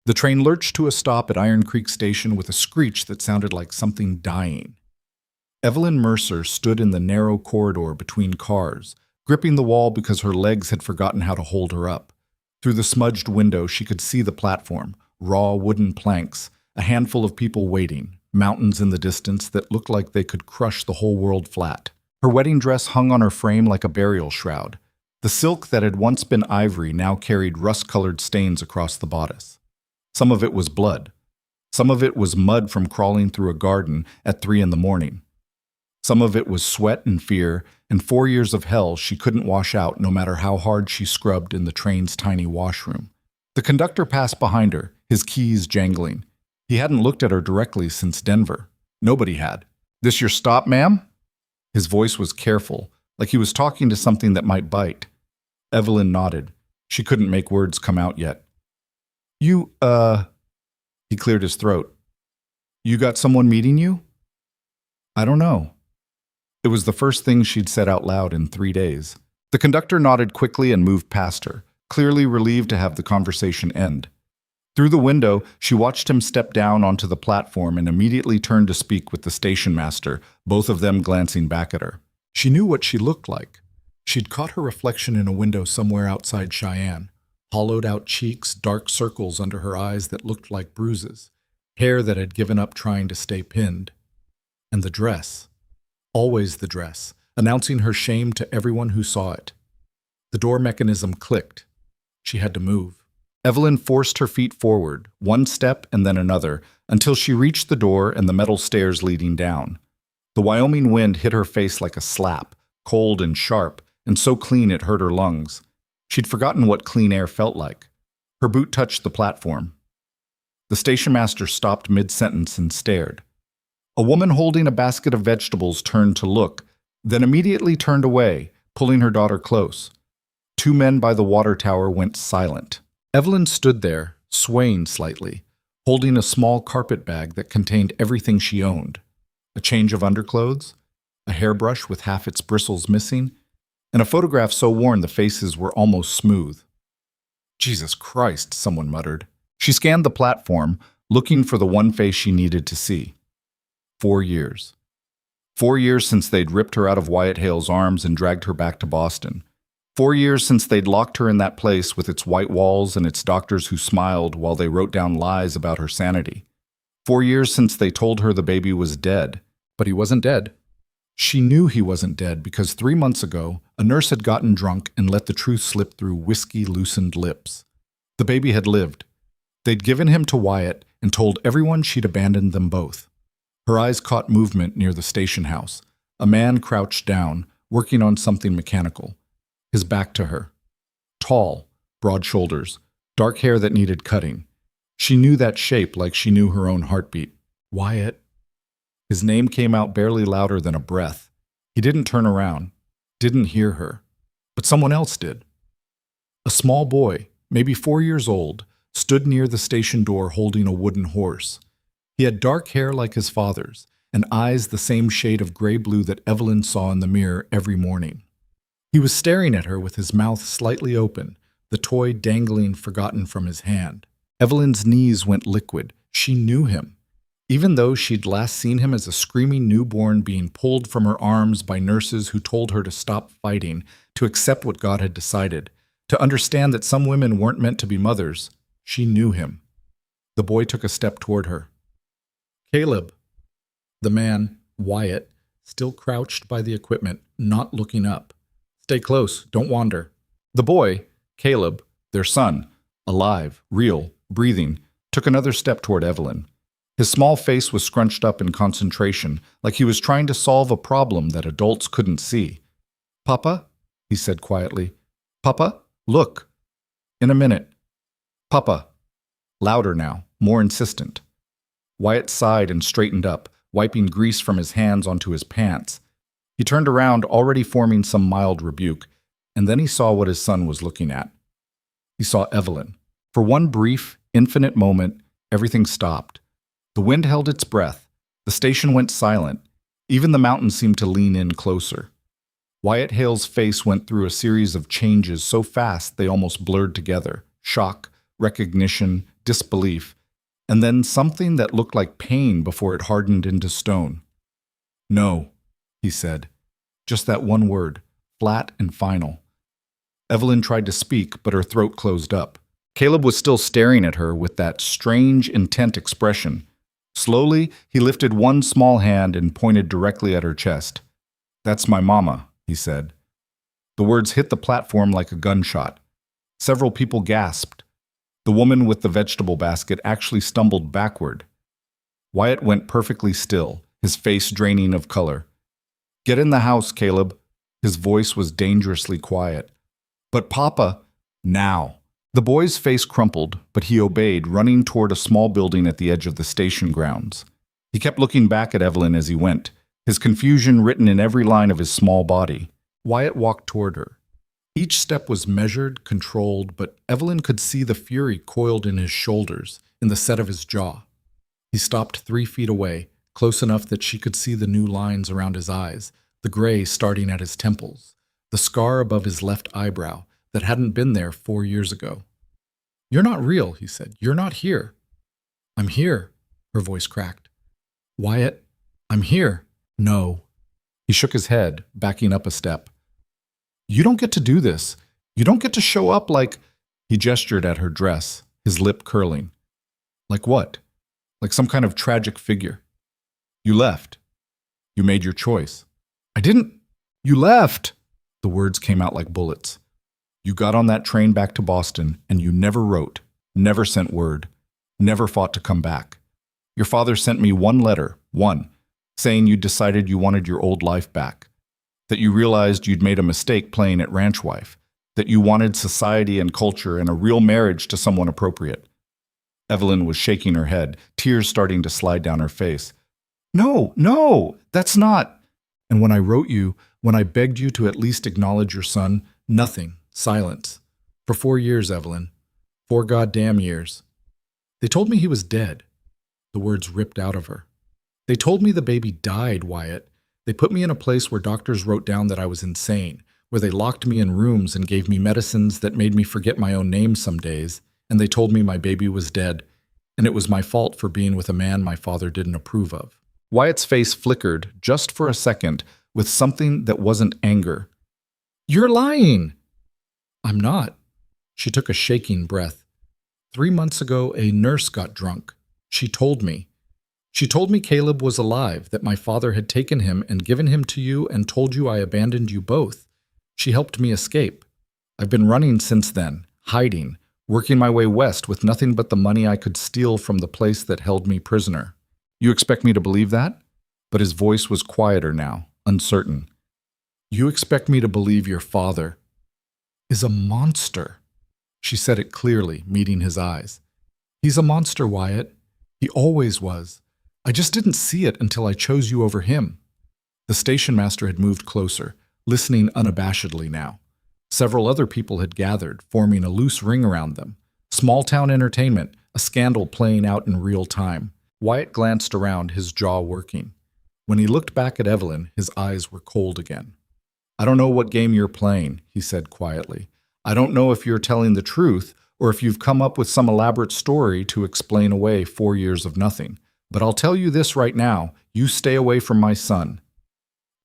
The train lurched to a stop at Iron Creek Station with a screech that sounded like something dying. Evelyn Mercer stood in the narrow corridor between cars, gripping the wall because her legs had forgotten how to hold her up. Through the smudged window, she could see the platform, raw wooden planks, a handful of people waiting, mountains in the distance that looked like they could crush the whole world flat. Her wedding dress hung on her frame like a burial shroud. The silk that had once been ivory now carried rust-colored stains across the bodice. Some of it was blood. Some of it was mud from crawling through a garden at 3 a.m. Some of it was sweat and fear, and 4 years of hell she couldn't wash out no matter how hard she scrubbed in the train's tiny washroom. The conductor passed behind her, his keys jangling. He hadn't looked at her directly since Denver. Nobody had. "This your stop, ma'am?" His voice was careful, like he was talking to something that might bite. Evelyn nodded. She couldn't make words come out yet. "You, He cleared his throat. "You got someone meeting you?" "I don't know." It was the first thing she'd said out loud in 3 days. The conductor nodded quickly and moved past her, clearly relieved to have the conversation end. Through the window, she watched him step down onto the platform and immediately turned to speak with the station master, both of them glancing back at her. She knew what she looked like. She'd caught her reflection in a window somewhere outside Cheyenne. Hollowed-out cheeks, dark circles under her eyes that looked like bruises, hair that had given up trying to stay pinned. And the dress. Always the dress, announcing her shame to everyone who saw it. The door mechanism clicked. She had to move. Evelyn forced her feet forward, one step and then another, until she reached the door and the metal stairs leading down. The Wyoming wind hit her face like a slap, cold and sharp, and so clean it hurt her lungs. She'd forgotten what clean air felt like. Her boot touched the platform. The station master stopped mid-sentence and stared. A woman holding a basket of vegetables turned to look, then immediately turned away, pulling her daughter close. 2 men by the water tower went silent. Evelyn stood there, swaying slightly, holding a small carpet bag that contained everything she owned. A change of underclothes, a hairbrush with half its bristles missing, and a photograph so worn the faces were almost smooth. "Jesus Christ," someone muttered. She scanned the platform, looking for the one face she needed to see. 4 years. 4 years since they'd ripped her out of Wyatt Hale's arms and dragged her back to Boston. 4 years since they'd locked her in that place with its white walls and its doctors who smiled while they wrote down lies about her sanity. 4 years since they told her the baby was dead, but he wasn't dead. She knew he wasn't dead because 3 months ago, a nurse had gotten drunk and let the truth slip through whiskey-loosened lips. The baby had lived. They'd given him to Wyatt and told everyone she'd abandoned them both. Her eyes caught movement near the station house. A man crouched down, working on something mechanical, his back to her. Tall, broad shoulders, dark hair that needed cutting. She knew that shape like she knew her own heartbeat. "Wyatt." His name came out barely louder than a breath. He didn't turn around, didn't hear her, but someone else did. A small boy, maybe 4 years old, stood near the station door holding a wooden horse. He had dark hair like his father's, and eyes the same shade of gray-blue that Evelyn saw in the mirror every morning. He was staring at her with his mouth slightly open, the toy dangling forgotten from his hand. Evelyn's knees went liquid. She knew him. Even though she'd last seen him as a screaming newborn being pulled from her arms by nurses who told her to stop fighting, to accept what God had decided, to understand that some women weren't meant to be mothers, she knew him. The boy took a step toward her. "Caleb." The man, Wyatt, still crouched by the equipment, not looking up. "Stay close, don't wander." The boy, Caleb, their son, alive, real, breathing, took another step toward Evelyn. His small face was scrunched up in concentration, like he was trying to solve a problem that adults couldn't see. "Papa?" he said quietly. "Papa, look." "In a minute." "Papa." Louder now, more insistent. Wyatt sighed and straightened up, wiping grease from his hands onto his pants. He turned around, already forming some mild rebuke, and then he saw what his son was looking at. He saw Evelyn. For one brief, infinite moment, everything stopped. The wind held its breath. The station went silent. Even the mountains seemed to lean in closer. Wyatt Hale's face went through a series of changes so fast they almost blurred together. Shock, recognition, disbelief, and then something that looked like pain before it hardened into stone. "No," he said. Just that one word, flat and final. Evelyn tried to speak, but her throat closed up. Caleb was still staring at her with that strange, intent expression. Slowly, he lifted one small hand and pointed directly at her chest. "That's my mama," he said. The words hit the platform like a gunshot. Several people gasped. The woman with the vegetable basket actually stumbled backward. Wyatt went perfectly still, his face draining of color. "Get in the house, Caleb." His voice was dangerously quiet. "But Papa—" "Now." The boy's face crumpled, but he obeyed, running toward a small building at the edge of the station grounds. He kept looking back at Evelyn as he went, his confusion written in every line of his small body. Wyatt walked toward her. Each step was measured, controlled, but Evelyn could see the fury coiled in his shoulders, in the set of his jaw. He stopped 3 feet away, close enough that she could see the new lines around his eyes, the gray starting at his temples, the scar above his left eyebrow that hadn't been there 4 years ago. "You're not real," he said. "You're not here." "I'm here," her voice cracked. "Wyatt, I'm here." "No." He shook his head, backing up a step. "You don't get to do this. You don't get to show up like—" He gestured at her dress, his lip curling. "Like what? Like some kind of tragic figure. You left. You made your choice." "I didn't—" "You left!" The words came out like bullets. "You got on that train back to Boston, and you never wrote, never sent word, never fought to come back. Your father sent me one letter, one, saying you decided you wanted your old life back, that you realized you'd made a mistake playing at ranch wife, that you wanted society and culture and a real marriage to someone appropriate." Evelyn was shaking her head, tears starting to slide down her face. "No, no, that's not—" "And when I wrote you, when I begged you to at least acknowledge your son, nothing. Silence. For 4 years, Evelyn. 4 goddamn years. They told me he was dead." The words ripped out of her. "They told me the baby died, Wyatt. They put me in a place where doctors wrote down that I was insane, where they locked me in rooms and gave me medicines that made me forget my own name some days, and they told me my baby was dead, and it was my fault for being with a man my father didn't approve of." Wyatt's face flickered, just for a second, with something that wasn't anger. "You're lying!" "I'm not." She took a shaking breath. 3 months ago, a nurse got drunk. She told me. She told me Caleb was alive, that my father had taken him and given him to you and told you I abandoned you both. She helped me escape. I've been running since then, hiding, working my way west with nothing but the money I could steal from the place that held me prisoner. You expect me to believe that?" But his voice was quieter now, uncertain. "You expect me to believe your father is a monster." She said it clearly, meeting his eyes. "He's a monster, Wyatt. He always was. I just didn't see it until I chose you over him." The station master had moved closer, listening unabashedly now. Several other people had gathered, forming a loose ring around them. Small-town entertainment, a scandal playing out in real time. Wyatt glanced around, his jaw working. When he looked back at Evelyn, his eyes were cold again. "I don't know what game you're playing," he said quietly. "I don't know if you're telling the truth or if you've come up with some elaborate story to explain away 4 years of nothing. But I'll tell you this right now, you stay away from my son."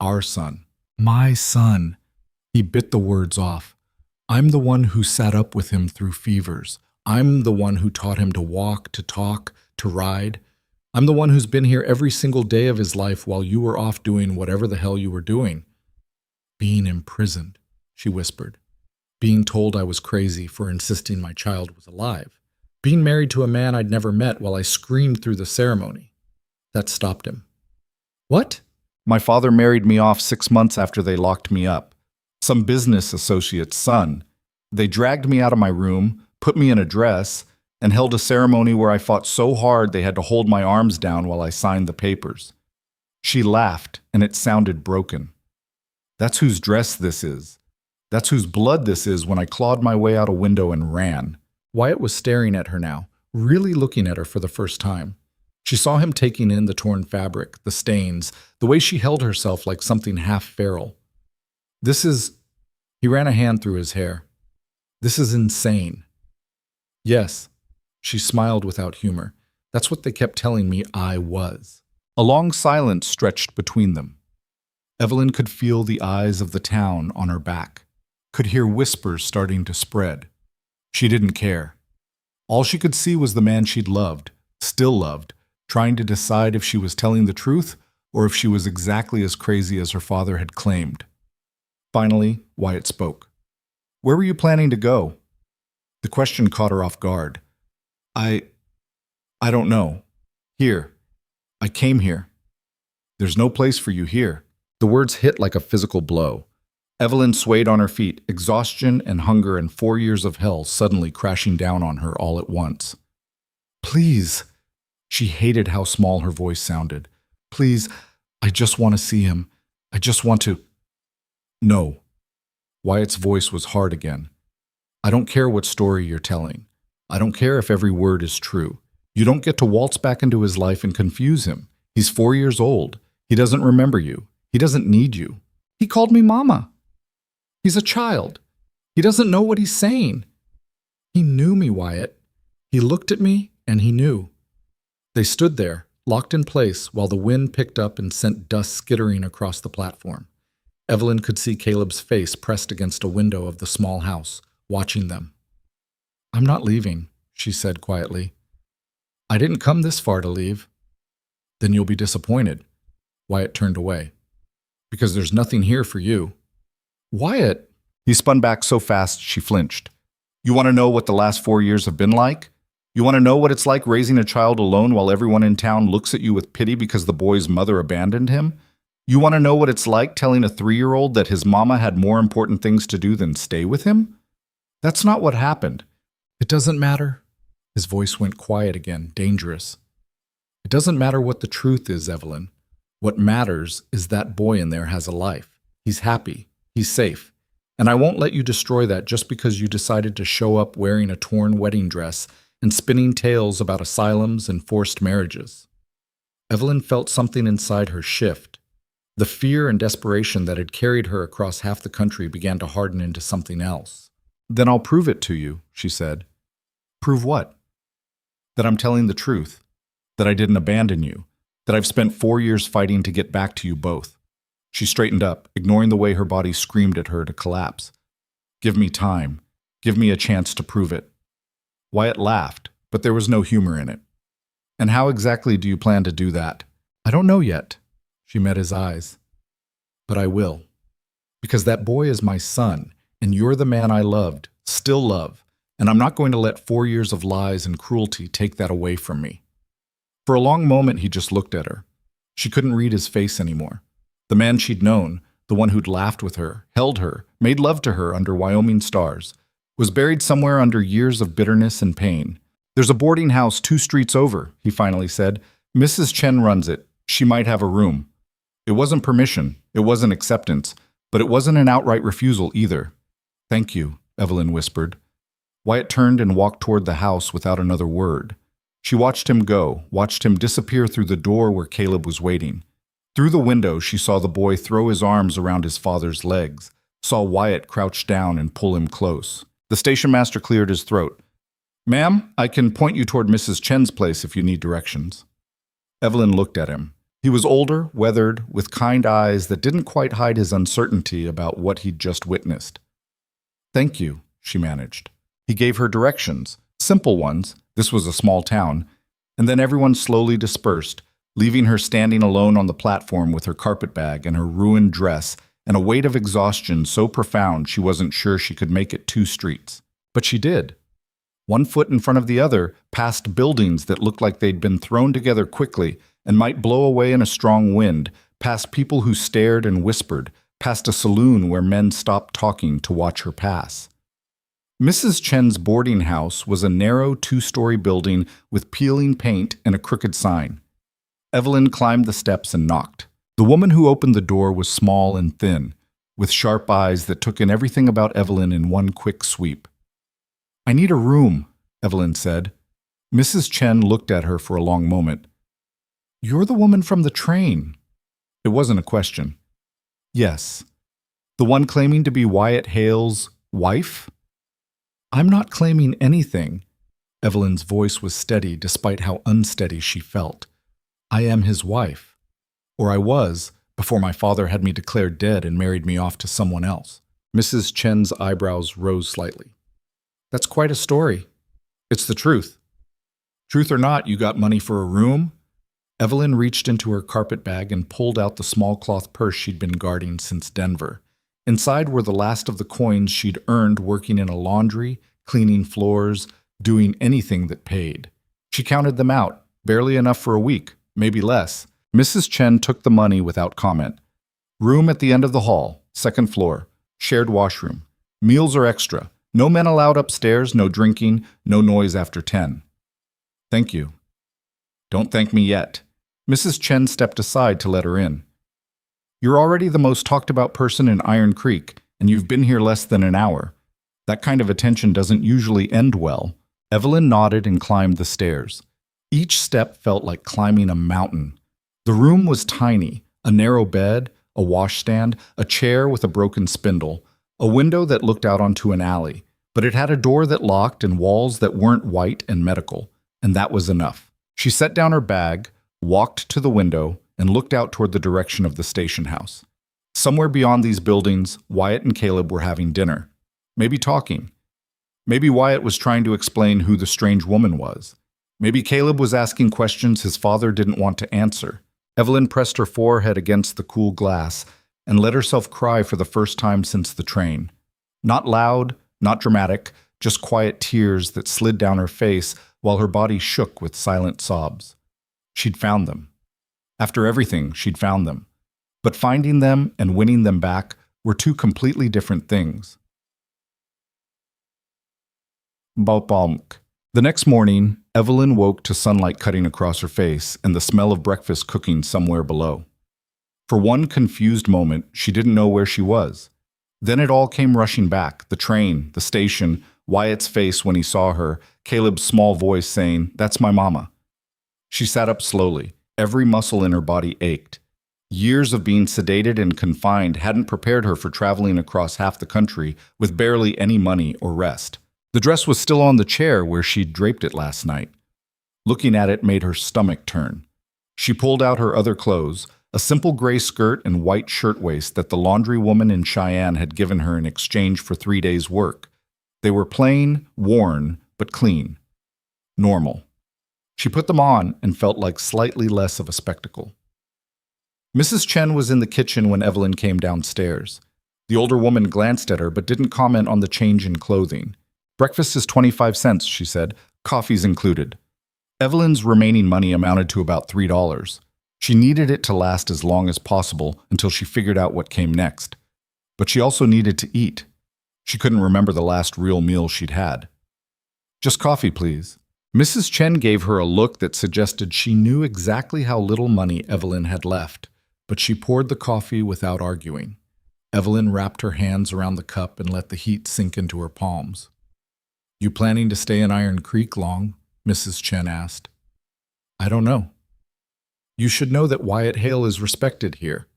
"Our son." "My son." He bit the words off. "I'm the one who sat up with him through fevers. I'm the one who taught him to walk, to talk, to ride. I'm the one who's been here every single day of his life while you were off doing whatever the hell you were doing." "Being imprisoned," she whispered. "Being told I was crazy for insisting my child was alive. Being married to a man I'd never met while I screamed through the ceremony." That stopped him. "What?" "My father married me off 6 months after they locked me up. Some business associate's son. They dragged me out of my room, put me in a dress, and held a ceremony where I fought so hard they had to hold my arms down while I signed the papers." She laughed, and it sounded broken. "That's whose dress this is. That's whose blood this is when I clawed my way out a window and ran." Wyatt was staring at her now, really looking at her for the first time. She saw him taking in the torn fabric, the stains, the way she held herself like something half feral. "This is—" He ran a hand through his hair. "This is insane." "Yes, She smiled without humor. That's what they kept telling me I was. A long silence stretched between them. Evelyn could feel the eyes of the town on her back, could hear whispers starting to spread. She didn't care. All she could see was the man she'd loved, still loved, trying to decide if she was telling the truth or if she was exactly as crazy as her father had claimed. Finally, Wyatt spoke. "Where were you planning to go?" The question caught her off guard. I don't know. Here. I came here. There's no place for you here." The words hit like a physical blow. Evelyn swayed on her feet, exhaustion and hunger and 4 years of hell suddenly crashing down on her all at once. "Please." She hated how small her voice sounded. "Please, I just want to see him. I just want to—" "No." Wyatt's voice was hard again. "I don't care what story you're telling. I don't care if every word is true. You don't get to waltz back into his life and confuse him. He's 4 years old. He doesn't remember you. He doesn't need you. He called me mama. He's a child. He doesn't know what he's saying." "He knew me, Wyatt. He looked at me and he knew." They stood there, locked in place, while the wind picked up and sent dust skittering across the platform. Evelyn could see Caleb's face pressed against a window of the small house, watching them. "I'm not leaving," she said quietly. "I didn't come this far to leave." "Then you'll be disappointed." Wyatt turned away. "Because there's nothing here for you." "Wyatt!" He spun back so fast she flinched. "You want to know what the last 4 years have been like? You want to know what it's like raising a child alone while everyone in town looks at you with pity because the boy's mother abandoned him? You want to know what it's like telling a 3-year-old that his mama had more important things to do than stay with him? That's not what happened." "It doesn't matter." His voice went quiet again, dangerous. "It doesn't matter what the truth is, Evelyn. What matters is that boy in there has a life. He's happy. He's safe. And I won't let you destroy that just because you decided to show up wearing a torn wedding dress and spinning tales about asylums and forced marriages." Evelyn felt something inside her shift. The fear and desperation that had carried her across half the country began to harden into something else. "Then I'll prove it to you," she said. "Prove what?" "That I'm telling the truth. That I didn't abandon you. That I've spent 4 years fighting to get back to you both." She straightened up, ignoring the way her body screamed at her to collapse. "Give me time. Give me a chance to prove it." Wyatt laughed, but there was no humor in it. "And how exactly do you plan to do that?" "I don't know yet." She met his eyes. "But I will. Because that boy is my son, and you're the man I loved, still love, and I'm not going to let 4 years of lies and cruelty take that away from me." For a long moment he just looked at her. She couldn't read his face anymore. The man she'd known, the one who'd laughed with her, held her, made love to her under Wyoming stars, was buried somewhere under years of bitterness and pain. "There's a boarding house 2 streets over," he finally said. "Mrs. Chen runs it. She might have a room." It wasn't permission, it wasn't acceptance, but it wasn't an outright refusal either. "Thank you," Evelyn whispered. Wyatt turned and walked toward the house without another word. She watched him go, watched him disappear through the door where Caleb was waiting. Through the window, she saw the boy throw his arms around his father's legs, saw Wyatt crouch down and pull him close. The station master cleared his throat. "Ma'am, I can point you toward Mrs. Chen's place if you need directions." Evelyn looked at him. He was older, weathered, with kind eyes that didn't quite hide his uncertainty about what he'd just witnessed. "Thank you," she managed. He gave her directions, simple ones, this was a small town, and then everyone slowly dispersed, leaving her standing alone on the platform with her carpet bag and her ruined dress and a weight of exhaustion so profound she wasn't sure she could make it 2 streets. But she did. 1 foot in front of the other, past buildings that looked like they'd been thrown together quickly and might blow away in a strong wind, past people who stared and whispered, past a saloon where men stopped talking to watch her pass. Mrs. Chen's boarding house was a narrow 2-story building with peeling paint and a crooked sign. Evelyn climbed the steps and knocked. The woman who opened the door was small and thin, with sharp eyes that took in everything about Evelyn in one quick sweep. "I need a room," Evelyn said. Mrs. Chen looked at her for a long moment. "You're the woman from the train." It wasn't a question. "Yes." "The one claiming to be Wyatt Hale's wife?" "I'm not claiming anything." Evelyn's voice was steady despite how unsteady she felt. I am his wife. Or I was, before my father had me declared dead and married me off to someone else. Mrs. Chen's eyebrows rose slightly. That's quite a story. It's the truth. Truth or not, you got money for a room? Evelyn reached into her carpet bag and pulled out the small cloth purse she'd been guarding since Denver. Inside were the last of the coins she'd earned working in a laundry, cleaning floors, doing anything that paid. She counted them out, barely enough for a week, maybe less. Mrs. Chen took the money without comment. Room at the end of the hall, second floor, shared washroom. Meals are extra. No men allowed upstairs, no drinking, no noise after 10. Thank you. Don't thank me yet. Mrs. Chen stepped aside to let her in. You're already the most talked about person in Iron Creek, and you've been here less than an hour. That kind of attention doesn't usually end well. Evelyn nodded and climbed the stairs. Each step felt like climbing a mountain. The room was tiny, a narrow bed, a washstand, a chair with a broken spindle, a window that looked out onto an alley, but it had a door that locked and walls that weren't white and medical, and that was enough. She set down her bag, walked to the window, and looked out toward the direction of the station house. Somewhere beyond these buildings, Wyatt and Caleb were having dinner. Maybe talking. Maybe Wyatt was trying to explain who the strange woman was. Maybe Caleb was asking questions his father didn't want to answer. Evelyn pressed her forehead against the cool glass and let herself cry for the first time since the train. Not loud, not dramatic, just quiet tears that slid down her face while her body shook with silent sobs. She'd found them. After everything, she'd found them. But finding them and winning them back were two completely different things. Balpalmk. The next morning, Evelyn woke to sunlight cutting across her face and the smell of breakfast cooking somewhere below. For one confused moment, she didn't know where she was. Then it all came rushing back, the train, the station, Wyatt's face when he saw her, Caleb's small voice saying, "That's my mama." She sat up slowly. Every muscle in her body ached. Years of being sedated and confined hadn't prepared her for traveling across half the country with barely any money or rest. The dress was still on the chair where she'd draped it last night. Looking at it made her stomach turn. She pulled out her other clothes, a simple gray skirt and white shirtwaist that the laundry woman in Cheyenne had given her in exchange for 3 days' work. They were plain, worn, but clean. Normal. She put them on and felt like slightly less of a spectacle. Mrs. Chen was in the kitchen when Evelyn came downstairs. The older woman glanced at her but didn't comment on the change in clothing. "Breakfast is 25 cents, she said. Coffee's included." Evelyn's remaining money amounted to about $3. She needed it to last as long as possible until she figured out what came next. But she also needed to eat. She couldn't remember the last real meal she'd had. "Just coffee, please." Mrs. Chen gave her a look that suggested she knew exactly how little money Evelyn had left, but she poured the coffee without arguing. Evelyn wrapped her hands around the cup and let the heat sink into her palms. "You planning to stay in Iron Creek long?" Mrs. Chen asked. "I don't know. You should know that Wyatt Hale is respected here.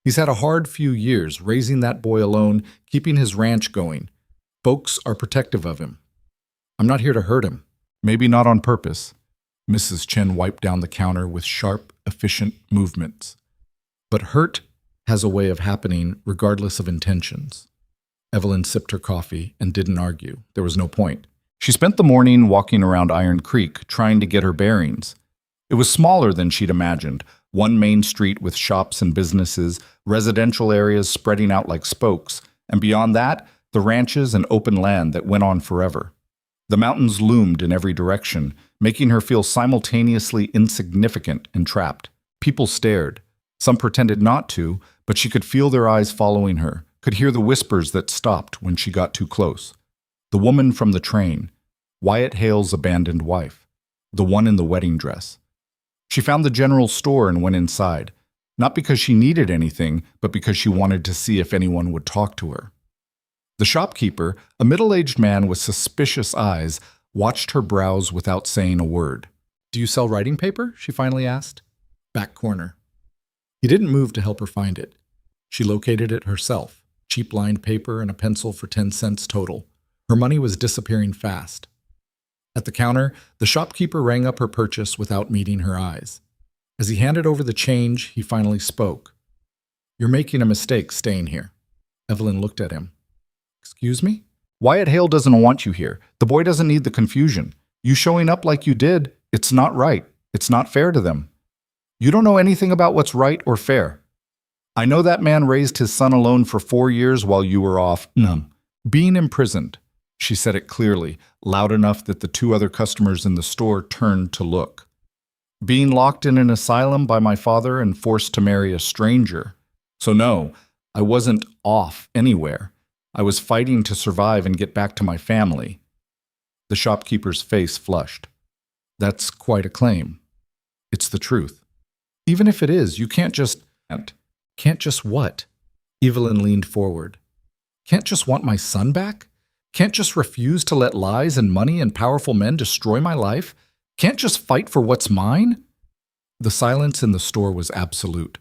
He's had a hard few years, raising that boy alone, keeping his ranch going. Folks are protective of him. I'm not here to hurt him. Maybe not on purpose." Mrs. Chen wiped down the counter with sharp, efficient movements. "But hurt has a way of happening regardless of intentions." Evelyn sipped her coffee and didn't argue. There was no point. She spent the morning walking around Iron Creek, trying to get her bearings. It was smaller than she'd imagined, one main street with shops and businesses, residential areas spreading out like spokes, and beyond that, the ranches and open land that went on forever. The mountains loomed in every direction, making her feel simultaneously insignificant and trapped. People stared. Some pretended not to, but she could feel their eyes following her, could hear the whispers that stopped when she got too close. The woman from the train, Wyatt Hale's abandoned wife, the one in the wedding dress. She found the general store and went inside, not because she needed anything, but because she wanted to see if anyone would talk to her. The shopkeeper, a middle-aged man with suspicious eyes, watched her browse without saying a word. "Do you sell writing paper?" she finally asked. Back corner. He didn't move to help her find it. She located it herself, cheap lined paper and a pencil for 10 cents total. Her money was disappearing fast. At the counter, the shopkeeper rang up her purchase without meeting her eyes. As he handed over the change, he finally spoke. "You're making a mistake staying here." Evelyn looked at him. "Excuse me?" "Wyatt Hale doesn't want you here. The boy doesn't need the confusion. You showing up like you did, it's not right. It's not fair to them. You don't know anything about what's right or fair. I know that man raised his son alone for 4 years while you were off, being imprisoned." She said it clearly, loud enough that the 2 other customers in the store turned to look. "Being locked in an asylum by my father and forced to marry a stranger. So no, I wasn't off anywhere. I was fighting to survive and get back to my family." The shopkeeper's face flushed. "That's quite a claim. It's the truth. Even if it is, you can't just..." "Can't just what?" Evelyn leaned forward. "Can't just want my son back? Can't just refuse to let lies and money and powerful men destroy my life? Can't just fight for what's mine?" The silence in the store was absolute.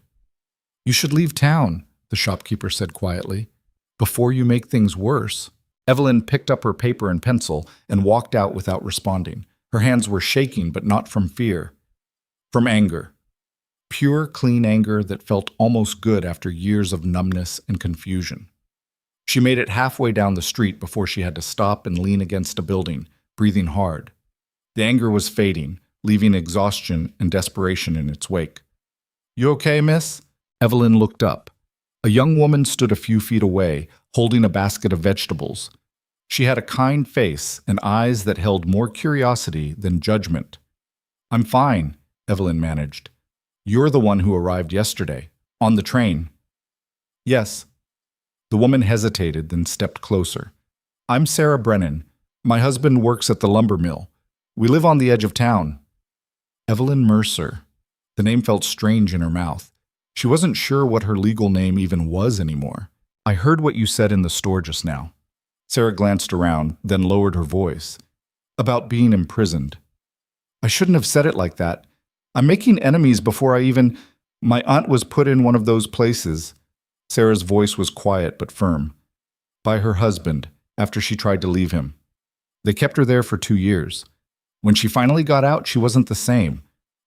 "You should leave town," the shopkeeper said quietly, "before you make things worse." Evelyn picked up her paper and pencil and walked out without responding. Her hands were shaking, but not from fear. From anger. Pure, clean anger that felt almost good after years of numbness and confusion. She made it halfway down the street before she had to stop and lean against a building, breathing hard. The anger was fading, leaving exhaustion and desperation in its wake. "You okay, miss?" Evelyn looked up. A young woman stood a few feet away, holding a basket of vegetables. She had a kind face and eyes that held more curiosity than judgment. "I'm fine," Evelyn managed. "You're the one who arrived yesterday, on the train." "Yes." The woman hesitated, then stepped closer. "I'm Sarah Brennan. My husband works at the lumber mill. We live on the edge of town." Evelyn Mercer. The name felt strange in her mouth. She wasn't sure what her legal name even was anymore. "I heard what you said in the store just now." Sarah glanced around, then lowered her voice. "About being imprisoned. I shouldn't have said it like that. I'm making enemies before I even... My aunt was put in one of those places." Sarah's voice was quiet but firm. "By her husband, after she tried to leave him. They kept her there for 2 years. When she finally got out, she wasn't the same.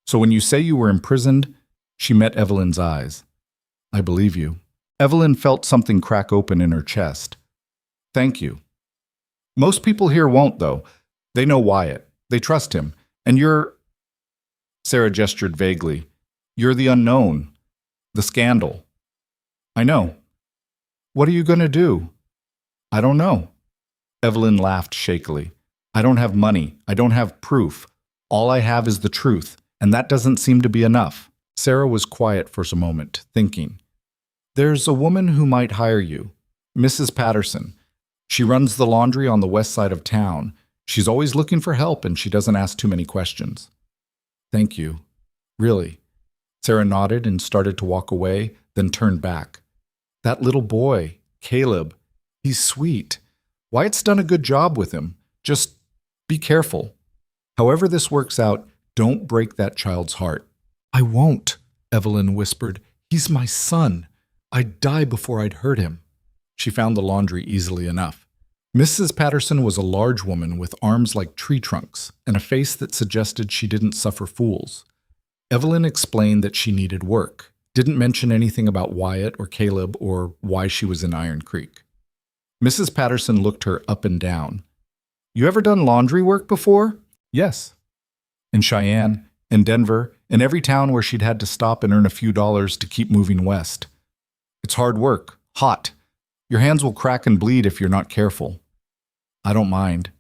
So when you say you were imprisoned..." She met Evelyn's eyes. "I believe you." Evelyn felt something crack open in her chest. "Thank you. Most people here won't, though. They know Wyatt. They trust him. And you're..." Sarah gestured vaguely. "You're the unknown. The scandal." "I know." "What are you going to do?" "I don't know." Evelyn laughed shakily. "I don't have money. I don't have proof. All I have is the truth, and that doesn't seem to be enough." Sarah was quiet for a moment, thinking. "There's a woman who might hire you, Mrs. Patterson. She runs the laundry on the west side of town. She's always looking for help, and she doesn't ask too many questions." "Thank you. Really." Sarah nodded and started to walk away, then turned back. "That little boy, Caleb, he's sweet. Wyatt's done a good job with him. Just be careful. However this works out, don't break that child's heart." "I won't," Evelyn whispered. "He's my son. I'd die before I'd hurt him." She found the laundry easily enough. Mrs. Patterson was a large woman with arms like tree trunks and a face that suggested she didn't suffer fools. Evelyn explained that she needed work, didn't mention anything about Wyatt or Caleb or why she was in Iron Creek. Mrs. Patterson looked her up and down. "You ever done laundry work before?" "Yes." "In Cheyenne, in Denver, in every town where she'd had to stop and earn a few dollars to keep moving west. It's hard work, hot. Your hands will crack and bleed if you're not careful." "I don't mind."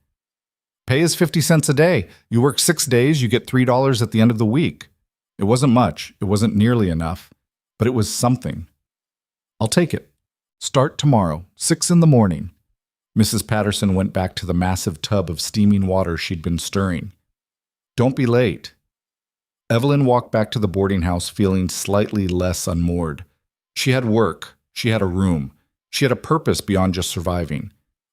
"Pay is 50 cents a day. You work 6 days, you get $3 at the end of the week." It wasn't much, it wasn't nearly enough, but it was something. "I'll take it. Start tomorrow, 6 in the morning." Mrs. Patterson went back to the massive tub of steaming water she'd been stirring. "Don't be late." Evelyn walked back to the boarding house feeling slightly less unmoored. She had work, she had a room, she had a purpose beyond just surviving.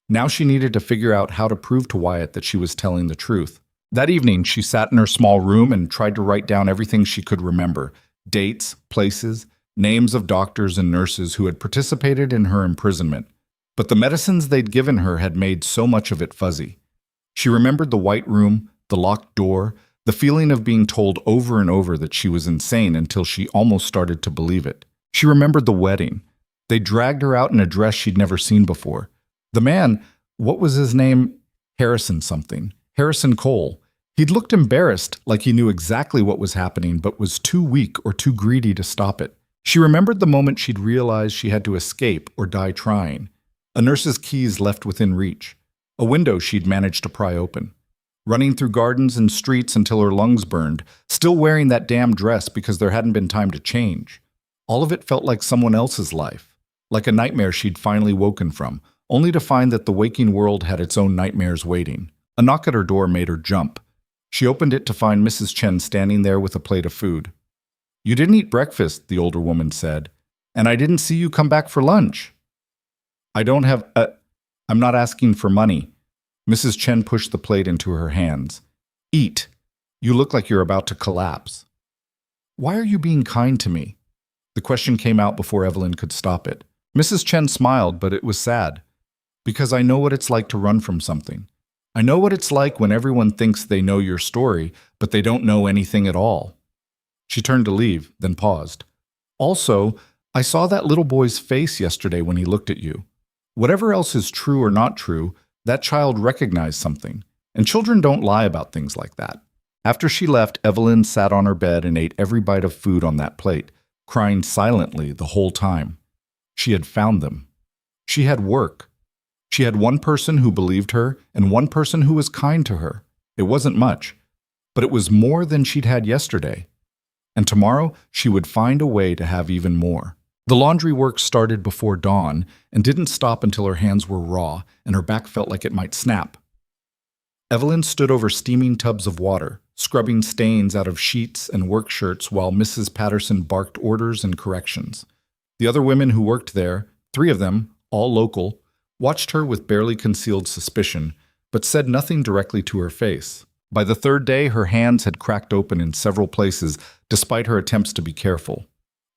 Now she needed to figure out how to prove to Wyatt that she was telling the truth. That evening, she sat in her small room and tried to write down everything she could remember: dates, places, names of doctors and nurses who had participated in her imprisonment. But the medicines they'd given her had made so much of it fuzzy. She remembered the white room, the locked door, the feeling of being told over and over that she was insane until she almost started to believe it. She remembered the wedding. They dragged her out in a dress she'd never seen before. The man, what was his name? Harrison something. Harrison Cole. He'd looked embarrassed, like he knew exactly what was happening, but was too weak or too greedy to stop it. She remembered the moment she'd realized she had to escape or die trying. A nurse's keys left within reach. A window she'd managed to pry open. Running through gardens and streets until her lungs burned, still wearing that damn dress because there hadn't been time to change. All of it felt like someone else's life, like a nightmare she'd finally woken from, only to find that the waking world had its own nightmares waiting. A knock at her door made her jump. She opened it to find Mrs. Chen standing there with a plate of food. "You didn't eat breakfast," the older woman said, "and I didn't see you come back for lunch." "I don't have I'm not asking for money." Mrs. Chen pushed the plate into her hands. "Eat. You look like you're about to collapse." "Why are you being kind to me?" The question came out before Evelyn could stop it. Mrs. Chen smiled, but it was sad. "Because I know what it's like to run from something. I know what it's like when everyone thinks they know your story, but they don't know anything at all." She turned to leave, then paused. "Also, I saw that little boy's face yesterday when he looked at you. Whatever else is true or not true, that child recognized something, and children don't lie about things like that." After she left, Evelyn sat on her bed and ate every bite of food on that plate, crying silently the whole time. She had found them. She had work. She had one person who believed her and one person who was kind to her. It wasn't much, but it was more than she'd had yesterday. And tomorrow she would find a way to have even more. The laundry work started before dawn and didn't stop until her hands were raw and her back felt like it might snap. Evelyn stood over steaming tubs of water, scrubbing stains out of sheets and work shirts while Mrs. Patterson barked orders and corrections. The other women who worked there, 3 of them, all local, watched her with barely concealed suspicion, but said nothing directly to her face. By the 3rd day, her hands had cracked open in several places, despite her attempts to be careful.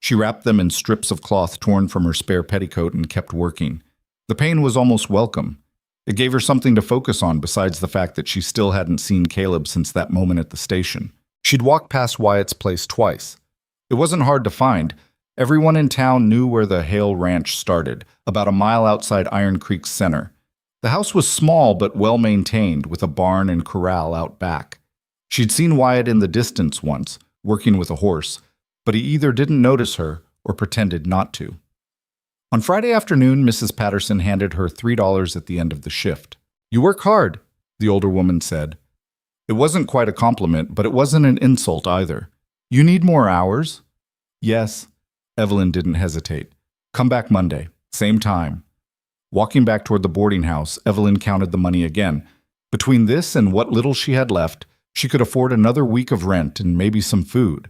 She wrapped them in strips of cloth torn from her spare petticoat and kept working. The pain was almost welcome. It gave her something to focus on besides the fact that she still hadn't seen Caleb since that moment at the station. She'd walked past Wyatt's place twice. It wasn't hard to find. Everyone in town knew where the Hale Ranch started, about a mile outside Iron Creek's center. The house was small but well-maintained, with a barn and corral out back. She'd seen Wyatt in the distance once, working with a horse, but he either didn't notice her or pretended not to. On Friday afternoon, Mrs. Patterson handed her $3 at the end of the shift. "You work hard," the older woman said. It wasn't quite a compliment, but it wasn't an insult either. "You need more hours?" "Yes." Evelyn didn't hesitate. "Come back Monday, same time." Walking back toward the boarding house, Evelyn counted the money again. Between this and what little she had left, she could afford another week of rent and maybe some food.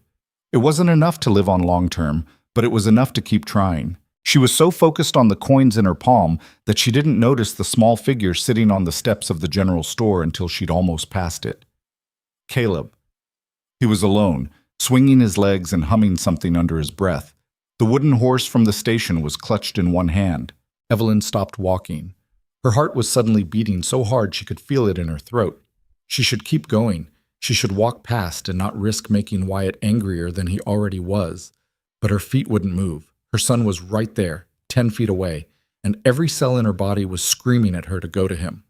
It wasn't enough to live on long term, but it was enough to keep trying. She was so focused on the coins in her palm that she didn't notice the small figure sitting on the steps of the general store until she'd almost passed it. Caleb. He was alone, swinging his legs and humming something under his breath. The wooden horse from the station was clutched in one hand. Evelyn stopped walking. Her heart was suddenly beating so hard she could feel it in her throat. She should keep going. She should walk past and not risk making Wyatt angrier than he already was. But her feet wouldn't move. Her son was right there, 10 feet away, and every cell in her body was screaming at her to go to him.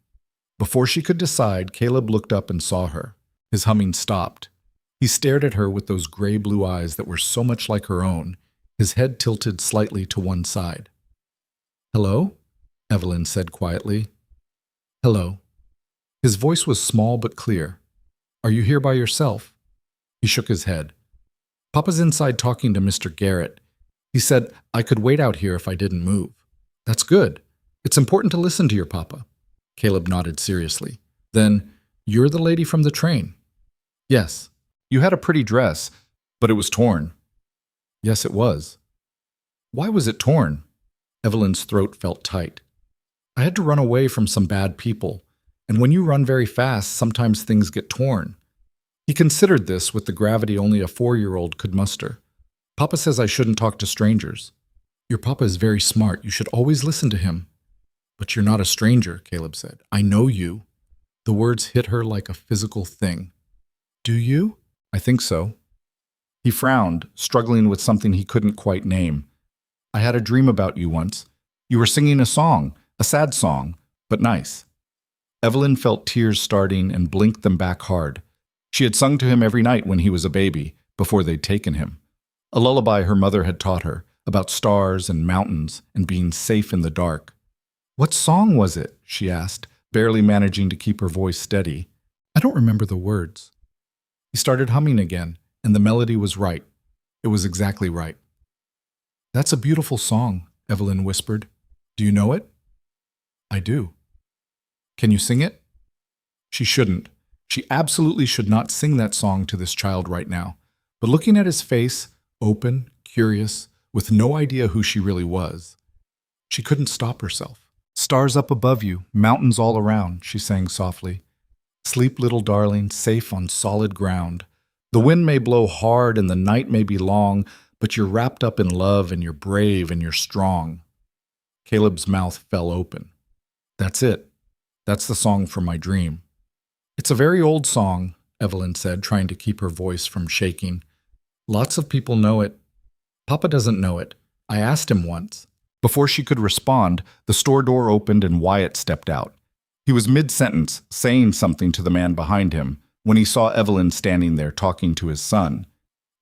Before she could decide, Caleb looked up and saw her. His humming stopped. He stared at her with those gray-blue eyes that were so much like her own, his head tilted slightly to one side. "Hello?" Evelyn said quietly. "Hello." His voice was small but clear. "Are you here by yourself?" He shook his head. "Papa's inside talking to Mr. Garrett. He said I could wait out here if I didn't move." "That's good. It's important to listen to your papa." Caleb nodded seriously. "Then, you're the lady from the train?" "Yes." "You had a pretty dress, but it was torn." "Yes, it was." "Why was it torn?" Evelyn's throat felt tight. "I had to run away from some bad people, and when you run very fast, sometimes things get torn." He considered this with the gravity only a 4-year-old could muster. "Papa says I shouldn't talk to strangers." "Your papa is very smart. You should always listen to him." "But you're not a stranger," Caleb said. "I know you." The words hit her like a physical thing. Do you? I think so. He frowned, struggling with something he couldn't quite name. I had a dream about you once. You were singing a song, a sad song, but nice. Evelyn felt tears starting and blinked them back hard. She had sung to him every night when he was a baby, before they'd taken him. A lullaby her mother had taught her, about stars and mountains and being safe in the dark. What song was it? She asked, barely managing to keep her voice steady. I don't remember the words. He started humming again, and the melody was right. It was exactly right. That's a beautiful song, Evelyn whispered. Do you know it? I do. Can you sing it? She shouldn't. She absolutely should not sing that song to this child right now. But looking at his face, open, curious, with no idea who she really was, she couldn't stop herself. Stars up above you, mountains all around, she sang softly. Sleep, little darling, safe on solid ground. The wind may blow hard and the night may be long, but you're wrapped up in love and you're brave and you're strong. Caleb's mouth fell open. That's it. That's the song from my dream. It's a very old song, Evelyn said, trying to keep her voice from shaking. Lots of people know it. Papa doesn't know it. I asked him once. Before she could respond, the store door opened and Wyatt stepped out. He was mid-sentence, saying something to the man behind him, when he saw Evelyn standing there talking to his son.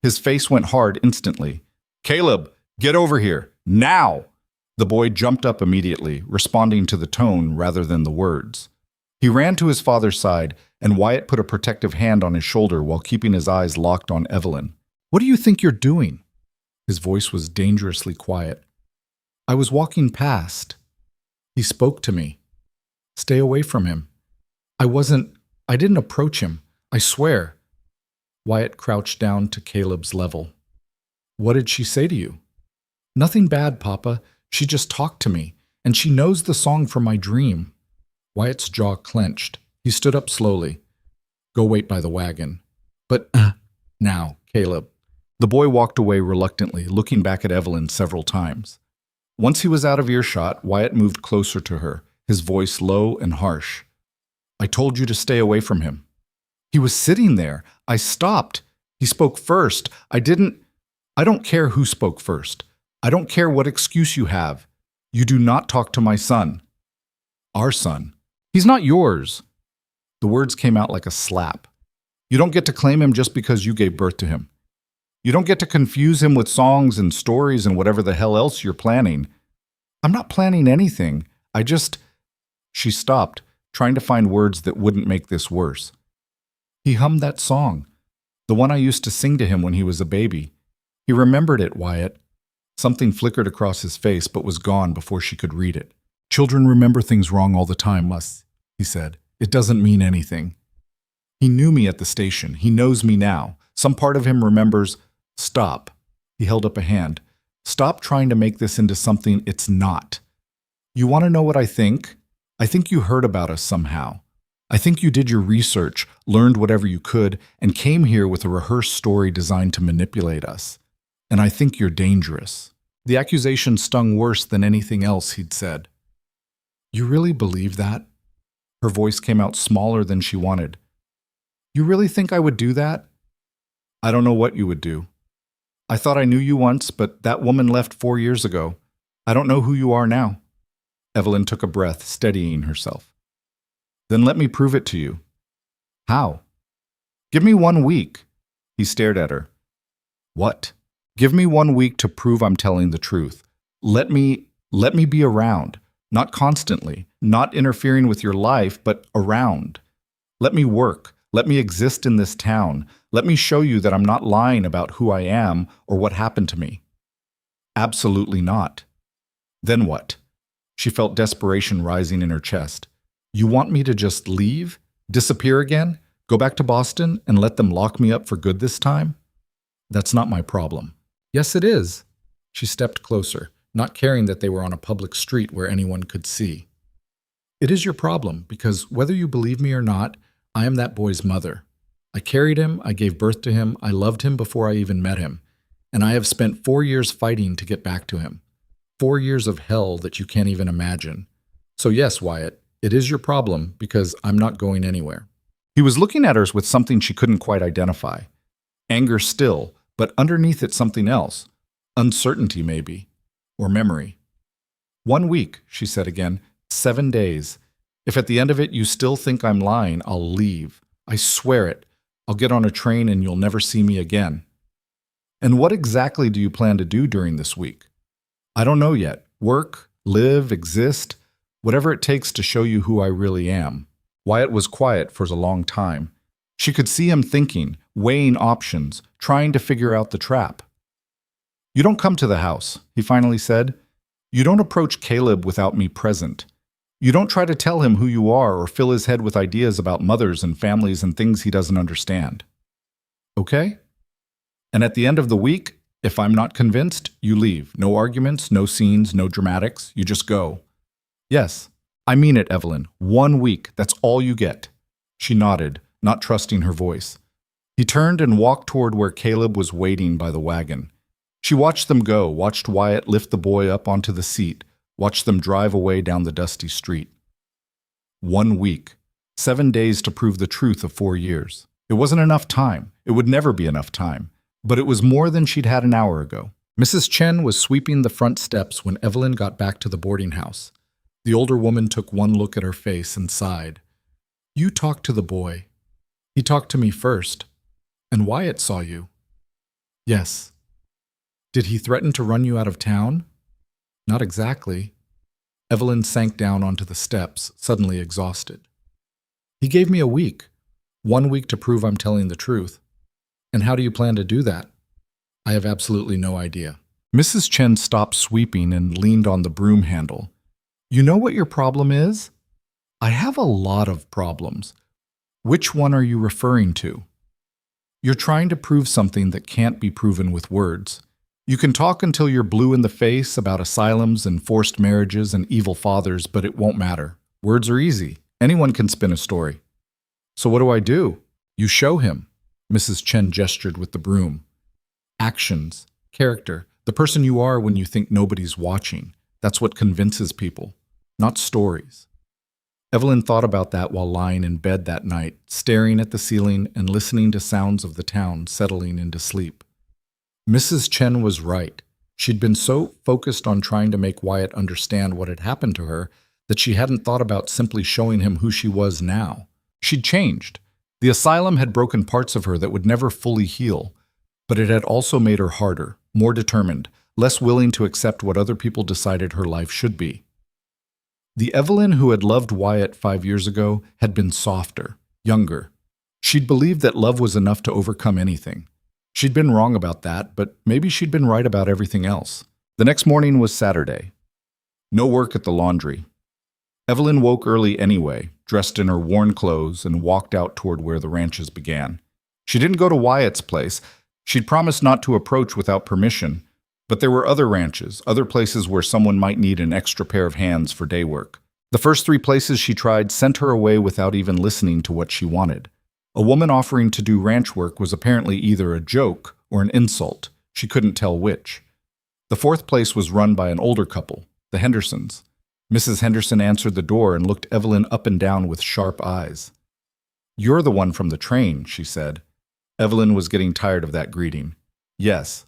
His face went hard instantly. Caleb, get over here, now! The boy jumped up immediately, responding to the tone rather than the words. He ran to his father's side, and Wyatt put a protective hand on his shoulder while keeping his eyes locked on Evelyn. What do you think you're doing? His voice was dangerously quiet. I was walking past. He spoke to me. Stay away from him. I didn't approach him. I swear. Wyatt crouched down to Caleb's level. What did she say to you? Nothing bad, Papa. She just talked to me, and she knows the song from my dream. Wyatt's jaw clenched. He stood up slowly. Go wait by the wagon. But, now, Caleb. The boy walked away reluctantly, looking back at Evelyn several times. Once he was out of earshot, Wyatt moved closer to her, his voice low and harsh. I told you to stay away from him. He was sitting there. I stopped. He spoke first. I don't care who spoke first. I don't care what excuse you have. You do not talk to my son. Our son. He's not yours. The words came out like a slap. You don't get to claim him just because you gave birth to him. You don't get to confuse him with songs and stories and whatever the hell else you're planning. I'm not planning anything. She stopped, trying to find words that wouldn't make this worse. He hummed that song, the one I used to sing to him when he was a baby. He remembered it, Wyatt. Something flickered across his face but was gone before she could read it. Children remember things wrong all the time, he said. It doesn't mean anything. He knew me at the station. He knows me now. Some part of him remembers. Stop. He held up a hand. Stop trying to make this into something it's not. You want to know what I think? I think you heard about us somehow. I think you did your research, learned whatever you could, and came here with a rehearsed story designed to manipulate us. And I think you're dangerous. The accusation stung worse than anything else he'd said. You really believe that? Her voice came out smaller than she wanted. You really think I would do that? I don't know what you would do. I thought I knew you once, but that woman left 4 years ago. I don't know who you are now. Evelyn took a breath, steadying herself. Then let me prove it to you. How? Give me 1 week. He stared at her. What? Give me 1 week to prove I'm telling the truth. Let me be around. Not constantly, not interfering with your life, but around. Let me work. Let me exist in this town. Let me show you that I'm not lying about who I am or what happened to me. Absolutely not. Then what? She felt desperation rising in her chest. You want me to just leave? Disappear again? Go back to Boston and let them lock me up for good this time? That's not my problem. Yes, it is. She stepped closer, not caring that they were on a public street where anyone could see. It is your problem, because whether you believe me or not, I am that boy's mother. I carried him, I gave birth to him, I loved him before I even met him, and I have spent 4 years fighting to get back to him. 4 years of hell that you can't even imagine. So yes, Wyatt, It is your problem because I'm not going anywhere. He was looking at her with something she couldn't quite identify. Anger still, but underneath it something else. Uncertainty, maybe. Or memory. 1 week, she said again. 7 days. If at the end of it you still think I'm lying, I'll leave. I swear it. I'll get on a train and you'll never see me again. And what exactly do you plan to do during this week? I don't know yet. Work, live, exist, whatever it takes to show you who I really am. Wyatt was quiet for a long time. She could see him thinking, weighing options, trying to figure out the trap. You don't come to the house, he finally said. You don't approach Caleb without me present. You don't try to tell him who you are or fill his head with ideas about mothers and families and things he doesn't understand. Okay? And at the end of the week, if I'm not convinced, you leave. No arguments, no scenes, no dramatics. You just go. Yes, I mean it, Evelyn. 1 week, that's all you get. She nodded, not trusting her voice. He turned and walked toward where Caleb was waiting by the wagon. She watched them go, watched Wyatt lift the boy up onto the seat, watched them drive away down the dusty street. 1 week. 7 days to prove the truth of 4 years. It wasn't enough time. It would never be enough time. But it was more than she'd had an hour ago. Mrs. Chen was sweeping the front steps when Evelyn got back to the boarding house. The older woman took one look at her face and sighed. You talked to the boy. He talked to me first. And Wyatt saw you. Yes. Did he threaten to run you out of town? Not exactly. Evelyn sank down onto the steps, suddenly exhausted. He gave me a week. 1 week to prove I'm telling the truth. And how do you plan to do that? I have absolutely no idea. Mrs. Chen stopped sweeping and leaned on the broom handle. You know what your problem is? I have a lot of problems. Which one are you referring to? You're trying to prove something that can't be proven with words. You can talk until you're blue in the face about asylums and forced marriages and evil fathers, but it won't matter. Words are easy. Anyone can spin a story. So what do? You show him. Mrs. Chen gestured with the broom. Actions, character, the person you are when you think nobody's watching. That's what convinces people, not stories. Evelyn thought about that while lying in bed that night, staring at the ceiling and listening to sounds of the town settling into sleep. Mrs. Chen was right. She'd been so focused on trying to make Wyatt understand what had happened to her that she hadn't thought about simply showing him who she was now. She'd changed. The asylum had broken parts of her that would never fully heal, but it had also made her harder, more determined, less willing to accept what other people decided her life should be. The Evelyn who had loved Wyatt 5 years ago had been softer, younger. She'd believed that love was enough to overcome anything. She'd been wrong about that, but maybe she'd been right about everything else. The next morning was Saturday. No work at the laundry. Evelyn woke early anyway, dressed in her worn clothes, and walked out toward where the ranches began. She didn't go to Wyatt's place. She'd promised not to approach without permission, but there were other ranches, other places where someone might need an extra pair of hands for day work. The first 3 places she tried sent her away without even listening to what she wanted. A woman offering to do ranch work was apparently either a joke or an insult. She couldn't tell which. The 4th place was run by an older couple, the Hendersons. Mrs. Henderson answered the door and looked Evelyn up and down with sharp eyes. You're the one from the train, she said. Evelyn was getting tired of that greeting. Yes.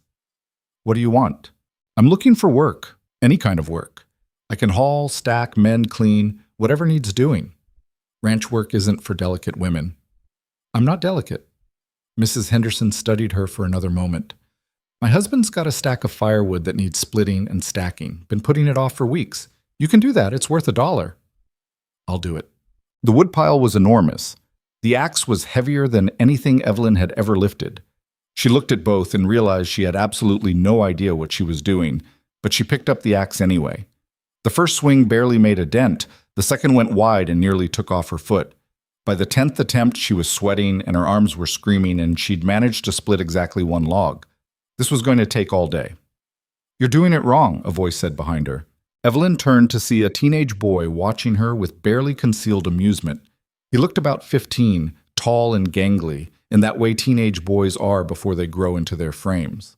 What do you want? I'm looking for work, any kind of work. I can haul, stack, mend, clean, whatever needs doing. Ranch work isn't for delicate women. I'm not delicate. Mrs. Henderson studied her for another moment. My husband's got a stack of firewood that needs splitting and stacking. Been putting it off for weeks. You can do that. It's worth $1. I'll do it. The woodpile was enormous. The axe was heavier than anything Evelyn had ever lifted. She looked at both and realized she had absolutely no idea what she was doing, but she picked up the axe anyway. The first swing barely made a dent. The second went wide and nearly took off her foot. By the 10th attempt, she was sweating and her arms were screaming, and she'd managed to split exactly 1 log. This was going to take all day. You're doing it wrong, a voice said behind her. Evelyn turned to see a teenage boy watching her with barely concealed amusement. He looked about 15, tall and gangly, in that way teenage boys are before they grow into their frames.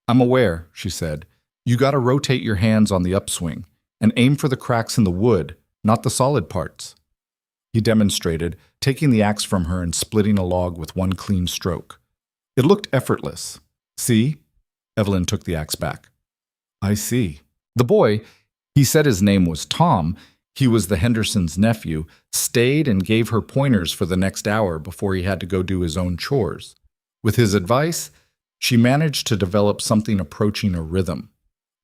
I'm aware, she said. You gotta rotate your hands on the upswing and aim for the cracks in the wood, not the solid parts. He demonstrated, taking the axe from her and splitting a log with one clean stroke. It looked effortless. See? Evelyn took the axe back. I see. The boy, he said his name was Tom, he was the Hendersons' nephew, stayed and gave her pointers for the next hour before he had to go do his own chores. With his advice, she managed to develop something approaching a rhythm.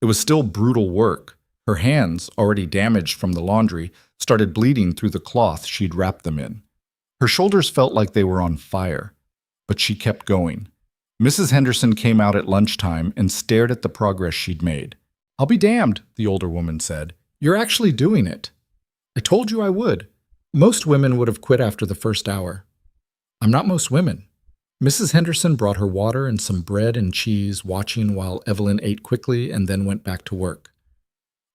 It was still brutal work. Her hands, already damaged from the laundry, started bleeding through the cloth she'd wrapped them in. Her shoulders felt like they were on fire, but she kept going. Mrs. Henderson came out at lunchtime and stared at the progress she'd made. I'll be damned, the older woman said. You're actually doing it. I told you I would. Most women would have quit after the first hour. I'm not most women. Mrs. Henderson brought her water and some bread and cheese, watching while Evelyn ate quickly and then went back to work.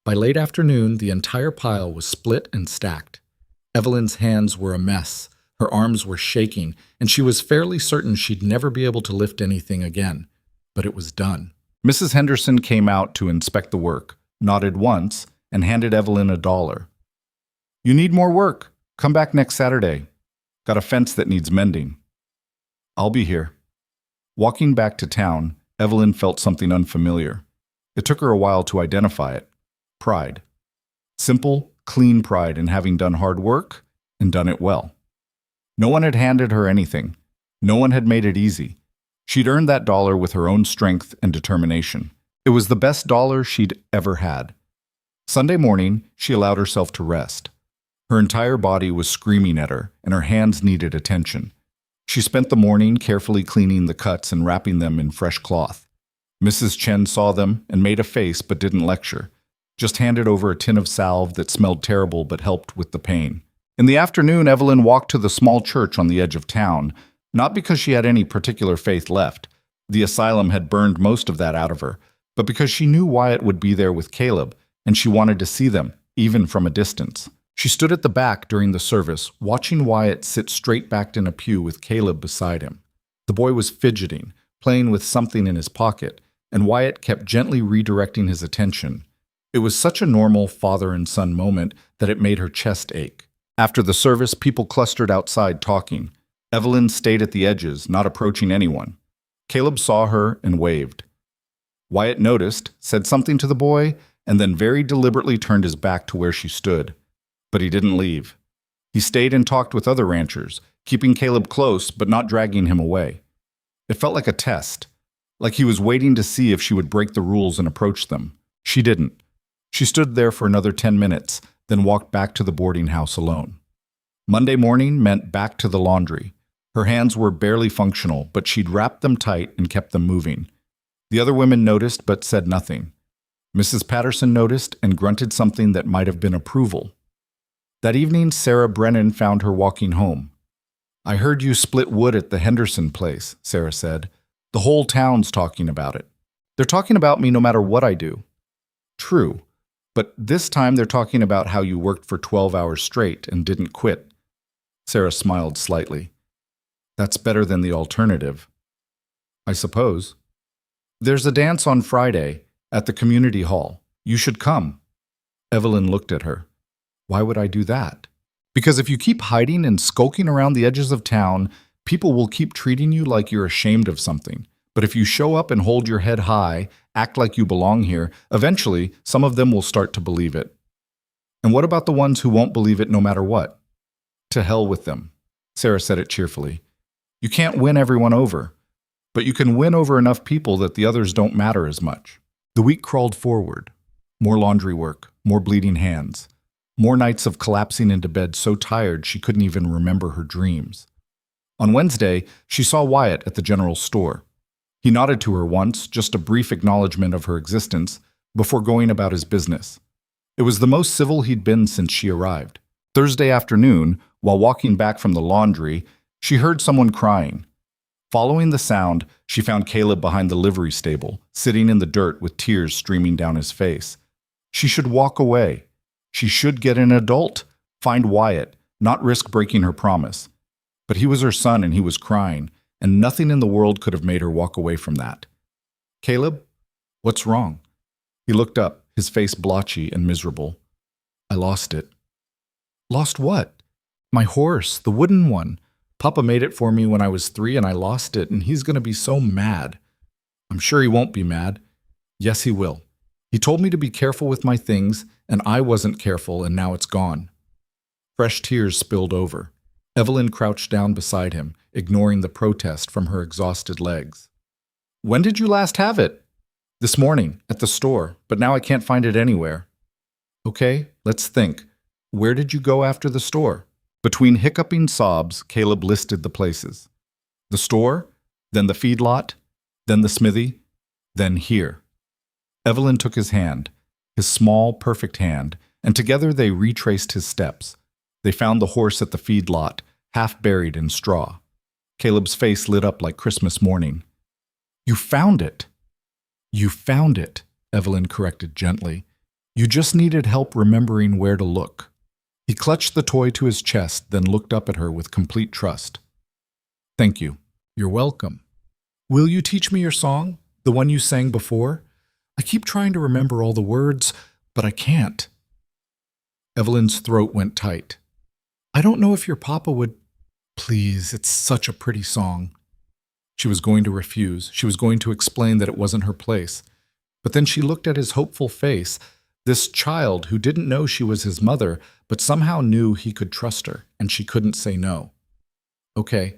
By late afternoon, the entire pile was split and stacked. Evelyn's hands were a mess, her arms were shaking, and she was fairly certain she'd never be able to lift anything again. But it was done. Mrs. Henderson came out to inspect the work, nodded once, and handed Evelyn $1. You need more work. Come back next Saturday. Got a fence that needs mending. I'll be here. Walking back to town, Evelyn felt something unfamiliar. It took her a while to identify it. Pride. Simple, clean pride in having done hard work and done it well. No one had handed her anything. No one had made it easy. She'd earned that dollar with her own strength and determination. It was the best dollar she'd ever had. Sunday morning, she allowed herself to rest. Her entire body was screaming at her, and her hands needed attention. She spent the morning carefully cleaning the cuts and wrapping them in fresh cloth. Mrs. Chen saw them and made a face but didn't lecture, just handed over a tin of salve that smelled terrible but helped with the pain. In the afternoon, Evelyn walked to the small church on the edge of town, not because she had any particular faith left. The asylum had burned most of that out of her, but because she knew Wyatt would be there with Caleb, and she wanted to see them, even from a distance. She stood at the back during the service, watching Wyatt sit straight-backed in a pew with Caleb beside him. The boy was fidgeting, playing with something in his pocket, and Wyatt kept gently redirecting his attention. It was such a normal father and son moment that it made her chest ache. After the service, people clustered outside talking. Evelyn stayed at the edges, not approaching anyone. Caleb saw her and waved. Wyatt noticed, said something to the boy, and then very deliberately turned his back to where she stood. But he didn't leave. He stayed and talked with other ranchers, keeping Caleb close but not dragging him away. It felt like a test, like he was waiting to see if she would break the rules and approach them. She didn't. She stood there for another 10 minutes, then walked back to the boarding house alone. Monday morning meant back to the laundry. Her hands were barely functional, but she'd wrapped them tight and kept them moving. The other women noticed but said nothing. Mrs. Patterson noticed and grunted something that might have been approval. That evening, Sarah Brennan found her walking home. I heard you split wood at the Henderson place, Sarah said. The whole town's talking about it. They're talking about me no matter what I do. True, but this time they're talking about how you worked for 12 hours straight and didn't quit. Sarah smiled slightly. That's better than the alternative. I suppose. There's a dance on Friday at the community hall. You should come. Evelyn looked at her. Why would I do that? Because if you keep hiding and skulking around the edges of town, people will keep treating you like you're ashamed of something. But if you show up and hold your head high, act like you belong here, eventually some of them will start to believe it. And what about the ones who won't believe it no matter what? To hell with them. Sarah said it cheerfully. You can't win everyone over, but you can win over enough people that the others don't matter as much. The week crawled forward. More laundry work, more bleeding hands. More nights of collapsing into bed so tired she couldn't even remember her dreams. On Wednesday, she saw Wyatt at the general store. He nodded to her once, just a brief acknowledgement of her existence, before going about his business. It was the most civil he'd been since she arrived. Thursday afternoon, while walking back from the laundry, she heard someone crying. Following the sound, she found Caleb behind the livery stable, sitting in the dirt with tears streaming down his face. She should walk away. She should get an adult, find Wyatt, not risk breaking her promise. But he was her son and he was crying, and nothing in the world could have made her walk away from that. Caleb, what's wrong? He looked up, his face blotchy and miserable. I lost it. Lost what? My horse, the wooden one. Papa made it for me when I was 3 and I lost it, and he's going to be so mad. I'm sure he won't be mad. Yes, he will. He told me to be careful with my things, and I wasn't careful, and now it's gone. Fresh tears spilled over. Evelyn crouched down beside him, ignoring the protest from her exhausted legs. When did you last have it? This morning, at the store, but now I can't find it anywhere. Okay, let's think. Where did you go after the store? Between hiccuping sobs, Caleb listed the places. The store, then the feedlot, then the smithy, then here. Evelyn took his hand, his small, perfect hand, and together they retraced his steps. They found the horse at the feedlot, half buried in straw. Caleb's face lit up like Christmas morning. You found it. You found it, Evelyn corrected gently. You just needed help remembering where to look. He clutched the toy to his chest, then looked up at her with complete trust. Thank you. You're welcome. Will you teach me your song, the one you sang before? I keep trying to remember all the words, but I can't. Evelyn's throat went tight. I don't know if your papa would... Please, it's such a pretty song. She was going to refuse. She was going to explain that it wasn't her place. But then she looked at his hopeful face, this child who didn't know she was his mother, but somehow knew he could trust her, and she couldn't say no. Okay,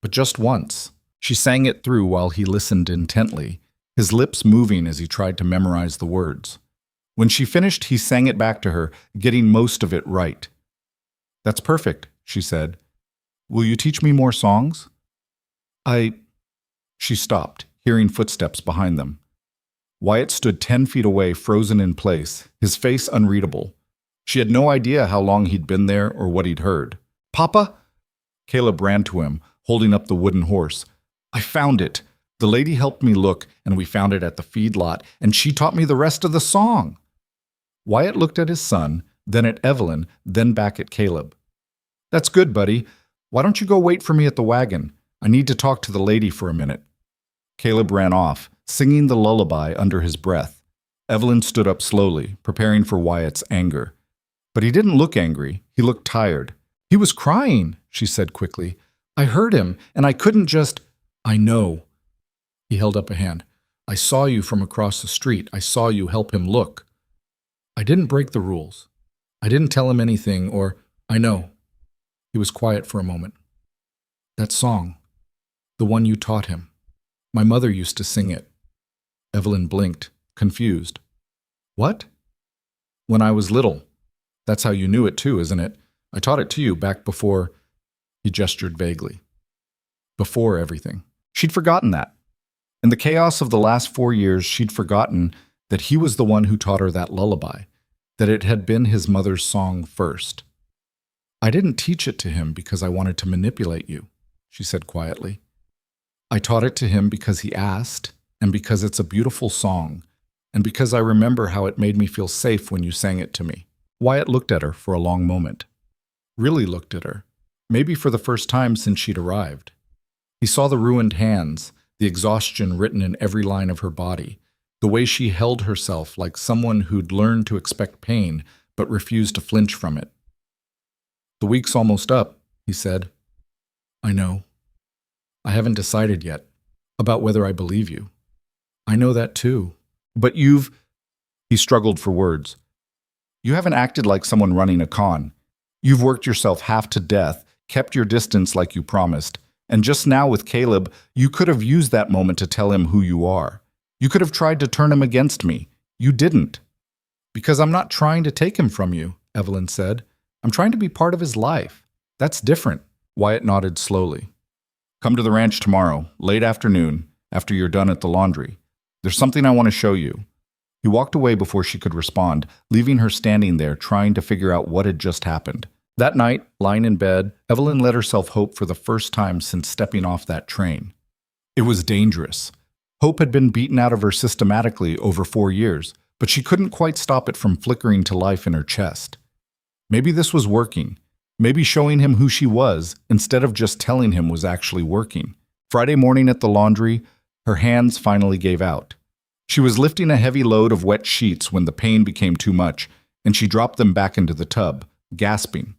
but just once. She sang it through while he listened intently, his lips moving as he tried to memorize the words. When she finished, he sang it back to her, getting most of it right. That's perfect, she said. Will you teach me more songs? She stopped, hearing footsteps behind them. Wyatt stood 10 feet away, frozen in place, his face unreadable. She had no idea how long he'd been there or what he'd heard. Papa? Caleb ran to him, holding up the wooden horse. I found it. The lady helped me look, and we found it at the feedlot, and she taught me the rest of the song. Wyatt looked at his son, then at Evelyn, then back at Caleb. That's good, buddy. Why don't you go wait for me at the wagon? I need to talk to the lady for a minute. Caleb ran off, singing the lullaby under his breath. Evelyn stood up slowly, preparing for Wyatt's anger. But he didn't look angry. He looked tired. He was crying, she said quickly. I heard him, and I couldn't just... I know. He held up a hand. I saw you from across the street. I saw you help him look. I didn't break the rules. I didn't tell him anything, or... I know. He was quiet for a moment. That song, the one you taught him. My mother used to sing it. Evelyn blinked, confused. What? When I was little. That's how you knew it too, isn't it? I taught it to you back before... He gestured vaguely. Before everything. She'd forgotten that. In the chaos of the last 4 years, she'd forgotten that he was the one who taught her that lullaby, that it had been his mother's song first. I didn't teach it to him because I wanted to manipulate you, she said quietly. I taught it to him because he asked, and because it's a beautiful song, and because I remember how it made me feel safe when you sang it to me. Wyatt looked at her for a long moment. Really looked at her, maybe for the first time since she'd arrived. He saw the ruined hands, the exhaustion written in every line of her body, the way she held herself like someone who'd learned to expect pain but refused to flinch from it. The week's almost up, he said. I know. I haven't decided yet about whether I believe you. I know that too. But you've... He struggled for words. You haven't acted like someone running a con. You've worked yourself half to death, kept your distance like you promised, and just now with Caleb, you could have used that moment to tell him who you are. You could have tried to turn him against me. You didn't. Because I'm not trying to take him from you, Evelyn said. I'm trying to be part of his life. That's different. Wyatt nodded slowly. Come to the ranch tomorrow, late afternoon, after you're done at the laundry. There's something I want to show you. He walked away before she could respond, leaving her standing there trying to figure out what had just happened. That night, lying in bed, Evelyn let herself hope for the first time since stepping off that train. It was dangerous. Hope had been beaten out of her systematically over 4 years, but she couldn't quite stop it from flickering to life in her chest. Maybe this was working. Maybe showing him who she was, instead of just telling him, was actually working. Friday morning at the laundry, her hands finally gave out. She was lifting a heavy load of wet sheets when the pain became too much, and she dropped them back into the tub, gasping.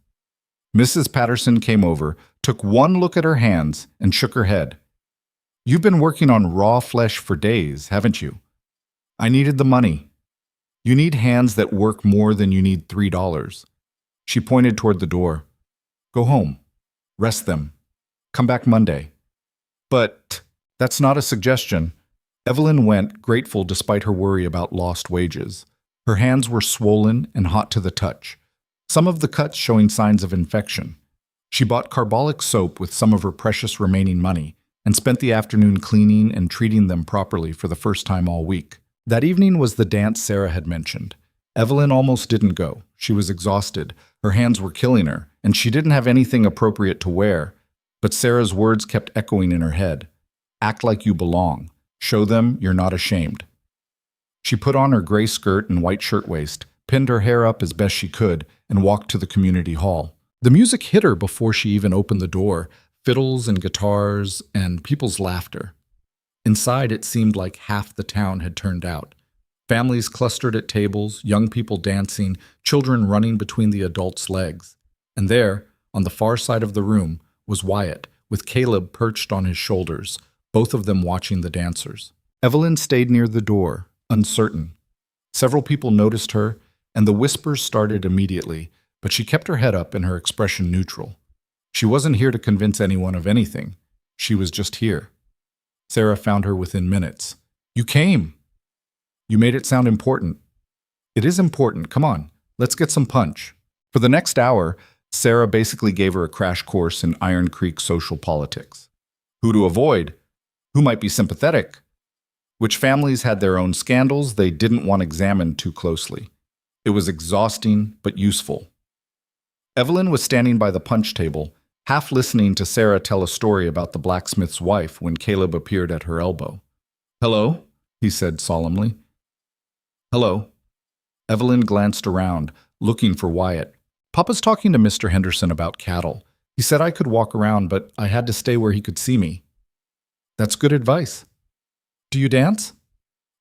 Mrs. Patterson came over, took one look at her hands, and shook her head. You've been working on raw flesh for days, haven't you? I needed the money. You need hands that work more than you need $3. She pointed toward the door. Go home. Rest them. Come back Monday. But that's not a suggestion. Evelyn went, grateful despite her worry about lost wages. Her hands were swollen and hot to the touch, some of the cuts showing signs of infection. She bought carbolic soap with some of her precious remaining money and spent the afternoon cleaning and treating them properly for the first time all week. That evening was the dance Sarah had mentioned. Evelyn almost didn't go. She was exhausted. Her hands were killing her, and she didn't have anything appropriate to wear. But Sarah's words kept echoing in her head. Act like you belong. Show them you're not ashamed. She put on her gray skirt and white shirtwaist, pinned her hair up as best she could, and walked to the community hall. The music hit her before she even opened the door, fiddles and guitars and people's laughter. Inside, it seemed like half the town had turned out. Families clustered at tables, young people dancing, children running between the adults' legs. And there, on the far side of the room, was Wyatt, with Caleb perched on his shoulders, both of them watching the dancers. Evelyn stayed near the door, uncertain. Several people noticed her, and the whispers started immediately, but she kept her head up and her expression neutral. She wasn't here to convince anyone of anything. She was just here. Sarah found her within minutes. You came. You made it sound important. It is important. Come on, let's get some punch. For the next hour, Sarah basically gave her a crash course in Iron Creek social politics. Who to avoid? Who might be sympathetic? Which families had their own scandals they didn't want examined too closely. It was exhausting but useful. Evelyn was standing by the punch table, half listening to Sarah tell a story about the blacksmith's wife when Caleb appeared at her elbow. Hello, he said solemnly. Hello. Evelyn glanced around, looking for Wyatt. Papa's talking to Mr. Henderson about cattle. He said I could walk around, but I had to stay where he could see me. That's good advice. Do you dance?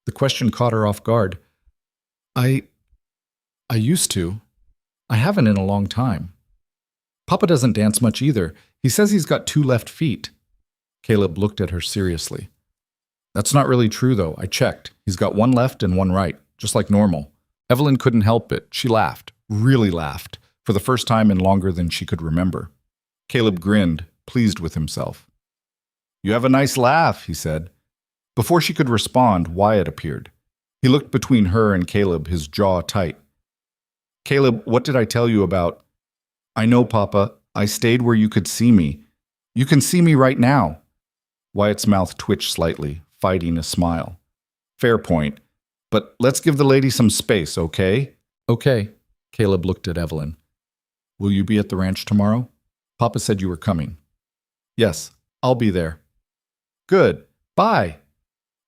The question caught her off guard. I used to. I haven't in a long time. Papa doesn't dance much either. He says he's got 2 left feet. Caleb looked at her seriously. That's not really true, though. I checked. He's got 1 left and 1 right, just like normal. Evelyn couldn't help it. She laughed, really laughed, for the first time in longer than she could remember. Caleb grinned, pleased with himself. You have a nice laugh, he said. Before she could respond, Wyatt appeared. He looked between her and Caleb, his jaw tight. Caleb, what did I tell you about? I know, Papa. I stayed where you could see me. You can see me right now. Wyatt's mouth twitched slightly, fighting a smile. Fair point. But let's give the lady some space, okay? Okay. Caleb looked at Evelyn. Will you be at the ranch tomorrow? Papa said you were coming. Yes, I'll be there. Good. Bye.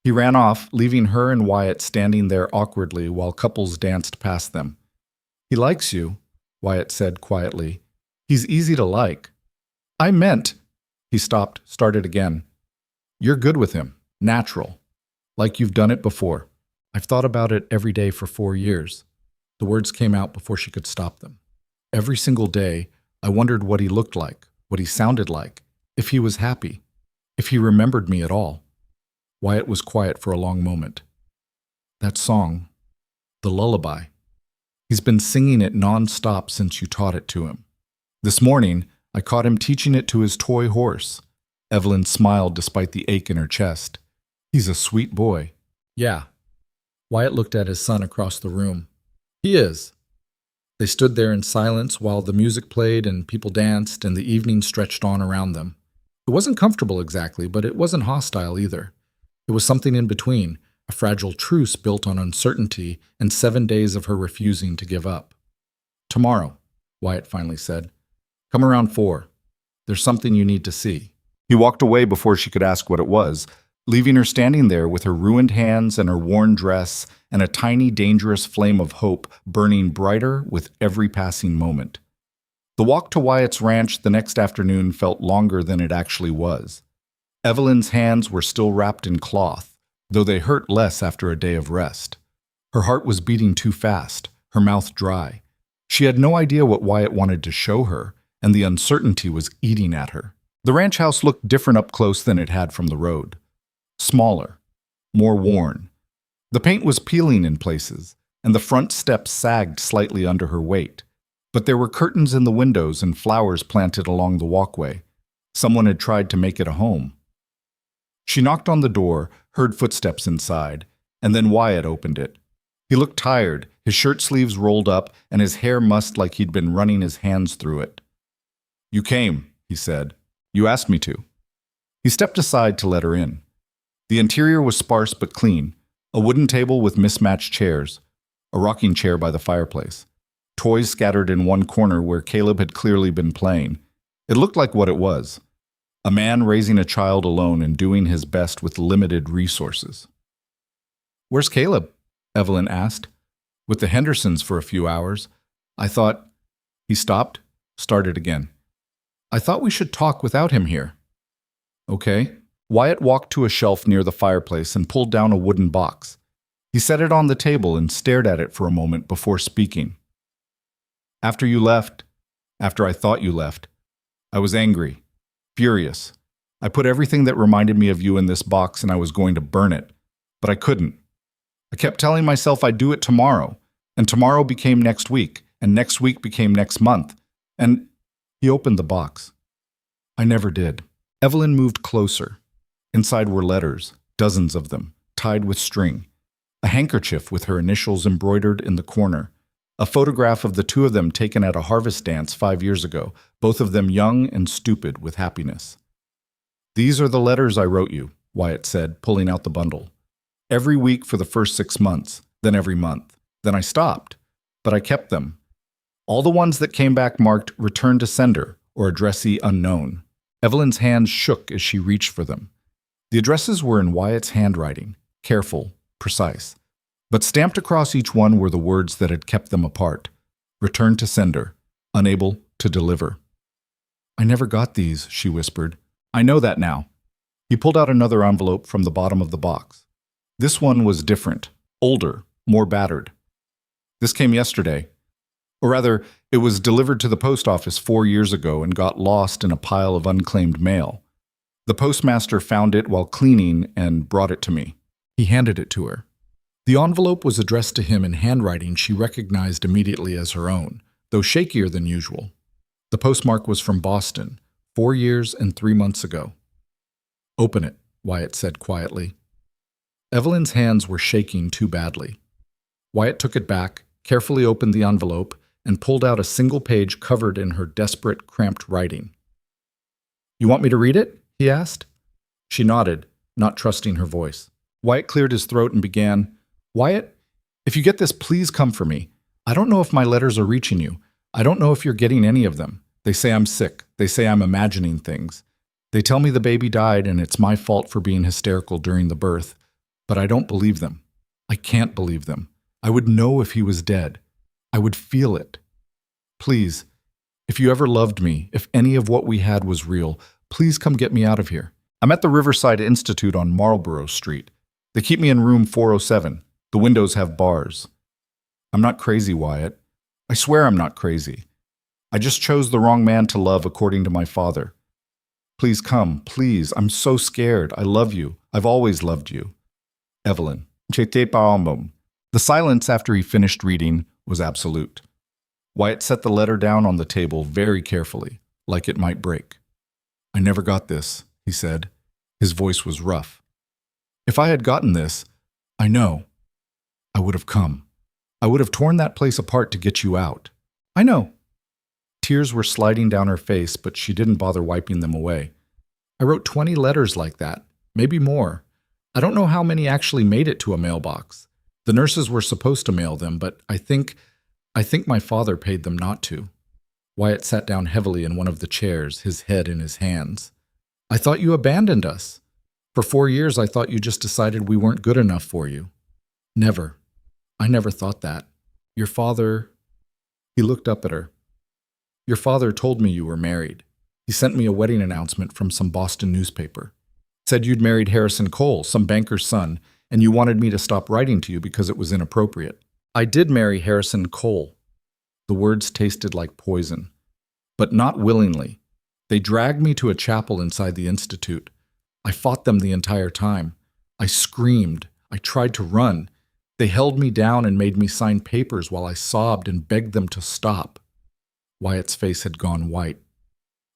He ran off, leaving her and Wyatt standing there awkwardly while couples danced past them. He likes you, Wyatt said quietly. He's easy to like. I meant. He stopped, started again. You're good with him. Natural. Like you've done it before. I've thought about it every day for 4 years. The words came out before she could stop them. Every single day, I wondered what he looked like, what he sounded like, if he was happy, if he remembered me at all. Wyatt was quiet for a long moment. That song, the lullaby. He's been singing it non-stop since you taught it to him. This morning, I caught him teaching it to his toy horse. Evelyn smiled despite the ache in her chest. He's a sweet boy. Yeah. Wyatt looked at his son across the room. He is. They stood there in silence while the music played and people danced and the evening stretched on around them. It wasn't comfortable exactly, but it wasn't hostile either. It was something in between, a fragile truce built on uncertainty and 7 days of her refusing to give up. Tomorrow, Wyatt finally said. Come around 4. There's something you need to see. He walked away before she could ask what it was, leaving her standing there with her ruined hands and her worn dress and a tiny, dangerous flame of hope burning brighter with every passing moment. The walk to Wyatt's ranch the next afternoon felt longer than it actually was. Evelyn's hands were still wrapped in cloth, though they hurt less after a day of rest. Her heart was beating too fast, her mouth dry. She had no idea what Wyatt wanted to show her, and the uncertainty was eating at her. The ranch house looked different up close than it had from the road. Smaller, more worn. The paint was peeling in places, and the front steps sagged slightly under her weight. But there were curtains in the windows and flowers planted along the walkway. Someone had tried to make it a home. She knocked on the door, heard footsteps inside, and then Wyatt opened it. He looked tired, his shirt sleeves rolled up, and his hair mussed like he'd been running his hands through it. "You came," he said. "You asked me to." He stepped aside to let her in. The interior was sparse but clean, a wooden table with mismatched chairs, a rocking chair by the fireplace, toys scattered in one corner where Caleb had clearly been playing. It looked like what it was, a man raising a child alone and doing his best with limited resources. "Where's Caleb?" Evelyn asked. "With the Hendersons for a few hours. I thought—" He stopped, started again. "I thought we should talk without him here." "Okay." Wyatt walked to a shelf near the fireplace and pulled down a wooden box. He set it on the table and stared at it for a moment before speaking. After I thought you left, I was angry, furious. I put everything that reminded me of you in this box and I was going to burn it, but I couldn't. I kept telling myself I'd do it tomorrow, and tomorrow became next week, and next week became next month, and he opened the box. I never did. Evelyn moved closer. Inside were letters, dozens of them, tied with string. A handkerchief with her initials embroidered in the corner. A photograph of the two of them taken at a harvest dance 5 years ago, both of them young and stupid with happiness. "These are the letters I wrote you," Wyatt said, pulling out the bundle. "Every week for the first 6 months, then every month. Then I stopped, but I kept them. All the ones that came back marked return to sender or addressee unknown." Evelyn's hands shook as she reached for them. The addresses were in Wyatt's handwriting, careful, precise. But stamped across each one were the words that had kept them apart. Return to sender, unable to deliver. "I never got these," she whispered. "I know that now." He pulled out another envelope from the bottom of the box. This one was different, older, more battered. "This came yesterday. Or rather, it was delivered to the post office 4 years ago and got lost in a pile of unclaimed mail. The postmaster found it while cleaning and brought it to me." He handed it to her. The envelope was addressed to him in handwriting she recognized immediately as her own, though shakier than usual. The postmark was from Boston, 4 years and 3 months ago. "Open it," Wyatt said quietly. Evelyn's hands were shaking too badly. Wyatt took it back, carefully opened the envelope, and pulled out a single page covered in her desperate, cramped writing. "You want me to read it?" he asked. She nodded, not trusting her voice. Wyatt cleared his throat and began, "Wyatt, if you get this, please come for me. I don't know if my letters are reaching you. I don't know if you're getting any of them. They say I'm sick. They say I'm imagining things. They tell me the baby died and it's my fault for being hysterical during the birth. But I don't believe them. I can't believe them. I would know if he was dead. I would feel it. Please, if you ever loved me, if any of what we had was real, please come get me out of here. I'm at the Riverside Institute on Marlborough Street. They keep me in room 407. The windows have bars. I'm not crazy, Wyatt. I swear I'm not crazy. I just chose the wrong man to love according to my father. Please come, please. I'm so scared. I love you. I've always loved you. Evelyn. The silence after he finished reading was absolute. Wyatt set the letter down on the table very carefully, like it might break. I never got this, he said. His voice was rough. If I had gotten this, I know. I would have come. I would have torn that place apart to get you out. I know. Tears were sliding down her face, but she didn't bother wiping them away. I wrote 20 letters like that, maybe more. I don't know how many actually made it to a mailbox. The nurses were supposed to mail them, but I think my father paid them not to. Wyatt sat down heavily in one of the chairs, his head in his hands. I thought you abandoned us. For 4 years, I thought you just decided we weren't good enough for you. Never. I never thought that. Your father... He looked up at her. Your father told me you were married. He sent me a wedding announcement from some Boston newspaper. Said you'd married Harrison Cole, some banker's son, and you wanted me to stop writing to you because it was inappropriate. I did marry Harrison Cole. The words tasted like poison. But not willingly. They dragged me to a chapel inside the institute. I fought them the entire time. I screamed. I tried to run. They held me down and made me sign papers while I sobbed and begged them to stop. Wyatt's face had gone white.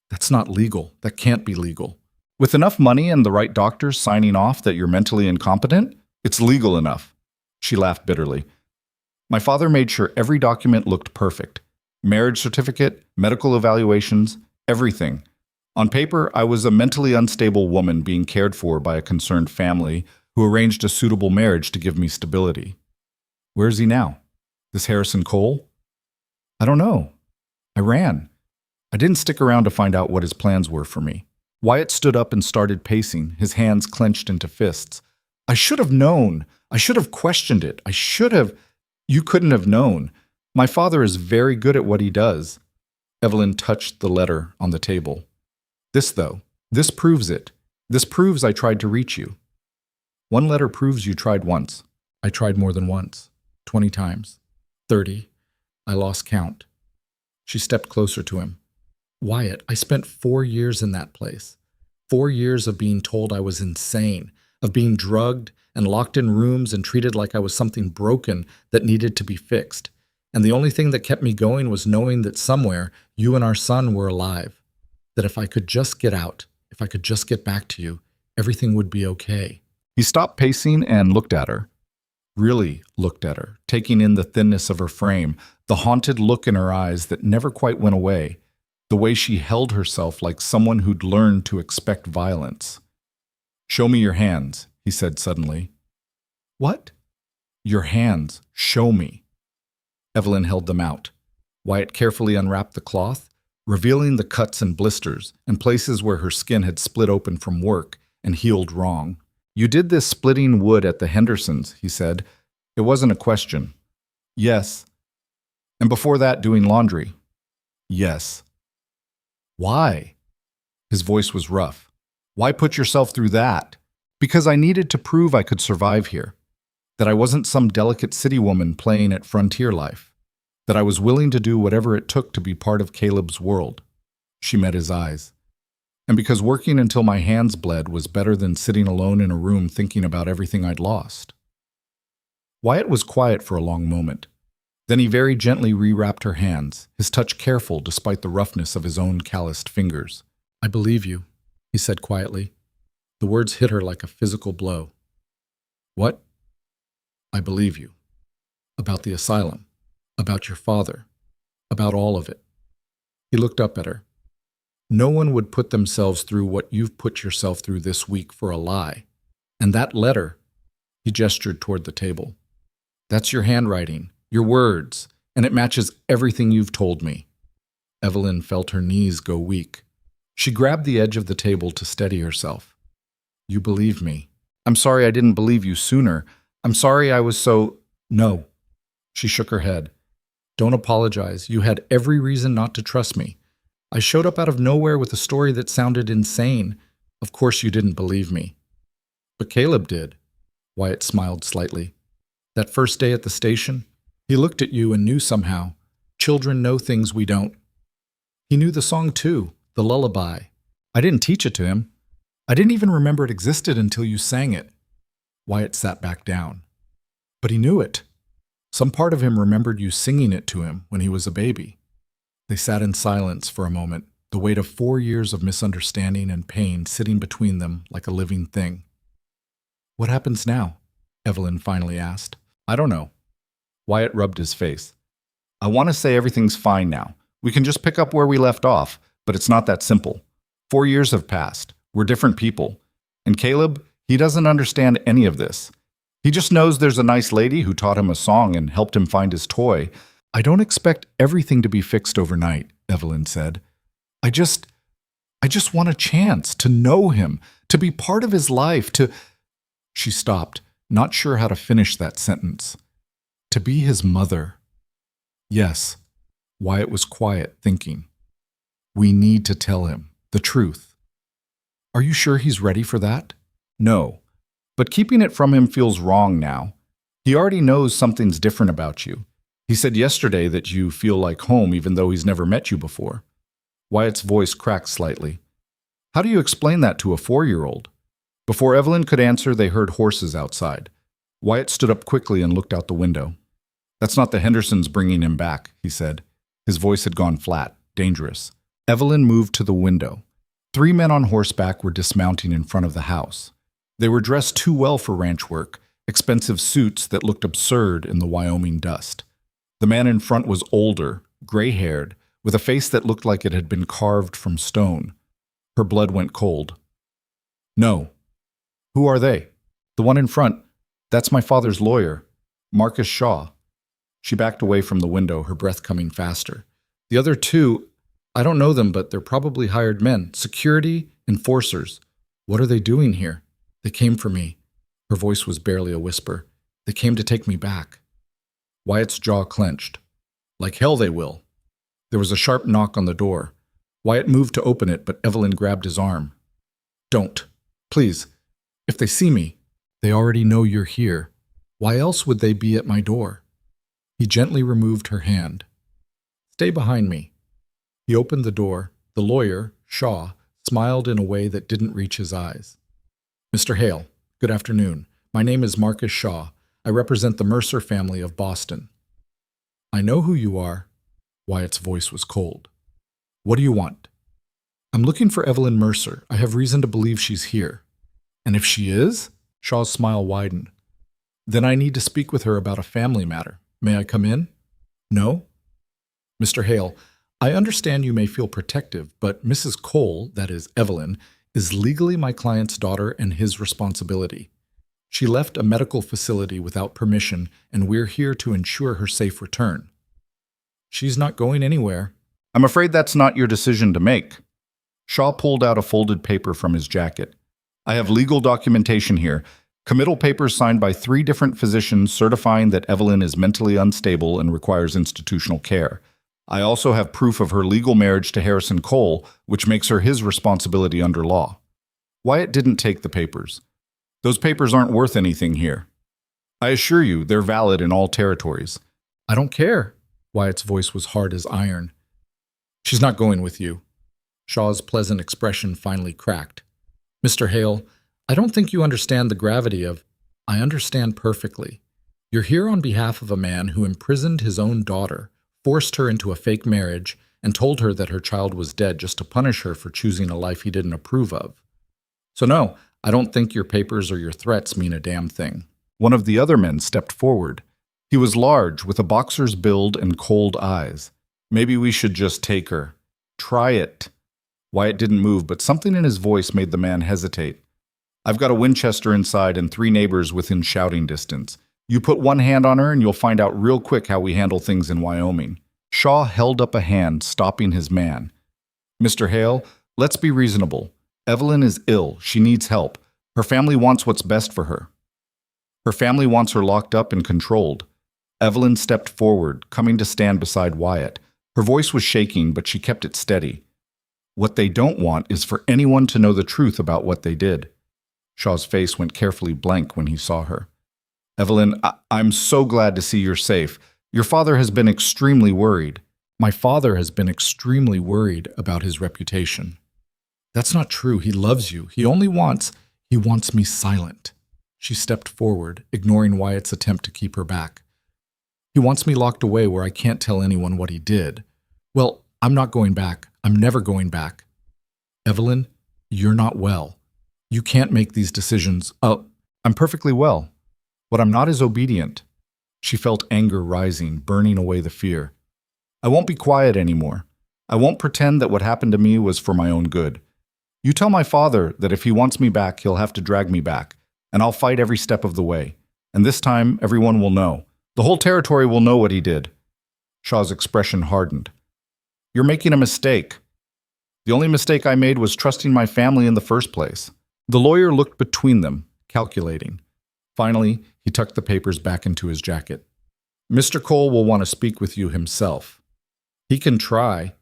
That's not legal. That can't be legal. With enough money and the right doctors signing off that you're mentally incompetent, it's legal enough. She laughed bitterly. My father made sure every document looked perfect. Marriage certificate, medical evaluations, everything. On paper, I was a mentally unstable woman being cared for by a concerned family who arranged a suitable marriage to give me stability. Where is he now? This Harrison Cole? I don't know. I ran. I didn't stick around to find out what his plans were for me. Wyatt stood up and started pacing, his hands clenched into fists. I should have known. I should have questioned it. I should have. You couldn't have known. My father is very good at what he does. Evelyn touched the letter on the table. This, though, this proves it. This proves I tried to reach you. One letter proves you tried once. I tried more than once. 20 times. 30. I lost count. She stepped closer to him. Wyatt, I spent 4 years in that place. 4 years of being told I was insane, of being drugged and locked in rooms and treated like I was something broken that needed to be fixed. And the only thing that kept me going was knowing that somewhere you and our son were alive. That if I could just get out, if I could just get back to you, everything would be okay. He stopped pacing and looked at her. Really looked at her, taking in the thinness of her frame, the haunted look in her eyes that never quite went away, the way she held herself like someone who'd learned to expect violence. Show me your hands, he said suddenly. What? Your hands. Show me. Evelyn held them out. Wyatt carefully unwrapped the cloth, revealing the cuts and blisters and places where her skin had split open from work and healed wrong. You did this splitting wood at the Hendersons, he said. It wasn't a question. Yes. And before that, doing laundry. Yes. Why? His voice was rough. Why put yourself through that? Because I needed to prove I could survive here. That I wasn't some delicate city woman playing at frontier life. That I was willing to do whatever it took to be part of Caleb's world. She met his eyes. And because working until my hands bled was better than sitting alone in a room thinking about everything I'd lost. Wyatt was quiet for a long moment. Then he very gently rewrapped her hands, his touch careful despite the roughness of his own calloused fingers. I believe you, he said quietly. The words hit her like a physical blow. What? I believe you. About the asylum. About your father. About all of it. He looked up at her. No one would put themselves through what you've put yourself through this week for a lie. And that letter, he gestured toward the table. That's your handwriting, your words, and it matches everything you've told me. Evelyn felt her knees go weak. She grabbed the edge of the table to steady herself. You believe me. I'm sorry I didn't believe you sooner. I'm sorry I was so... No. She shook her head. Don't apologize. You had every reason not to trust me. I showed up out of nowhere with a story that sounded insane. Of course you didn't believe me. But Caleb did. Wyatt smiled slightly. That first day at the station, he looked at you and knew somehow. Children know things we don't. He knew the song too, the lullaby. I didn't teach it to him. I didn't even remember it existed until you sang it. Wyatt sat back down. But he knew it. Some part of him remembered you singing it to him when he was a baby. They sat in silence for a moment, the weight of 4 years of misunderstanding and pain sitting between them like a living thing. What happens now? Evelyn finally asked. I don't know. Wyatt rubbed his face. I want to say everything's fine now. We can just pick up where we left off, but it's not that simple. 4 years have passed. We're different people. And Caleb, he doesn't understand any of this. He just knows there's a nice lady who taught him a song and helped him find his toy. I don't expect everything to be fixed overnight, Evelyn said. I just want a chance to know him, to be part of his life, to... She stopped, not sure how to finish that sentence. To be his mother. Yes. Wyatt was quiet, thinking. We need to tell him the truth. Are you sure he's ready for that? No. But keeping it from him feels wrong now. He already knows something's different about you. He said yesterday that you feel like home even though he's never met you before. Wyatt's voice cracked slightly. How do you explain that to a 4-year-old? Before Evelyn could answer, they heard horses outside. Wyatt stood up quickly and looked out the window. That's not the Hendersons bringing him back, he said. His voice had gone flat, dangerous. Evelyn moved to the window. 3 men on horseback were dismounting in front of the house. They were dressed too well for ranch work, expensive suits that looked absurd in the Wyoming dust. The man in front was older, gray-haired, with a face that looked like it had been carved from stone. Her blood went cold. No. Who are they? The one in front. That's my father's lawyer, Marcus Shaw. She backed away from the window, her breath coming faster. The other 2, I don't know them, but they're probably hired men. Security, enforcers. What are they doing here? They came for me. Her voice was barely a whisper. They came to take me back. Wyatt's jaw clenched. Like hell they will. There was a sharp knock on the door. Wyatt moved to open it, but Evelyn grabbed his arm. Don't. Please. If they see me, they already know you're here. Why else would they be at my door? He gently removed her hand. Stay behind me. He opened the door. The lawyer, Shaw, smiled in a way that didn't reach his eyes. Mr. Hale, good afternoon. My name is Marcus Shaw. I represent the Mercer family of Boston. I know who you are. Wyatt's voice was cold. What do you want? I'm looking for Evelyn Mercer. I have reason to believe she's here. And if she is? Shaw's smile widened. Then I need to speak with her about a family matter. May I come in? No? Mr. Hale, I understand you may feel protective, but Mrs. Cole, that is Evelyn, is legally my client's daughter and his responsibility. She left a medical facility without permission, and we're here to ensure her safe return. She's not going anywhere. I'm afraid that's not your decision to make. Shaw pulled out a folded paper from his jacket. I have legal documentation here. Committal papers signed by 3 different physicians certifying that Evelyn is mentally unstable and requires institutional care. I also have proof of her legal marriage to Harrison Cole, which makes her his responsibility under law. Wyatt didn't take the papers. Those papers aren't worth anything here. I assure you, they're valid in all territories. I don't care. Wyatt's voice was hard as iron. She's not going with you. Shaw's pleasant expression finally cracked. Mr. Hale, I don't think you understand the gravity of... I understand perfectly. You're here on behalf of a man who imprisoned his own daughter, forced her into a fake marriage, and told her that her child was dead just to punish her for choosing a life he didn't approve of. So no, I don't think your papers or your threats mean a damn thing. One of the other men stepped forward. He was large, with a boxer's build and cold eyes. Maybe we should just take her. Try it. Wyatt didn't move, but something in his voice made the man hesitate. I've got a Winchester inside and 3 neighbors within shouting distance. You put one hand on her and you'll find out real quick how we handle things in Wyoming. Shaw held up a hand, stopping his man. Mr. Hale, let's be reasonable. Evelyn is ill. She needs help. Her family wants what's best for her. Her family wants her locked up and controlled. Evelyn stepped forward, coming to stand beside Wyatt. Her voice was shaking, but she kept it steady. What they don't want is for anyone to know the truth about what they did. Shaw's face went carefully blank when he saw her. Evelyn, I'm so glad to see you're safe. Your father has been extremely worried. My father has been extremely worried about his reputation. That's not true. He loves you. He wants me silent. She stepped forward, ignoring Wyatt's attempt to keep her back. He wants me locked away where I can't tell anyone what he did. Well, I'm not going back. I'm never going back. Evelyn, you're not well. You can't make these decisions. I'm perfectly well. What I'm not is obedient. She felt anger rising, burning away the fear. I won't be quiet anymore. I won't pretend that what happened to me was for my own good. You tell my father that if he wants me back, he'll have to drag me back, and I'll fight every step of the way. And this time, everyone will know. The whole territory will know what he did. Shaw's expression hardened. You're making a mistake. The only mistake I made was trusting my family in the first place. The lawyer looked between them, calculating. Finally, he tucked the papers back into his jacket. Mr. Cole will want to speak with you himself. He can try.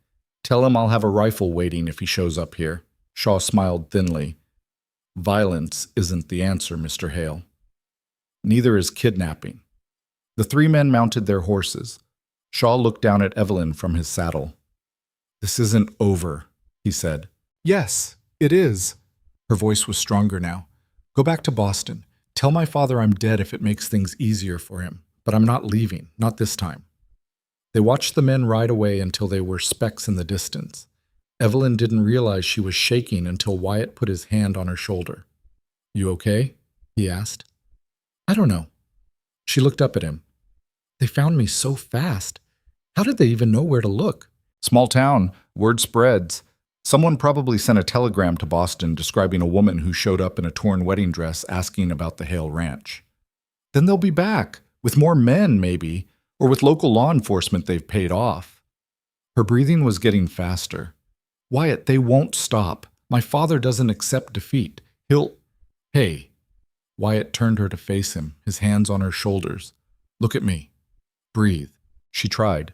Tell him I'll have a rifle waiting if he shows up here. Shaw smiled thinly. Violence isn't the answer, Mr. Hale. Neither is kidnapping. The 3 men mounted their horses. Shaw looked down at Evelyn from his saddle. "This isn't over," he said. "Yes, it is." Her voice was stronger now. "Go back to Boston. Tell my father I'm dead if it makes things easier for him. But I'm not leaving, not this time." They watched the men ride away until they were specks in the distance. Evelyn didn't realize she was shaking until Wyatt put his hand on her shoulder. "You okay?" he asked. "I don't know." She looked up at him. "They found me so fast. How did they even know where to look?" "Small town. Word spreads. Someone probably sent a telegram to Boston describing a woman who showed up in a torn wedding dress asking about the Hale Ranch." "Then they'll be back, with more men, maybe, or with local law enforcement they've paid off." Her breathing was getting faster. "Wyatt, they won't stop. My father doesn't accept defeat. He'll—" "Hey." Wyatt turned her to face him, his hands on her shoulders. "Look at me. Breathe." She tried.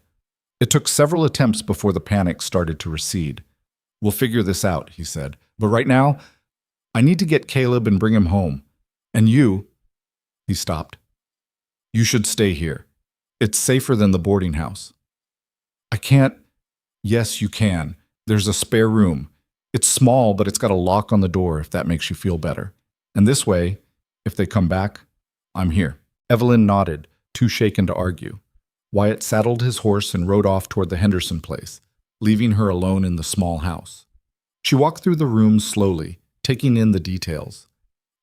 It took several attempts before the panic started to recede. "We'll figure this out," he said. "But right now, I need to get Caleb and bring him home. And you—" He stopped. "You should stay here. It's safer than the boarding house." "I can't—" "Yes, you can. There's a spare room. It's small, but it's got a lock on the door if that makes you feel better. And this way, if they come back, I'm here." Evelyn nodded, too shaken to argue. Wyatt saddled his horse and rode off toward the Henderson place, leaving her alone in the small house. She walked through the room slowly, taking in the details.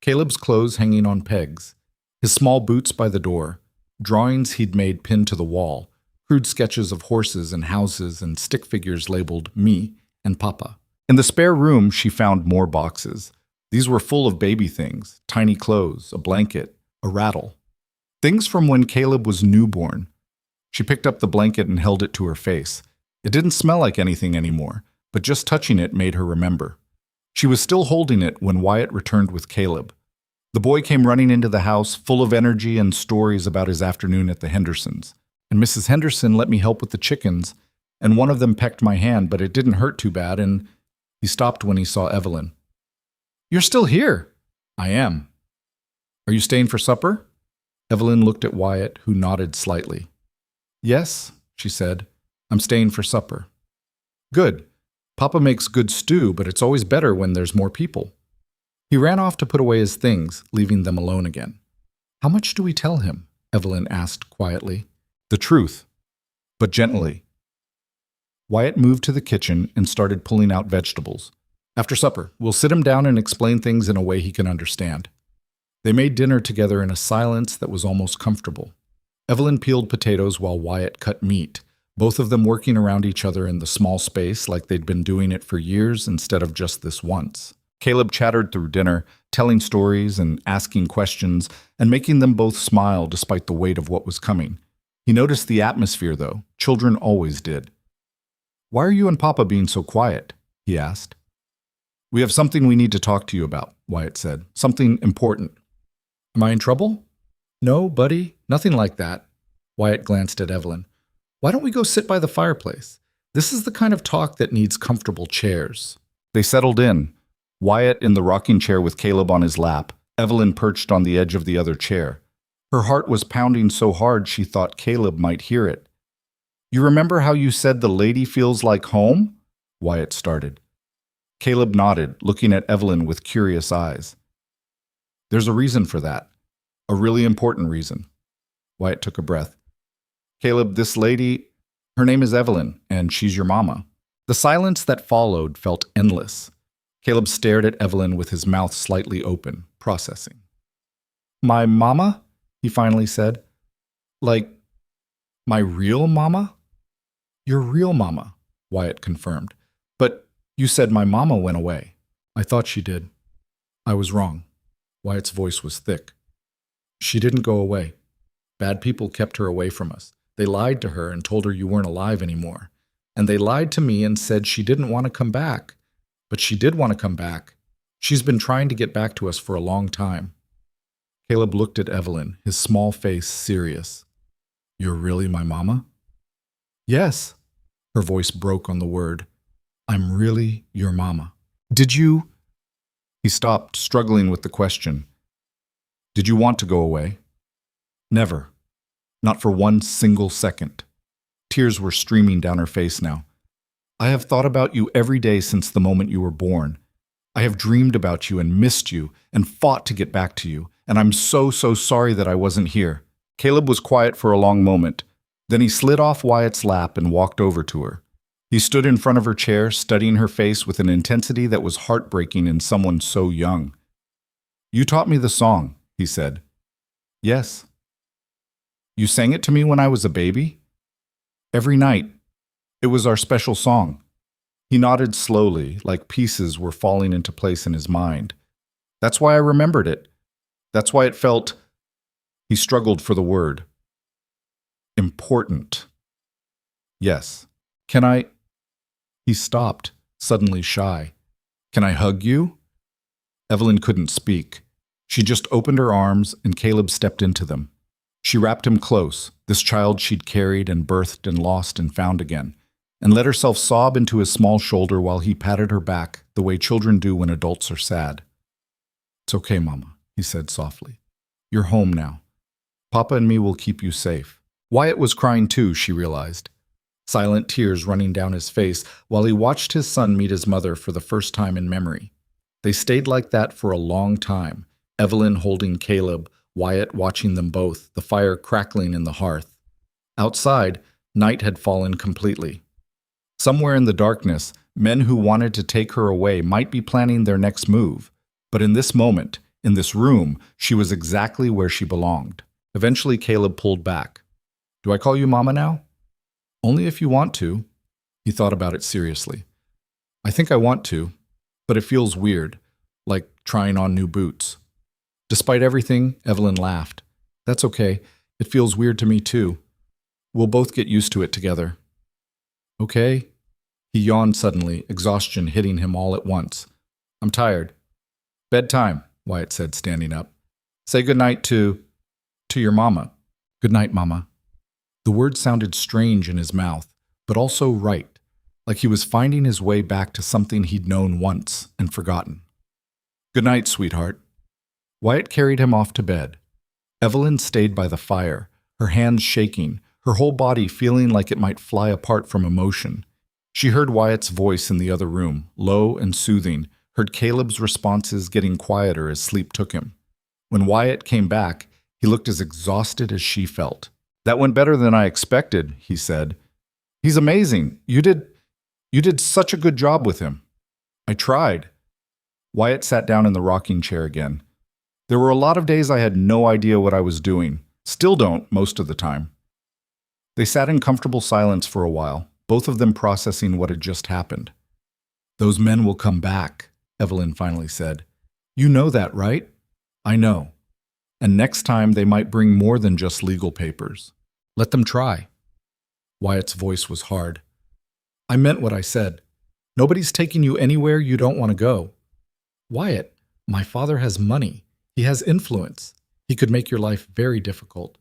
Caleb's clothes hanging on pegs, his small boots by the door, drawings he'd made pinned to the wall, crude sketches of horses and houses and stick figures labeled "me" and "Papa." In the spare room, she found more boxes. These were full of baby things, tiny clothes, a blanket, a rattle. Things from when Caleb was newborn. She picked up the blanket and held it to her face. It didn't smell like anything anymore, but just touching it made her remember. She was still holding it when Wyatt returned with Caleb. The boy came running into the house, full of energy and stories about his afternoon at the Hendersons. "And Mrs. Henderson let me help with the chickens, and one of them pecked my hand, but it didn't hurt too bad, and—" He stopped when he saw Evelyn. "You're still here." "I am." "Are you staying for supper?" Evelyn looked at Wyatt, who nodded slightly. "Yes," she said. "I'm staying for supper." "Good. Papa makes good stew, but it's always better when there's more people." He ran off to put away his things, leaving them alone again. "How much do we tell him?" Evelyn asked quietly. "The truth, but gently." Wyatt moved to the kitchen and started pulling out vegetables. "After supper, we'll sit him down and explain things in a way he can understand." They made dinner together in a silence that was almost comfortable. Evelyn peeled potatoes while Wyatt cut meat, both of them working around each other in the small space like they'd been doing it for years instead of just this once. Caleb chattered through dinner, telling stories and asking questions, and making them both smile despite the weight of what was coming. He noticed the atmosphere, though. Children always did. "Why are you and Papa being so quiet?" he asked. "We have something we need to talk to you about," Wyatt said. "Something important." "Am I in trouble?" "No, buddy, nothing like that." Wyatt glanced at Evelyn. "Why don't we go sit by the fireplace? This is the kind of talk that needs comfortable chairs." They settled in, Wyatt in the rocking chair with Caleb on his lap, Evelyn perched on the edge of the other chair. Her heart was pounding so hard she thought Caleb might hear it. "You remember how you said the lady feels like home?" Wyatt started. Caleb nodded, looking at Evelyn with curious eyes. "There's a reason for that. A really important reason." Wyatt took a breath. "Caleb, this lady, her name is Evelyn, and she's your mama." The silence that followed felt endless. Caleb stared at Evelyn with his mouth slightly open, processing. "My mama?" he finally said. "Like, my real mama?" "Your real mama," Wyatt confirmed. "But you said my mama went away." "I thought she did. I was wrong." Wyatt's voice was thick. "She didn't go away. Bad people kept her away from us. They lied to her and told her you weren't alive anymore. And they lied to me and said she didn't want to come back. But she did want to come back. She's been trying to get back to us for a long time." Caleb looked at Evelyn, his small face serious. "You're really my mama?" "Yes." Her voice broke on the word. "I'm really your mama." "Did you—" He stopped, struggling with the question. "Did you want to go away?" "Never. Not for one single second." Tears were streaming down her face now. I have thought about you every day since the moment you were born. I have dreamed about you and missed you and fought to get back to you, and I'm so sorry that I wasn't here. Caleb was quiet for a long moment. Then he slid off Wyatt's lap and walked over to her. He stood in front of her chair, studying her face with an intensity that was heartbreaking in someone so young. You taught me the song, he said. Yes. You sang it to me when I was a baby? Every night. It was our special song. He nodded slowly, like pieces were falling into place in his mind. That's why I remembered it. That's why it felt... He struggled for the word. Important. Yes. Can I... He stopped, suddenly shy. Can I hug you? Evelyn couldn't speak. She just opened her arms and Caleb stepped into them. She wrapped him close, this child she'd carried and birthed and lost and found again, and let herself sob into his small shoulder while he patted her back the way children do when adults are sad. It's okay, Mama, he said softly. You're home now. Papa and me will keep you safe. Wyatt was crying too, she realized. Silent tears running down his face while he watched his son meet his mother for the first time in memory. They stayed like that for a long time, Evelyn holding Caleb, Wyatt watching them both, the fire crackling in the hearth. Outside, night had fallen completely. Somewhere in the darkness, men who wanted to take her away might be planning their next move, but in this moment, in this room, she was exactly where she belonged. Eventually, Caleb pulled back. Do I call you Mama now? Only if you want to. He thought about it seriously. I think I want to, but it feels weird, like trying on new boots. Despite everything, Evelyn laughed. That's okay. It feels weird to me too. We'll both get used to it together. Okay? He yawned suddenly, exhaustion hitting him all at once. I'm tired. Bedtime, Wyatt said, standing up. Say goodnight to your mama. Good night, Mama. The word sounded strange in his mouth, but also right, like he was finding his way back to something he'd known once and forgotten. Good night, sweetheart. Wyatt carried him off to bed. Evelyn stayed by the fire, her hands shaking, her whole body feeling like it might fly apart from emotion. She heard Wyatt's voice in the other room, low and soothing, heard Caleb's responses getting quieter as sleep took him. When Wyatt came back, he looked as exhausted as she felt. That went better than I expected, he said. He's amazing. You did such a good job with him. I tried. Wyatt sat down in the rocking chair again. There were a lot of days I had no idea what I was doing. Still don't, most of the time. They sat in comfortable silence for a while, both of them processing what had just happened. Those men will come back, Evelyn finally said. You know that, right? I know. And next time they might bring more than just legal papers. Let them try. Wyatt's voice was hard. I meant what I said. Nobody's taking you anywhere you don't want to go. Wyatt, my father has money. He has influence. He could make your life very difficult.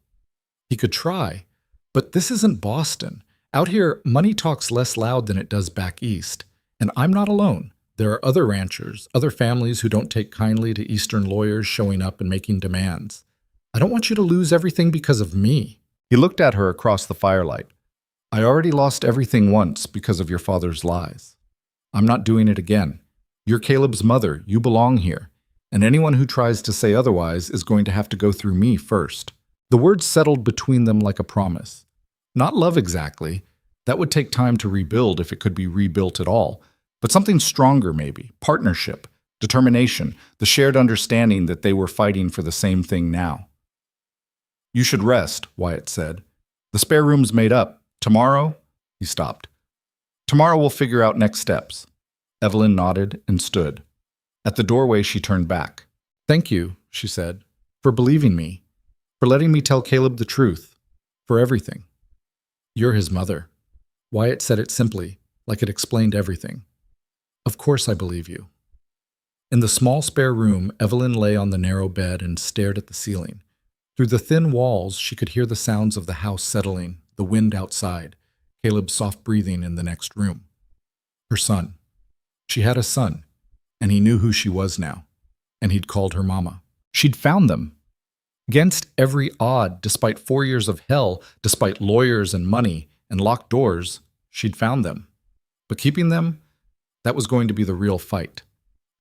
He could try. But this isn't Boston. Out here, money talks less loud than it does back east. And I'm not alone. There are other ranchers, other families who don't take kindly to Eastern lawyers showing up and making demands. I don't want you to lose everything because of me. He looked at her across the firelight. I already lost everything once because of your father's lies. I'm not doing it again. You're Caleb's mother. You belong here. And anyone who tries to say otherwise is going to have to go through me first. The words settled between them like a promise. Not love exactly. That would take time to rebuild if it could be rebuilt at all. But something stronger maybe. Partnership, determination, the shared understanding that they were fighting for the same thing now. You should rest, Wyatt said. The spare room's made up. Tomorrow? He stopped. Tomorrow we'll figure out next steps. Evelyn nodded and stood. At the doorway she turned back. Thank you, she said, for believing me, for letting me tell Caleb the truth, for everything. You're his mother. Wyatt said it simply, like it explained everything. Of course I believe you. In the small spare room, Evelyn lay on the narrow bed and stared at the ceiling. Through the thin walls, she could hear the sounds of the house settling, the wind outside, Caleb's soft breathing in the next room. Her son. She had a son, and he knew who she was now, and he'd called her Mama. She'd found them. Against every odd, despite 4 years of hell, despite lawyers and money, and locked doors, she'd found them. But keeping them, that was going to be the real fight.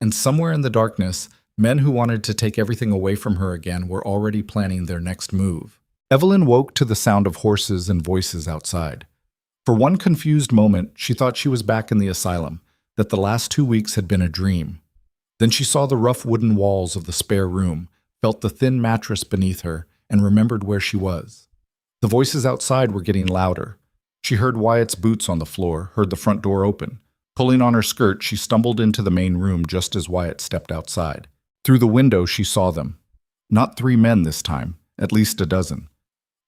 And somewhere in the darkness, men who wanted to take everything away from her again were already planning their next move. Evelyn woke to the sound of horses and voices outside. For one confused moment, she thought she was back in the asylum, that the last 2 weeks had been a dream. Then she saw the rough wooden walls of the spare room, felt the thin mattress beneath her, and remembered where she was. The voices outside were getting louder. She heard Wyatt's boots on the floor, heard the front door open. Pulling on her skirt, she stumbled into the main room just as Wyatt stepped outside. Through the window, she saw them. Not 3 men this time, at least a dozen.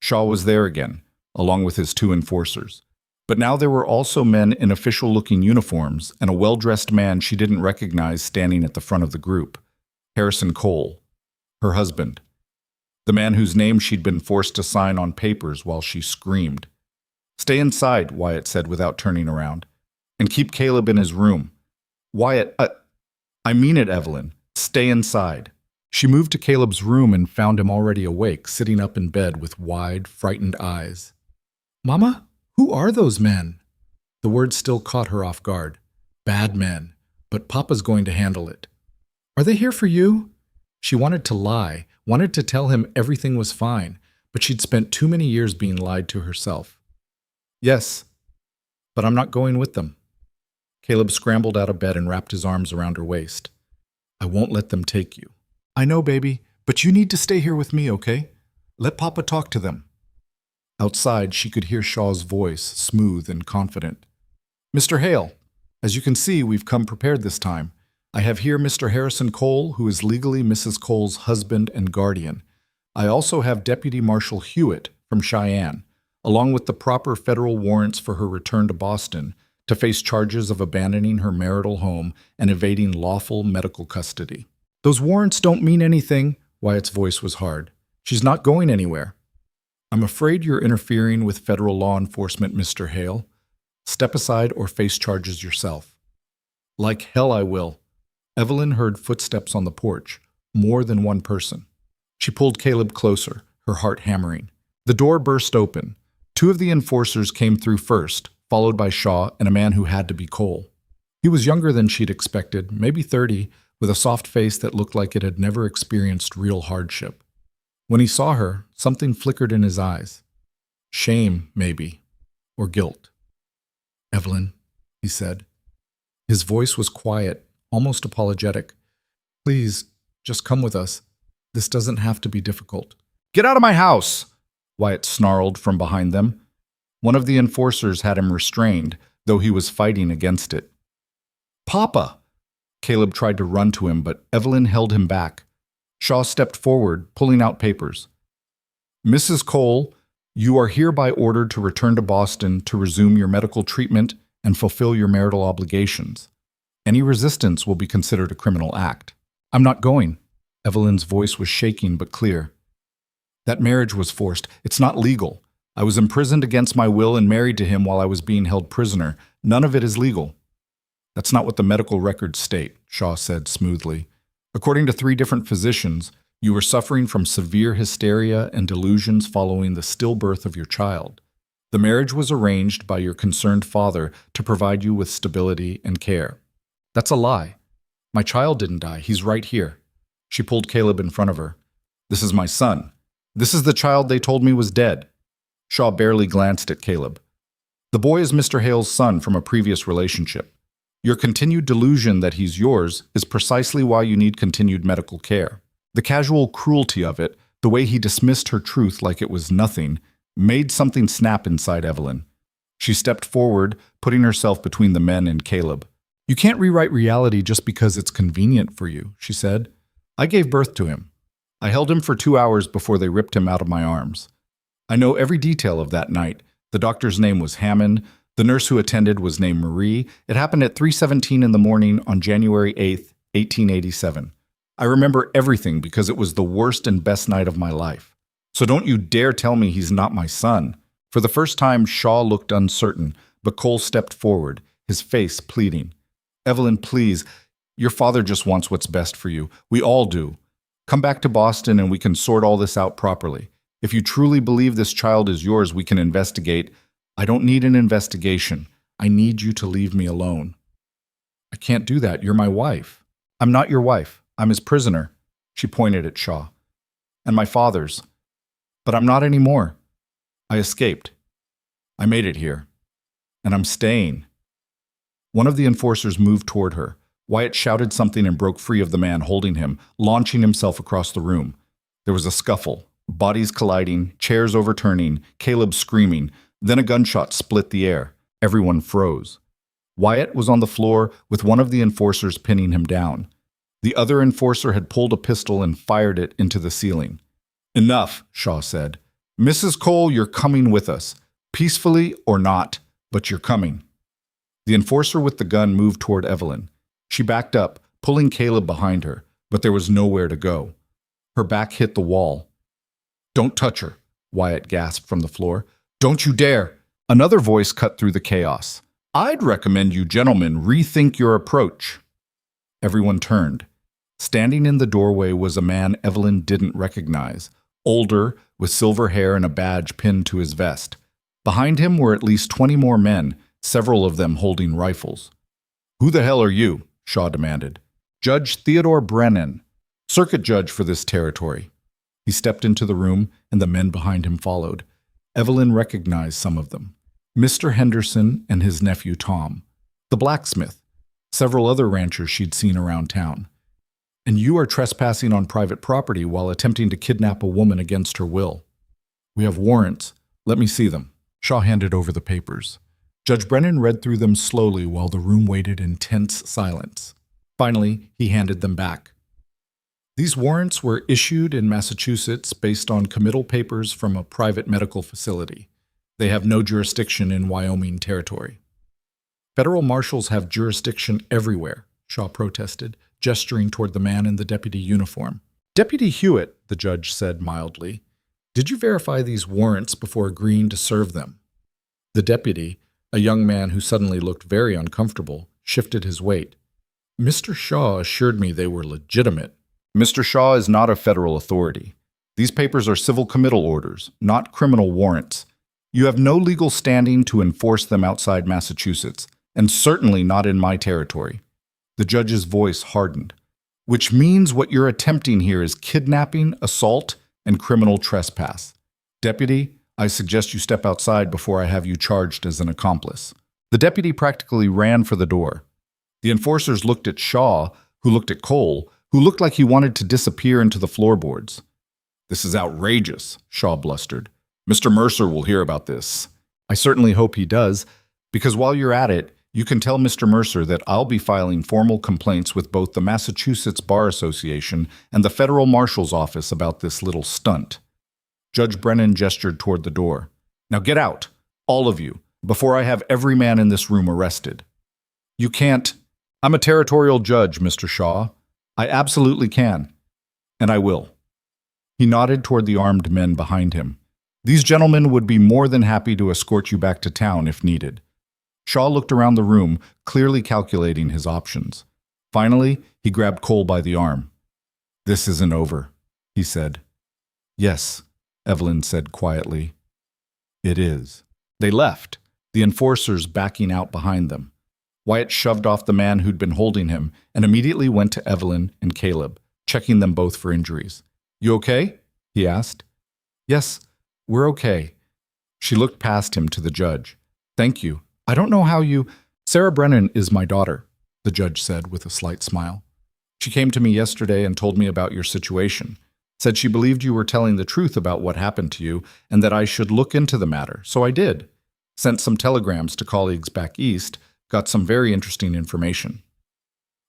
Shaw was there again, along with his 2 enforcers. But now there were also men in official-looking uniforms and a well-dressed man she didn't recognize standing at the front of the group. Harrison Cole, her husband. The man whose name she'd been forced to sign on papers while she screamed. "Stay inside," Wyatt said without turning around. "And keep Caleb in his room." "Wyatt, I mean it, Evelyn. Stay inside." She moved to Caleb's room and found him already awake, sitting up in bed with wide, frightened eyes. "Mama? Who are those men?" The words still caught her off guard. "Bad men, but Papa's going to handle it." "Are they here for you?" She wanted to lie, wanted to tell him everything was fine, but she'd spent too many years being lied to herself. "Yes, but I'm not going with them." Caleb scrambled out of bed and wrapped his arms around her waist. "I won't let them take you." "I know, baby, but you need to stay here with me, okay? Let Papa talk to them." Outside, she could hear Shaw's voice, smooth and confident. "Mr. Hale, as you can see, we've come prepared this time. I have here Mr. Harrison Cole, who is legally Mrs. Cole's husband and guardian. I also have Deputy Marshal Hewitt from Cheyenne, along with the proper federal warrants for her return to Boston to face charges of abandoning her marital home and evading lawful medical custody." "Those warrants don't mean anything." Wyatt's voice was hard. "She's not going anywhere." "I'm afraid you're interfering with federal law enforcement, Mr. Hale. Step aside or face charges yourself." "Like hell I will." Evelyn heard footsteps on the porch, more than one person. She pulled Caleb closer, her heart hammering. The door burst open. 2 of the enforcers came through first, followed by Shaw and a man who had to be Cole. He was younger than she'd expected, maybe 30, with a soft face that looked like it had never experienced real hardship. When he saw her, something flickered in his eyes. Shame, maybe, or guilt. "Evelyn," he said. His voice was quiet, almost apologetic. "Please, just come with us. This doesn't have to be difficult." "Get out of my house!" Wyatt snarled from behind them. One of the enforcers had him restrained, though he was fighting against it. "Papa!" Caleb tried to run to him, but Evelyn held him back. Shaw stepped forward, pulling out papers. "Mrs. Cole, you are hereby ordered to return to Boston to resume your medical treatment and fulfill your marital obligations. Any resistance will be considered a criminal act." "I'm not going." Evelyn's voice was shaking but clear. "That marriage was forced. It's not legal. I was imprisoned against my will and married to him while I was being held prisoner. None of it is legal." "That's not what the medical records state," Shaw said smoothly. "According to 3 different physicians, you were suffering from severe hysteria and delusions following the stillbirth of your child. The marriage was arranged by your concerned father to provide you with stability and care." "That's a lie. My child didn't die. He's right here." She pulled Caleb in front of her. "This is my son. This is the child they told me was dead." Shaw barely glanced at Caleb. "The boy is Mr. Hale's son from a previous relationship. Your continued delusion that he's yours is precisely why you need continued medical care. The casual cruelty of it, the way he dismissed her truth like it was nothing, made something snap inside Evelyn. She stepped forward, putting herself between the men and Caleb. "You can't rewrite reality just because it's convenient for you," she said. "I gave birth to him. I held him for 2 hours before they ripped him out of my arms. I know every detail of that night. The doctor's name was Hammond. The nurse who attended was named Marie. It happened at 3:17 in the morning on January 8th, 1887. I remember everything because it was the worst and best night of my life. So don't you dare tell me he's not my son." For the first time, Shaw looked uncertain, but Cole stepped forward, his face pleading. "Evelyn, please. Your father just wants what's best for you. We all do. Come back to Boston and we can sort all this out properly. If you truly believe this child is yours, we can investigate. I don't need an investigation. I need you to leave me alone. I can't do that. You're my wife. I'm not your wife. I'm his prisoner. She pointed at Shaw. And my father's. But I'm not anymore. I escaped. I made it here. And I'm staying. One of the enforcers moved toward her. Wyatt shouted something and broke free of the man holding him, launching himself across the room. There was a scuffle, bodies colliding, chairs overturning, Caleb screaming. Then a gunshot split the air. Everyone froze. Wyatt was on the floor with one of the enforcers pinning him down. The other enforcer had pulled a pistol and fired it into the ceiling. Enough, Shaw said. Mrs. Cole, you're coming with us. Peacefully or not, but you're coming. The enforcer with the gun moved toward Evelyn. She backed up, pulling Caleb behind her, but there was nowhere to go. Her back hit the wall. Don't touch her, Wyatt gasped from the floor. Don't you dare! Another voice cut through the chaos. I'd recommend you gentlemen rethink your approach. Everyone turned. Standing in the doorway was a man Evelyn didn't recognize, older, with silver hair and a badge pinned to his vest. Behind him were at least 20 more men, several of them holding rifles. Who the hell are you? Shaw demanded. Judge Theodore Brennan, circuit judge for this territory. He stepped into the room, and the men behind him followed. Evelyn recognized some of them. Mr. Henderson and his nephew Tom, the blacksmith, several other ranchers she'd seen around town. And you are trespassing on private property while attempting to kidnap a woman against her will. We have warrants. Let me see them. Shaw handed over the papers. Judge Brennan read through them slowly while the room waited in tense silence. Finally, he handed them back. These warrants were issued in Massachusetts based on committal papers from a private medical facility. They have no jurisdiction in Wyoming territory. Federal marshals have jurisdiction everywhere, Shaw protested, gesturing toward the man in the deputy uniform. Deputy Hewitt, the judge said mildly, did you verify these warrants before agreeing to serve them? The deputy, a young man who suddenly looked very uncomfortable, shifted his weight. Mr. Shaw assured me they were legitimate. Mr. Shaw is not a federal authority. These papers are civil committal orders, not criminal warrants. You have no legal standing to enforce them outside Massachusetts, and certainly not in my territory. The judge's voice hardened. Which means what you're attempting here is kidnapping, assault, and criminal trespass. Deputy, I suggest you step outside before I have you charged as an accomplice. The deputy practically ran for the door. The enforcers looked at Shaw, who looked at Cole, who looked like he wanted to disappear into the floorboards. This is outrageous, Shaw blustered. Mr. Mercer will hear about this. I certainly hope he does, because while you're at it, you can tell Mr. Mercer that I'll be filing formal complaints with both the Massachusetts Bar Association and the Federal Marshal's Office about this little stunt. Judge Brennan gestured toward the door. Now get out, all of you, before I have every man in this room arrested. You can't. I'm a territorial judge, Mr. Shaw. I absolutely can. And I will. He nodded toward the armed men behind him. These gentlemen would be more than happy to escort you back to town if needed. Shaw looked around the room, clearly calculating his options. Finally, he grabbed Cole by the arm. This isn't over, he said. Yes, Evelyn said quietly. It is. They left, the enforcers backing out behind them. Wyatt shoved off the man who'd been holding him and immediately went to Evelyn and Caleb, checking them both for injuries. You okay? He asked. Yes, we're okay. She looked past him to the judge. Thank you. I don't know how you... Sarah Brennan is my daughter, the judge said with a slight smile. She came to me yesterday and told me about your situation. Said she believed you were telling the truth about what happened to you and that I should look into the matter, so I did. Sent some telegrams to colleagues back east, got some very interesting information.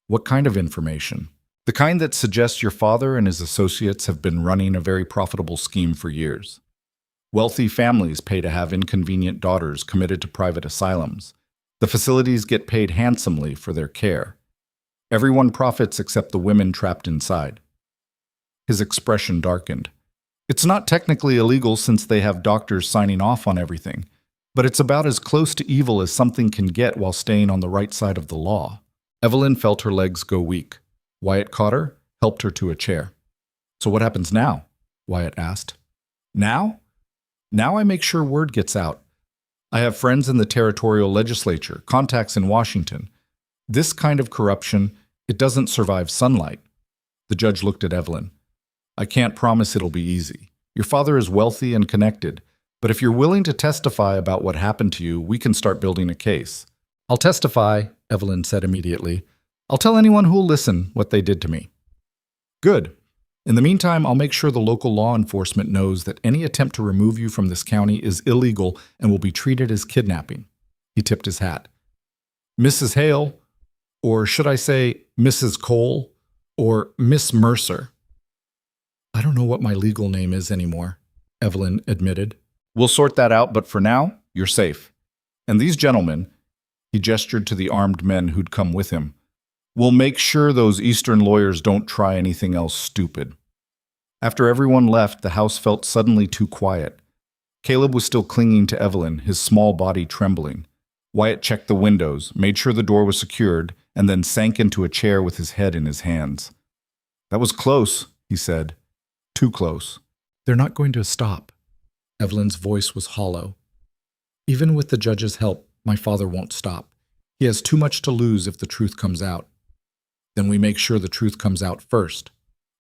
What kind of information? The kind that suggests your father and his associates have been running a very profitable scheme for years. Wealthy families pay to have inconvenient daughters committed to private asylums. The facilities get paid handsomely for their care. Everyone profits except the women trapped inside. His expression darkened. It's not technically illegal since they have doctors signing off on everything, but it's about as close to evil as something can get while staying on the right side of the law. Evelyn felt her legs go weak. Wyatt caught her, helped her to a chair. So what happens now? Wyatt asked. Now? Now I make sure word gets out. I have friends in the territorial legislature, contacts in Washington. This kind of corruption, it doesn't survive sunlight. The judge looked at Evelyn. I can't promise it'll be easy. Your father is wealthy and connected, but if you're willing to testify about what happened to you, we can start building a case. I'll testify, Evelyn said immediately. I'll tell anyone who'll listen what they did to me. Good. In the meantime, I'll make sure the local law enforcement knows that any attempt to remove you from this county is illegal and will be treated as kidnapping. He tipped his hat. Mrs. Hale, or should I say Mrs. Cole, or Miss Mercer. I don't know what my legal name is anymore, Evelyn admitted. We'll sort that out, but for now, you're safe. And these gentlemen, he gestured to the armed men who'd come with him, will make sure those Eastern lawyers don't try anything else stupid. After everyone left, the house felt suddenly too quiet. Caleb was still clinging to Evelyn, his small body trembling. Wyatt checked the windows, made sure the door was secured, and then sank into a chair with his head in his hands. That was close, he said. Too close. They're not going to stop. Evelyn's voice was hollow. Even with the judge's help, my father won't stop. He has too much to lose if the truth comes out. Then we make sure the truth comes out first.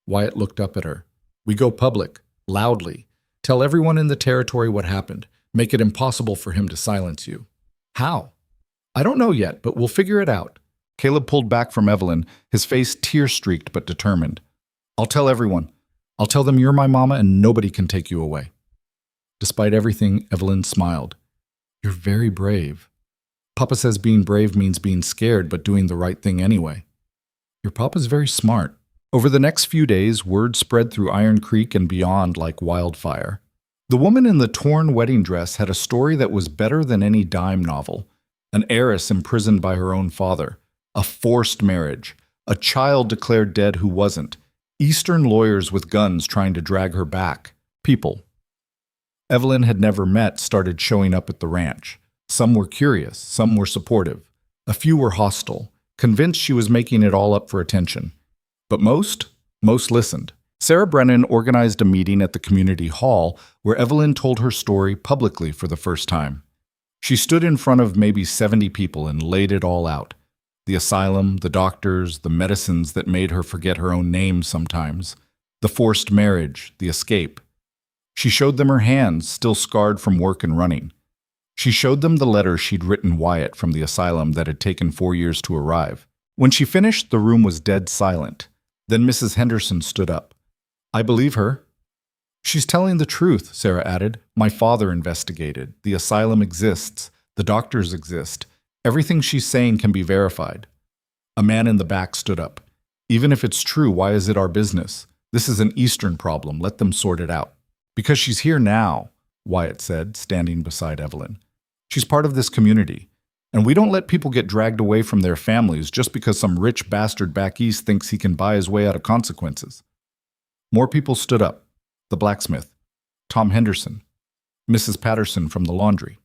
Wyatt looked up at her. We go public, loudly. Tell everyone in the territory what happened. Make it impossible for him to silence you. How? I don't know yet, but we'll figure it out. Caleb pulled back from Evelyn, his face tear-streaked but determined. I'll tell everyone. I'll tell them you're my mama and nobody can take you away. Despite everything, Evelyn smiled. You're very brave. Papa says being brave means being scared but doing the right thing anyway. Your papa's very smart. Over the next few days, word spread through Iron Creek and beyond like wildfire. The woman in the torn wedding dress had a story that was better than any dime novel. An heiress imprisoned by her own father. A forced marriage. A child declared dead who wasn't. Eastern lawyers with guns trying to drag her back. People. Evelyn had never met started showing up at the ranch. Some were curious, some were supportive. A few were hostile, convinced she was making it all up for attention. But most listened. Sarah Brennan organized a meeting at the community hall where Evelyn told her story publicly for the first time. She stood in front of maybe 70 people and laid it all out. The asylum, the doctors, the medicines that made her forget her own name sometimes, the forced marriage, the escape. She showed them her hands, still scarred from work and running. She showed them the letter she'd written Wyatt from the asylum that had taken 4 years to arrive. When she finished, the room was dead silent. Then Mrs. Henderson stood up. I believe her. She's telling the truth, Sarah added. My father investigated. The asylum exists. The doctors exist. Everything she's saying can be verified. A man in the back stood up. Even if it's true, why is it our business? This is an Eastern problem. Let them sort it out. Because she's here now, Wyatt said, standing beside Evelyn. She's part of this community. And we don't let people get dragged away from their families just because some rich bastard back east thinks he can buy his way out of consequences. More people stood up. The blacksmith, Tom Henderson, Mrs. Patterson from the laundry,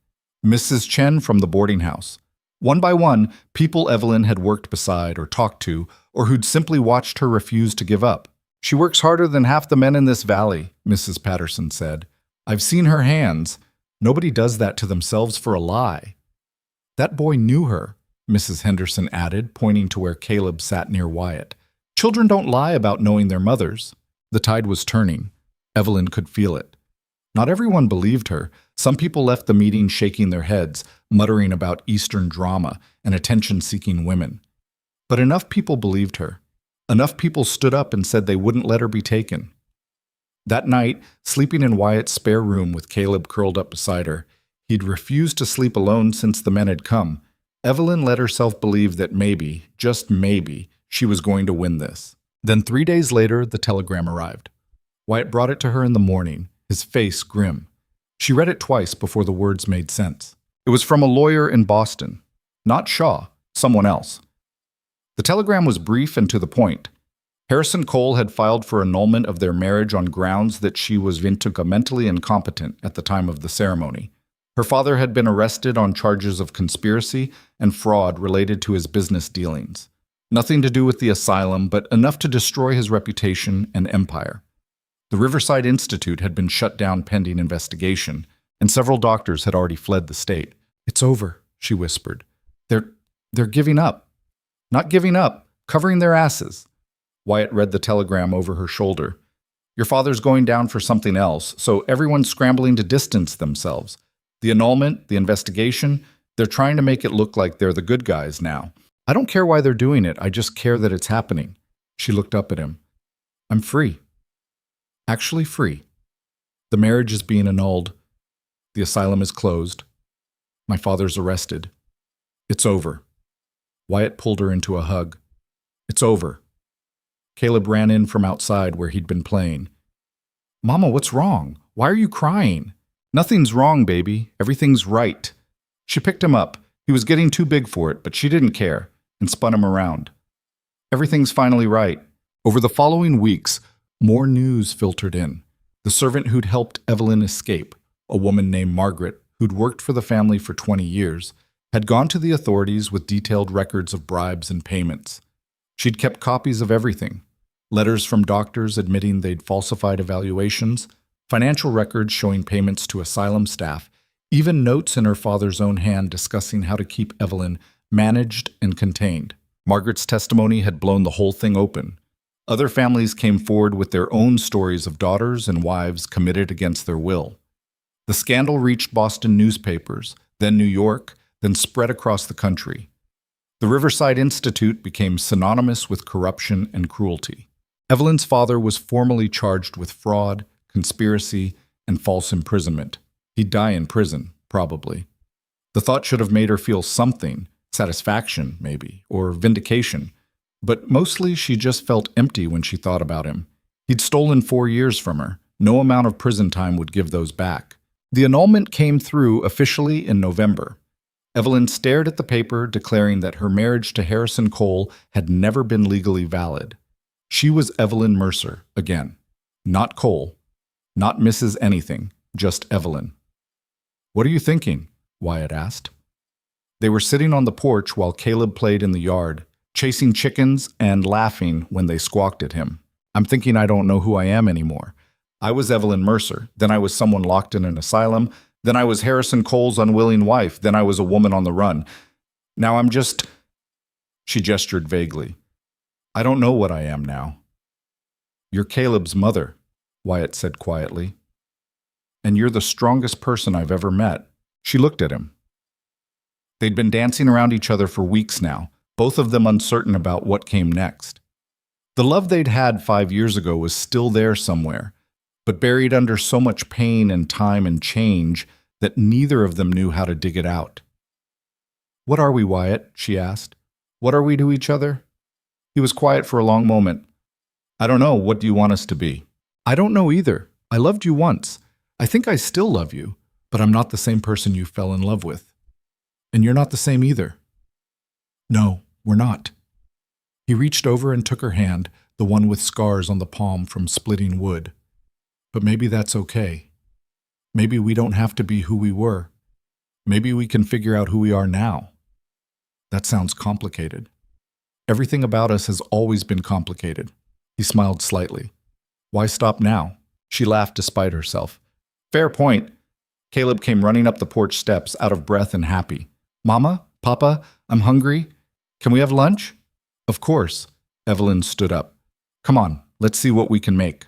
Mrs. Chen from the boarding house. One by one, people Evelyn had worked beside or talked to, or who'd simply watched her refuse to give up. She works harder than half the men in this valley, Mrs. Patterson said. I've seen her hands. Nobody does that to themselves for a lie. That boy knew her, Mrs. Henderson added, pointing to where Caleb sat near Wyatt. Children don't lie about knowing their mothers. The tide was turning. Evelyn could feel it. Not everyone believed her. Some people left the meeting shaking their heads, muttering about Eastern drama and attention-seeking women. But enough people believed her. Enough people stood up and said they wouldn't let her be taken. That night, sleeping in Wyatt's spare room with Caleb curled up beside her, he'd refused to sleep alone since the men had come. Evelyn let herself believe that maybe, just maybe, she was going to win this. Then 3 days later, the telegram arrived. Wyatt brought it to her in the morning, his face grim. She read it twice before the words made sense. It was from a lawyer in Boston. Not Shaw, someone else. The telegram was brief and to the point. Harrison Cole had filed for annulment of their marriage on grounds that she was mentally incompetent at the time of the ceremony. Her father had been arrested on charges of conspiracy and fraud related to his business dealings. Nothing to do with the asylum, but enough to destroy his reputation and empire. The Riverside Institute had been shut down pending investigation, and several doctors had already fled the state. It's over, she whispered. They're giving up. Not giving up, covering their asses. Wyatt read the telegram over her shoulder. Your father's going down for something else, so everyone's scrambling to distance themselves. The annulment, the investigation, they're trying to make it look like they're the good guys now. I don't care why they're doing it, I just care that it's happening. She looked up at him. I'm free. Actually free. The marriage is being annulled. The asylum is closed. My father's arrested. It's over. Wyatt pulled her into a hug. It's over. Caleb ran in from outside where he'd been playing. Mama, what's wrong? Why are you crying? Nothing's wrong, baby. Everything's right. She picked him up. He was getting too big for it, but she didn't care, and spun him around. Everything's finally right. Over the following weeks, more news filtered in. The servant who'd helped Evelyn escape, a woman named Margaret, who'd worked for the family for 20 years, had gone to the authorities with detailed records of bribes and payments. She'd kept copies of everything. Letters from doctors admitting they'd falsified evaluations, financial records showing payments to asylum staff, even notes in her father's own hand discussing how to keep Evelyn managed and contained. Margaret's testimony had blown the whole thing open. Other families came forward with their own stories of daughters and wives committed against their will. The scandal reached Boston newspapers, then New York, then spread across the country. The Riverside Institute became synonymous with corruption and cruelty. Evelyn's father was formally charged with fraud, conspiracy, and false imprisonment. He'd die in prison, probably. The thought should have made her feel something, satisfaction, maybe, or vindication. But mostly she just felt empty when she thought about him. He'd stolen 4 years from her. No amount of prison time would give those back. The annulment came through officially in November. Evelyn stared at the paper, declaring that her marriage to Harrison Cole had never been legally valid. She was Evelyn Mercer again. Not Cole. Not Mrs. Anything. Just Evelyn. What are you thinking? Wyatt asked. They were sitting on the porch while Caleb played in the yard, chasing chickens and laughing when they squawked at him. I'm thinking I don't know who I am anymore. I was Evelyn Mercer, then I was someone locked in an asylum, then I was Harrison Cole's unwilling wife, then I was a woman on the run. Now I'm just... She gestured vaguely. I don't know what I am now. You're Caleb's mother, Wyatt said quietly. And you're the strongest person I've ever met. She looked at him. They'd been dancing around each other for weeks now, both of them uncertain about what came next. The love they'd had 5 years ago was still there somewhere, but buried under so much pain and time and change that neither of them knew how to dig it out. What are we, Wyatt? She asked. What are we to each other? He was quiet for a long moment. I don't know. What do you want us to be? I don't know either. I loved you once. I think I still love you, but I'm not the same person you fell in love with. And you're not the same either. No, we're not. He reached over and took her hand, the one with scars on the palm from splitting wood. But maybe that's okay. Maybe we don't have to be who we were. Maybe we can figure out who we are now. That sounds complicated. Everything about us has always been complicated. He smiled slightly. Why stop now? She laughed despite herself. Fair point. Caleb came running up the porch steps, out of breath and happy. Mama? Papa? I'm hungry. Can we have lunch? Of course. Evelyn stood up. Come on, let's see what we can make.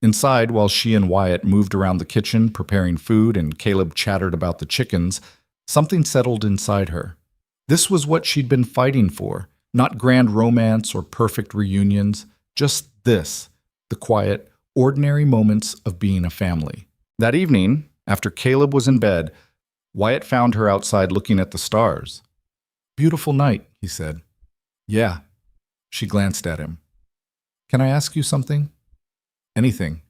Inside, while she and Wyatt moved around the kitchen preparing food and Caleb chattered about the chickens, something settled inside her. This was what she'd been fighting for, not grand romance or perfect reunions, just this, the quiet, ordinary moments of being a family. That evening, after Caleb was in bed, Wyatt found her outside looking at the stars. Beautiful night, he said. Yeah. She glanced at him. Can I ask you something? Anything.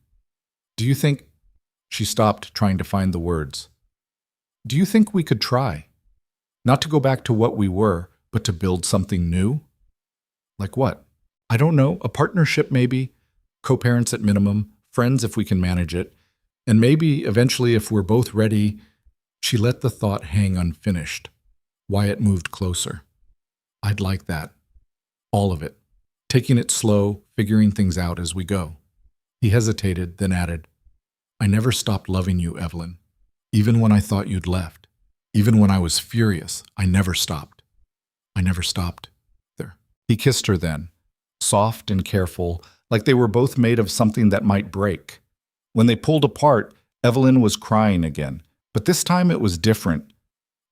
Do you think... She stopped, trying to find the words. Do you think we could try? Not to go back to what we were, but to build something new? Like what? I don't know, a partnership maybe, co-parents at minimum, friends if we can manage it, and maybe, eventually, if we're both ready... She let the thought hang unfinished. Wyatt moved closer. I'd like that. All of it. Taking it slow, figuring things out as we go. He hesitated, then added, I never stopped loving you, Evelyn, even when I thought you'd left. Even when I was furious, I never stopped. I never stopped. There. He kissed her then, soft and careful, like they were both made of something that might break. When they pulled apart, Evelyn was crying again, but this time it was different.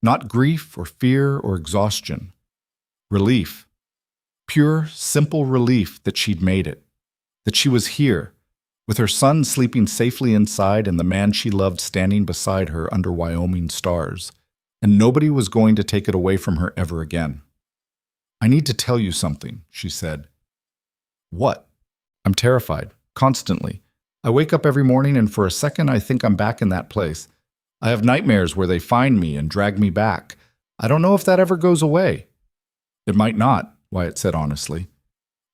Not grief or fear or exhaustion. Relief. Pure, simple relief that she'd made it. That she was here, with her son sleeping safely inside and the man she loved standing beside her under Wyoming stars, and nobody was going to take it away from her ever again. I need to tell you something, she said. What? I'm terrified, constantly. I wake up every morning and for a second I think I'm back in that place. I have nightmares where they find me and drag me back. I don't know if that ever goes away. It might not, Wyatt said honestly.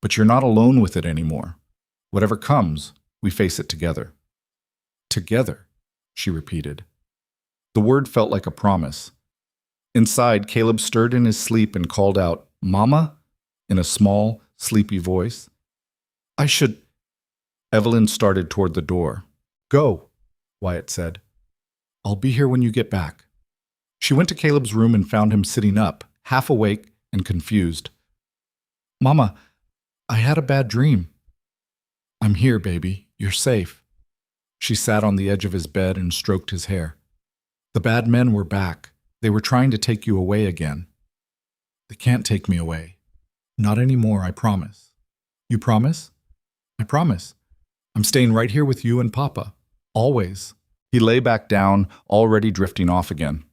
But you're not alone with it anymore. Whatever comes, we face it together. Together, she repeated. The word felt like a promise. Inside, Caleb stirred in his sleep and called out, "Mama?" in a small, sleepy voice. I should... Evelyn started toward the door. Go, Wyatt said. I'll be here when you get back. She went to Caleb's room and found him sitting up, half awake and confused. Mama, I had a bad dream. I'm here, baby. You're safe. She sat on the edge of his bed and stroked his hair. The bad men were back. They were trying to take you away again. They can't take me away. Not anymore, I promise. You promise? I promise. I'm staying right here with you and Papa. Always. He lay back down, already drifting off again.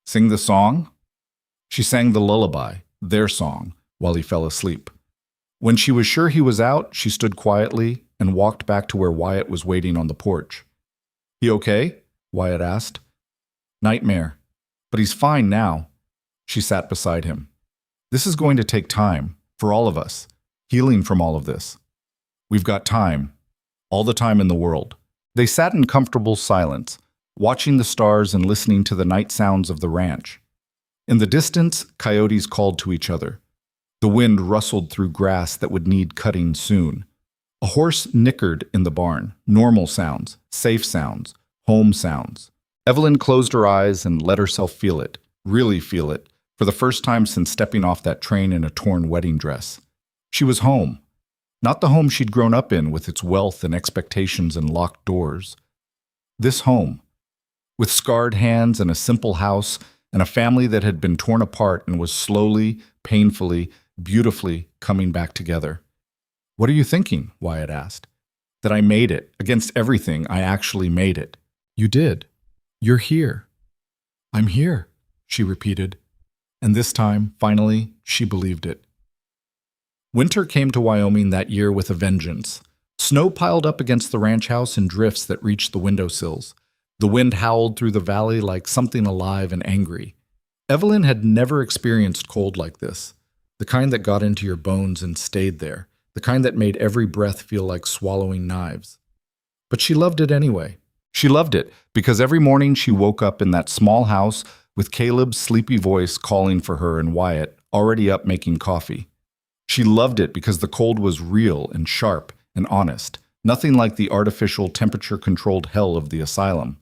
Sing the song? She sang the lullaby, their song, while he fell asleep. When she was sure he was out, she stood quietly and walked back to where Wyatt was waiting on the porch. He okay? Wyatt asked. Nightmare. But he's fine now. She sat beside him. This is going to take time, for all of us, healing from all of this. We've got time, all the time in the world. They sat in comfortable silence, watching the stars and listening to the night sounds of the ranch. In the distance, coyotes called to each other. The wind rustled through grass that would need cutting soon. A horse nickered in the barn, normal sounds, safe sounds, home sounds. Evelyn closed her eyes and let herself feel it, really feel it, for the first time since stepping off that train in a torn wedding dress. She was home. Not the home she'd grown up in with its wealth and expectations and locked doors. This home, with scarred hands and a simple house and a family that had been torn apart and was slowly, painfully, beautifully coming back together. What are you thinking? Wyatt asked. That I made it. Against everything, I actually made it. You did. You're here. I'm here, she repeated. And this time, finally, she believed it. Winter came to Wyoming that year with a vengeance. Snow piled up against the ranch house in drifts that reached the windowsills. The wind howled through the valley like something alive and angry. Evelyn had never experienced cold like this, the kind that got into your bones and stayed there, the kind that made every breath feel like swallowing knives. But she loved it anyway. She loved it because every morning she woke up in that small house with Caleb's sleepy voice calling for her and Wyatt, already up making coffee. She loved it because the cold was real and sharp and honest, nothing like the artificial temperature-controlled hell of the asylum.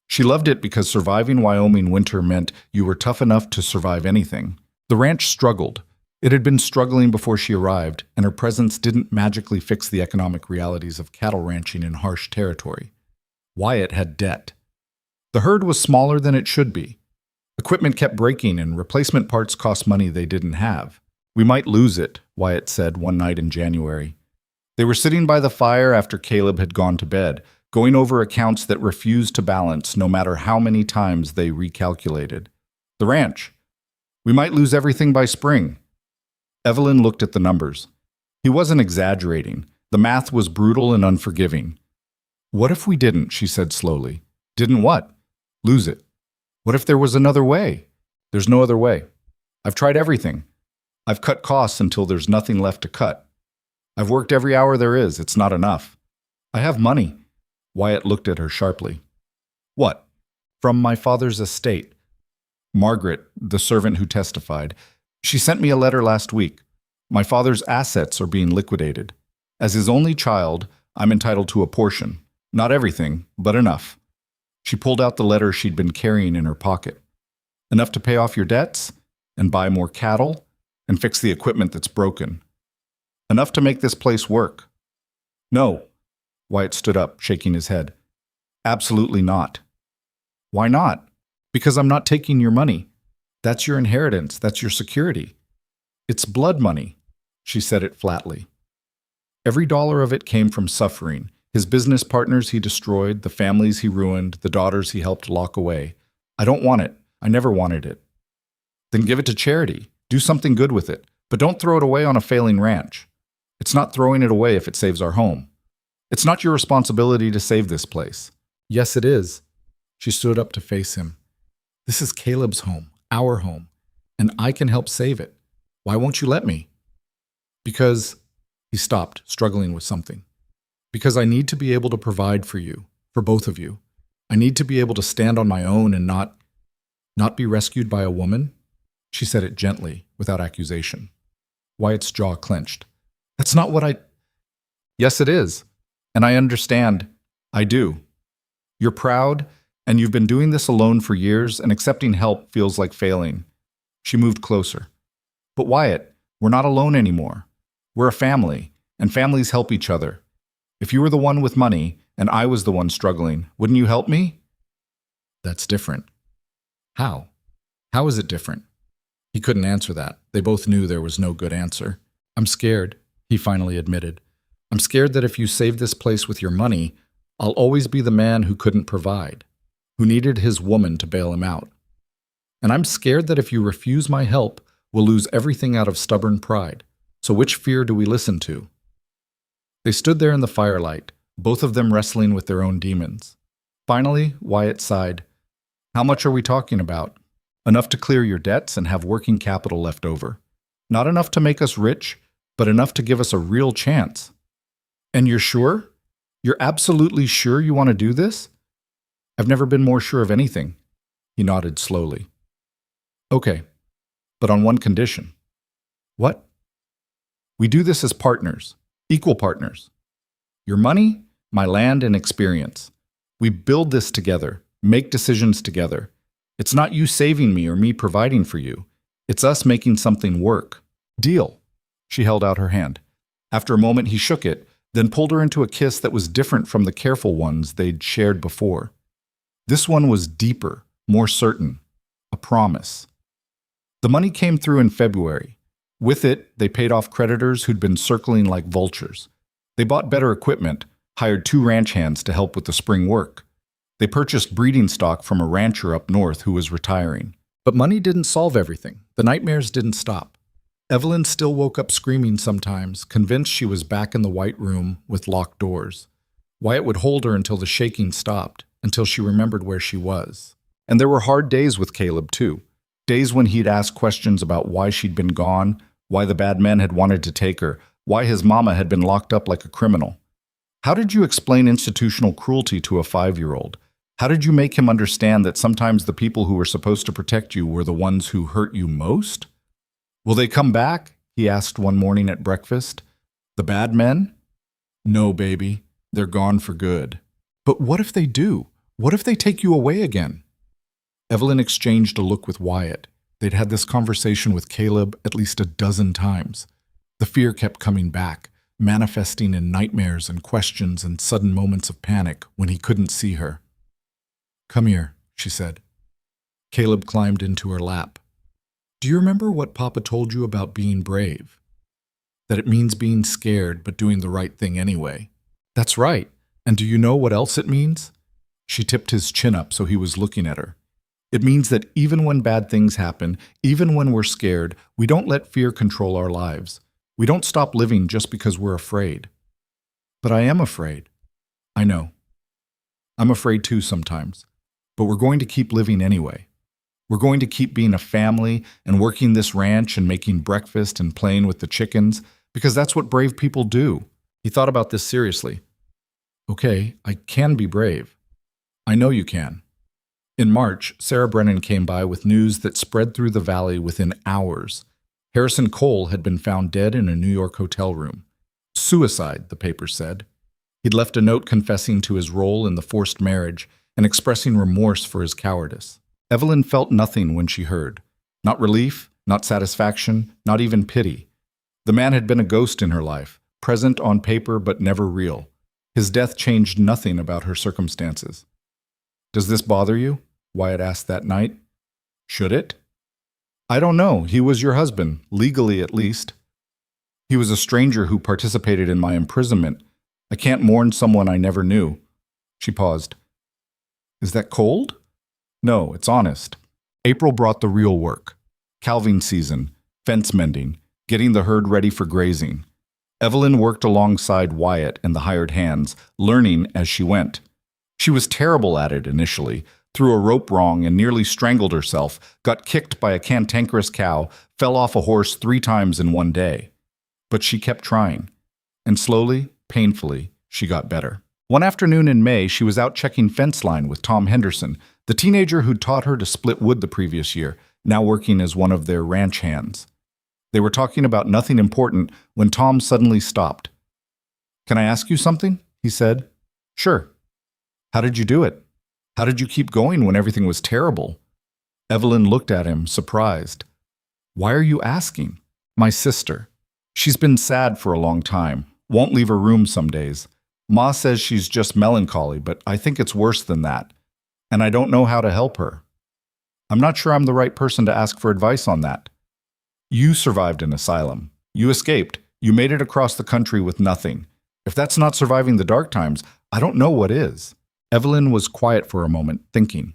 She loved it because surviving Wyoming winter meant you were tough enough to survive anything. The ranch struggled. It had been struggling before she arrived, and her presence didn't magically fix the economic realities of cattle ranching in harsh territory. Wyatt had debt. The herd was smaller than it should be. Equipment kept breaking and replacement parts cost money they didn't have. We might lose it, Wyatt said one night in January. They were sitting by the fire after Caleb had gone to bed, going over accounts that refused to balance no matter how many times they recalculated. The ranch. We might lose everything by spring. Evelyn looked at the numbers. He wasn't exaggerating. The math was brutal and unforgiving. What if we didn't, she said slowly. Didn't what? Lose it. What if there was another way? There's no other way. I've tried everything. I've cut costs until there's nothing left to cut. I've worked every hour there is. It's not enough. I have money. Wyatt looked at her sharply. What? From my father's estate. Margaret, the servant who testified, she sent me a letter last week. My father's assets are being liquidated. As his only child, I'm entitled to a portion. Not everything, but enough. She pulled out the letter she'd been carrying in her pocket. Enough to pay off your debts and buy more cattle and fix the equipment that's broken. Enough to make this place work. No. Wyatt stood up, shaking his head. Absolutely not. Why not? Because I'm not taking your money. That's your inheritance. That's your security. It's blood money. She said it flatly. Every dollar of it came from suffering. His business partners he destroyed, the families he ruined, the daughters he helped lock away. I don't want it. I never wanted it. Then give it to charity. Do something good with it. But don't throw it away on a failing ranch. It's not throwing it away if it saves our home. It's not your responsibility to save this place. Yes, it is. She stood up to face him. This is Caleb's home, our home, and I can help save it. Why won't you let me? Because, he stopped, struggling with something. Because I need to be able to provide for you, for both of you. I need to be able to stand on my own and not be rescued by a woman. She said it gently, without accusation. Wyatt's jaw clenched. That's not what I... Yes, it is. And I understand. I do. You're proud, and you've been doing this alone for years, and accepting help feels like failing. She moved closer. But Wyatt, we're not alone anymore. We're a family, and families help each other. If you were the one with money, and I was the one struggling, wouldn't you help me? That's different. How? How is it different? He couldn't answer that. They both knew there was no good answer. I'm scared, he finally admitted. I'm scared that if you save this place with your money, I'll always be the man who couldn't provide, who needed his woman to bail him out. And I'm scared that if you refuse my help, we'll lose everything out of stubborn pride. So which fear do we listen to? They stood there in the firelight, both of them wrestling with their own demons. Finally, Wyatt sighed. How much are we talking about? Enough to clear your debts and have working capital left over. Not enough to make us rich, but enough to give us a real chance. And you're sure? You're absolutely sure you want to do this? I've never been more sure of anything. He nodded slowly. Okay, but on one condition. What? We do this as partners, equal partners. Your money, my land, and experience. We build this together, make decisions together. It's not you saving me or me providing for you. It's us making something work. Deal. She held out her hand. After a moment, he shook it, then pulled her into a kiss that was different from the careful ones they'd shared before. This one was deeper, more certain, a promise. The money came through in February. With it, they paid off creditors who'd been circling like vultures. They bought better equipment, hired 2 ranch hands to help with the spring work. They purchased breeding stock from a rancher up north who was retiring. But money didn't solve everything. The nightmares didn't stop. Evelyn still woke up screaming sometimes, convinced she was back in the white room with locked doors. Wyatt would hold her until the shaking stopped, until she remembered where she was. And there were hard days with Caleb, too. Days when he'd ask questions about why she'd been gone, why the bad men had wanted to take her, why his mama had been locked up like a criminal. How did you explain institutional cruelty to a 5-year-old? How did you make him understand that sometimes the people who were supposed to protect you were the ones who hurt you most? Will they come back? He asked one morning at breakfast. The bad men? No, baby. They're gone for good. But what if they do? What if they take you away again? Evelyn exchanged a look with Wyatt. They'd had this conversation with Caleb at least a dozen times. The fear kept coming back, manifesting in nightmares and questions and sudden moments of panic when he couldn't see her. Come here, she said. Caleb climbed into her lap. Do you remember what Papa told you about being brave? That it means being scared but doing the right thing anyway. That's right. And do you know what else it means? She tipped his chin up so he was looking at her. It means that even when bad things happen, even when we're scared, we don't let fear control our lives. We don't stop living just because we're afraid. But I am afraid. I know. I'm afraid too sometimes. But we're going to keep living anyway. We're going to keep being a family and working this ranch and making breakfast and playing with the chickens, because that's what brave people do. He thought about this seriously. Okay, I can be brave. I know you can. In March, Sarah Brennan came by with news that spread through the valley within hours. Harrison Cole had been found dead in a New York hotel room. Suicide, the paper said. He'd left a note confessing to his role in the forced marriage and expressing remorse for his cowardice. Evelyn felt nothing when she heard. Not relief, not satisfaction, not even pity. The man had been a ghost in her life, present on paper but never real. His death changed nothing about her circumstances. "Does this bother you?" Wyatt asked that night. "Should it?" "I don't know. He was your husband, legally at least. He was a stranger who participated in my imprisonment. I can't mourn someone I never knew." She paused. "Is that cold?" "No, it's honest." April brought the real work. Calving season, fence mending, getting the herd ready for grazing. Evelyn worked alongside Wyatt and the hired hands, learning as she went. She was terrible at it initially, threw a rope wrong and nearly strangled herself, got kicked by a cantankerous cow, fell off a horse 3 times in one day. But she kept trying, and slowly, painfully, she got better. One afternoon in May, she was out checking fence line with Tom Henderson, the teenager who'd taught her to split wood the previous year, now working as one of their ranch hands. They were talking about nothing important when Tom suddenly stopped. "Can I ask you something?" he said. "Sure." "How did you do it? How did you keep going when everything was terrible?" Evelyn looked at him, surprised. "Why are you asking?" "My sister. She's been sad for a long time, won't leave her room some days. Ma says she's just melancholy, but I think it's worse than that. And I don't know how to help her. I'm not sure I'm the right person to ask for advice on that. You survived an asylum. You escaped. You made it across the country with nothing. If that's not surviving the dark times, I don't know what is." Evelyn was quiet for a moment, thinking.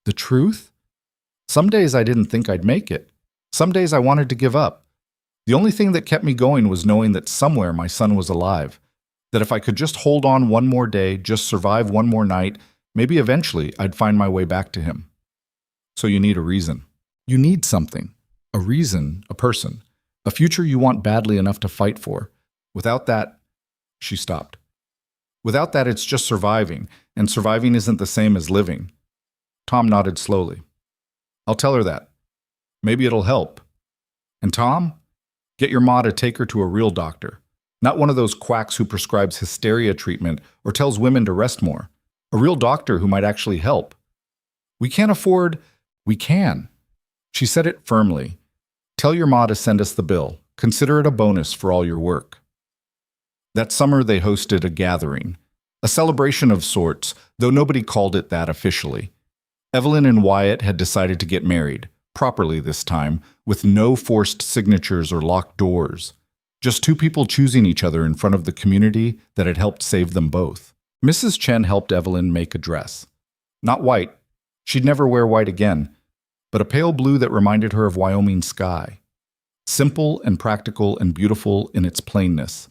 "The truth? Some days I didn't think I'd make it. Some days I wanted to give up. The only thing that kept me going was knowing that somewhere my son was alive. That if I could just hold on one more day, just survive one more night, maybe eventually I'd find my way back to him." "So you need a reason. You need something. A reason, a person. A future you want badly enough to fight for. Without that..." She stopped. "Without that, it's just surviving, and surviving isn't the same as living." Tom nodded slowly. "I'll tell her that. Maybe it'll help. And Tom, get your ma to take her to a real doctor. Not one of those quacks who prescribes hysteria treatment or tells women to rest more. A real doctor who might actually help. We can't afford..." "We can." She said it firmly. "Tell your ma to send us the bill. Consider it a bonus for all your work." That summer they hosted a gathering. A celebration of sorts, though nobody called it that officially. Evelyn and Wyatt had decided to get married, properly this time, with no forced signatures or locked doors. Just 2 people choosing each other in front of the community that had helped save them both. Mrs. Chen helped Evelyn make a dress. Not white. She'd never wear white again, but a pale blue that reminded her of Wyoming sky. Simple and practical and beautiful in its plainness.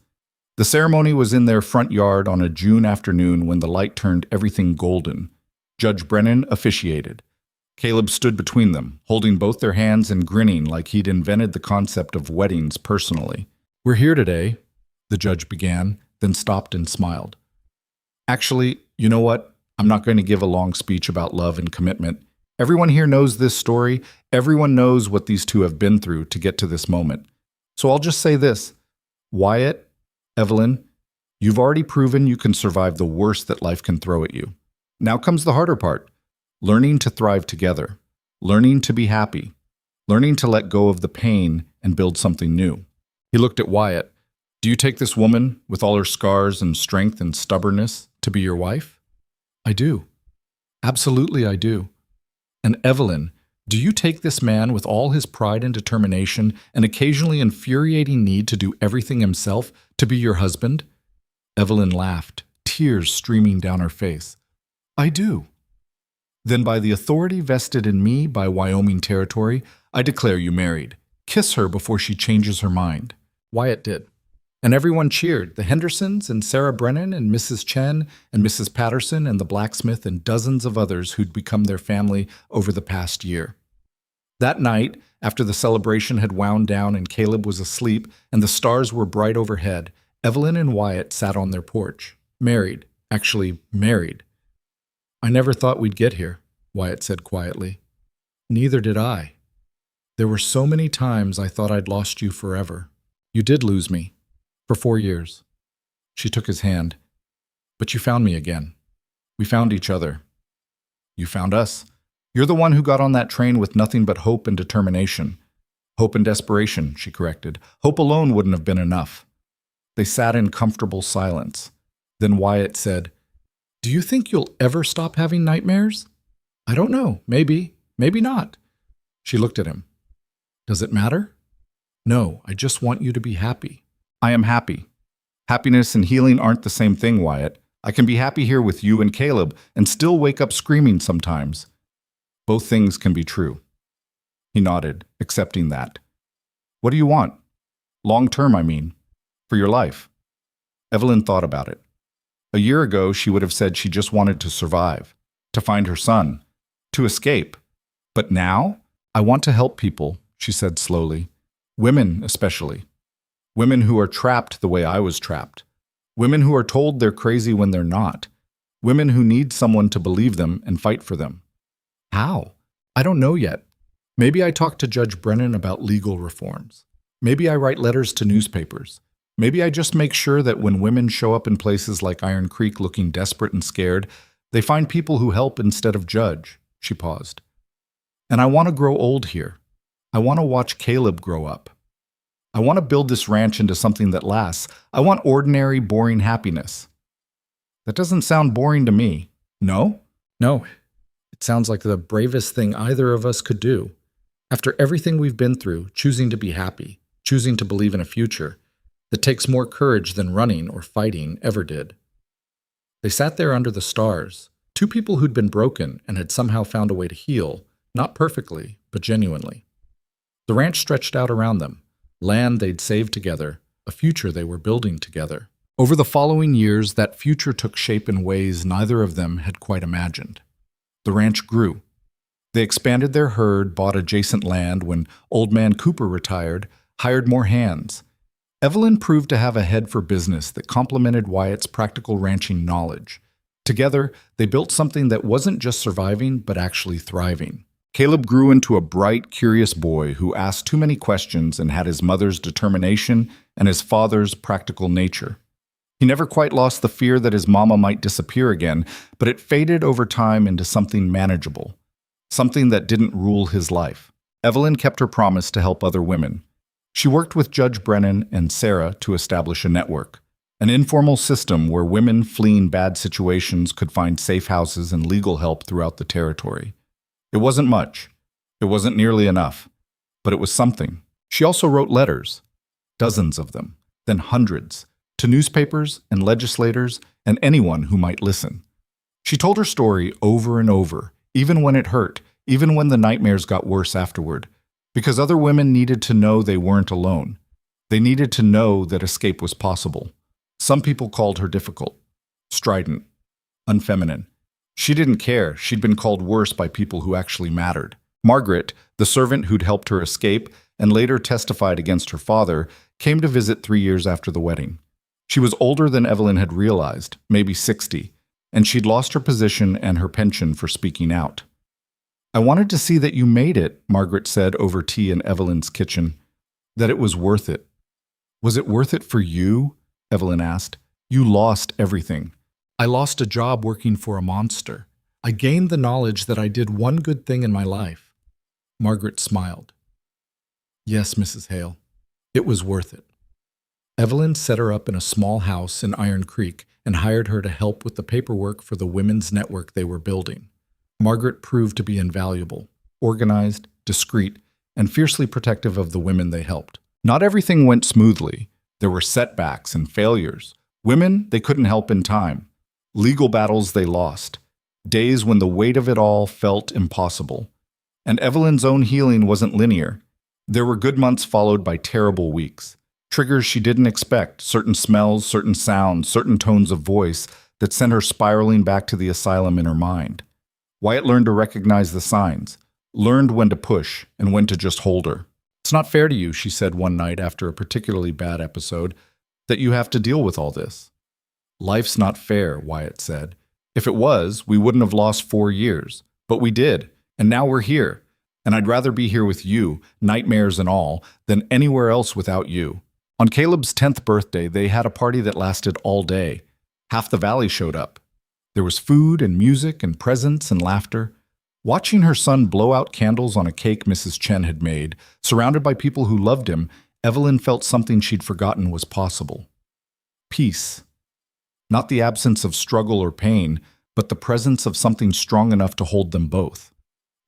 The ceremony was in their front yard on a June afternoon when the light turned everything golden. Judge Brennan officiated. Caleb stood between them, holding both their hands and grinning like he'd invented the concept of weddings personally. "We're here today," the judge began, then stopped and smiled. "Actually, you know what? I'm not going to give a long speech about love and commitment. Everyone here knows this story. Everyone knows what these 2 have been through to get to this moment. So I'll just say this. Wyatt, Evelyn, you've already proven you can survive the worst that life can throw at you. Now comes the harder part. Learning to thrive together. Learning to be happy. Learning to let go of the pain and build something new." He looked at Wyatt. "Do you take this woman, with all her scars and strength and stubbornness, to be your wife?" "I do. Absolutely I do." "And Evelyn, do you take this man with all his pride and determination and occasionally infuriating need to do everything himself to be your husband?" Evelyn laughed, tears streaming down her face. "I do." "Then by the authority vested in me by Wyoming territory, I declare you married. Kiss her before she changes her mind." Wyatt did. And everyone cheered, the Hendersons and Sarah Brennan and Mrs. Chen and Mrs. Patterson and the blacksmith and dozens of others who'd become their family over the past year. That night, after the celebration had wound down and Caleb was asleep and the stars were bright overhead, Evelyn and Wyatt sat on their porch. Married. Actually, married. "I never thought we'd get here," Wyatt said quietly. "Neither did I. There were so many times I thought I'd lost you forever. You did lose me. For 4 years. She took his hand. "But you found me again. We found each other. You found us. You're the one who got on that train with nothing but hope and determination. Hope and desperation, she corrected. Hope alone wouldn't have been enough. They sat in comfortable silence. Then Wyatt said, "Do you think you'll ever stop having nightmares?" "I don't know. Maybe. Maybe not." She looked at him. "Does it matter?" "No, I just want you to be happy." "I am happy. Happiness and healing aren't the same thing, Wyatt. I can be happy here with you and Caleb and still wake up screaming sometimes. Both things can be true." He nodded, accepting that. "What do you want? Long term, I mean. For your life." Evelyn thought about it. A year ago, she would have said she just wanted to survive, to find her son, to escape. But now, "I want to help people," she said slowly. "Women, especially. Women who are trapped the way I was trapped. Women who are told they're crazy when they're not. Women who need someone to believe them and fight for them." "How?" "I don't know yet. Maybe I talk to Judge Brennan about legal reforms. Maybe I write letters to newspapers. Maybe I just make sure that when women show up in places like Iron Creek looking desperate and scared, they find people who help instead of judge." She paused. "And I want to grow old here. I want to watch Caleb grow up. I want to build this ranch into something that lasts. I want ordinary, boring happiness." "That doesn't sound boring to me." "No?" "No. It sounds like the bravest thing either of us could do. After everything we've been through, choosing to be happy, choosing to believe in a future, that takes more courage than running or fighting ever did." They sat there under the stars, two people who'd been broken and had somehow found a way to heal, not perfectly, but genuinely. The ranch stretched out around them, land they'd saved together, a future they were building together. Over the following years, that future took shape in ways neither of them had quite imagined. The ranch grew. They expanded their herd, bought adjacent land when Old Man Cooper retired, hired more hands. Evelyn proved to have a head for business that complemented Wyatt's practical ranching knowledge. Together, they built something that wasn't just surviving, but actually thriving. Caleb grew into a bright, curious boy who asked too many questions and had his mother's determination and his father's practical nature. He never quite lost the fear that his mama might disappear again, but it faded over time into something manageable, something that didn't rule his life. Evelyn kept her promise to help other women. She worked with Judge Brennan and Sarah to establish a network, an informal system where women fleeing bad situations could find safe houses and legal help throughout the territory. It wasn't much. It wasn't nearly enough, but it was something. She also wrote letters, dozens of them, then hundreds, to newspapers and legislators and anyone who might listen. She told her story over and over, even when it hurt, even when the nightmares got worse afterward, because other women needed to know they weren't alone. They needed to know that escape was possible. Some people called her difficult, strident, unfeminine. She didn't care. She'd been called worse by people who actually mattered. Margaret, the servant who'd helped her escape and later testified against her father, came to visit 3 years after the wedding. She was older than Evelyn had realized, maybe 60, and she'd lost her position and her pension for speaking out. "I wanted to see that you made it," Margaret said over tea in Evelyn's kitchen, "that it was worth it." "Was it worth it for you?" Evelyn asked. "You lost everything." "I lost a job working for a monster. I gained the knowledge that I did one good thing in my life." Margaret smiled. "Yes, Mrs. Hale, it was worth it." Evelyn set her up in a small house in Iron Creek and hired her to help with the paperwork for the women's network they were building. Margaret proved to be invaluable, organized, discreet, and fiercely protective of the women they helped. Not everything went smoothly. There were setbacks and failures. Women they couldn't help in time. Legal battles they lost. Days when the weight of it all felt impossible. And Evelyn's own healing wasn't linear. There were good months followed by terrible weeks. Triggers she didn't expect, certain smells, certain sounds, certain tones of voice that sent her spiraling back to the asylum in her mind. Wyatt learned to recognize the signs, learned when to push and when to just hold her. "It's not fair to you," she said one night after a particularly bad episode, "that you have to deal with all this." "Life's not fair," Wyatt said. "If it was, we wouldn't have lost 4 years. But we did, and now we're here. And I'd rather be here with you, nightmares and all, than anywhere else without you." On Caleb's 10th birthday, they had a party that lasted all day. Half the valley showed up. There was food and music and presents and laughter. Watching her son blow out candles on a cake Mrs. Chen had made, surrounded by people who loved him, Evelyn felt something she'd forgotten was possible. Peace. Not the absence of struggle or pain, but the presence of something strong enough to hold them both.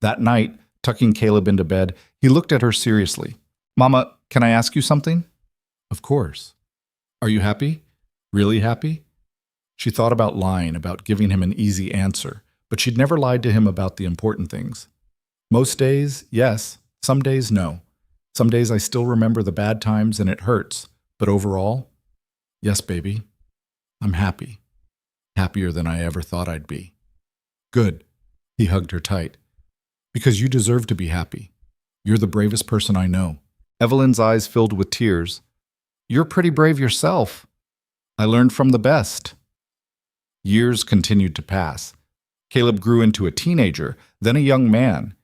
That night, tucking Caleb into bed, he looked at her seriously. "Mama, can I ask you something?" "Of course." "Are you happy? Really happy?" She thought about lying, about giving him an easy answer, but she'd never lied to him about the important things. "Most days, yes. Some days, no. Some days I still remember the bad times and it hurts, but overall, yes, baby, I'm happy. Happier than I ever thought I'd be." "Good." He hugged her tight. "Because you deserve to be happy. You're the bravest person I know." Evelyn's eyes filled with tears. "You're pretty brave yourself. I learned from the best." Years continued to pass. Caleb grew into a teenager, then a young man.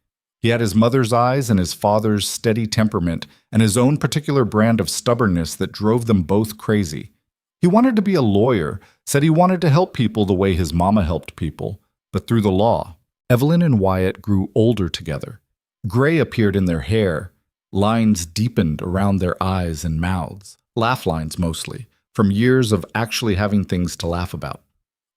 He had his mother's eyes and his father's steady temperament and his own particular brand of stubbornness that drove them both crazy. He wanted to be a lawyer, said he wanted to help people the way his mama helped people, but through the law. Evelyn and Wyatt grew older together. Gray appeared in their hair. Lines deepened around their eyes and mouths, laugh lines mostly, from years of actually having things to laugh about.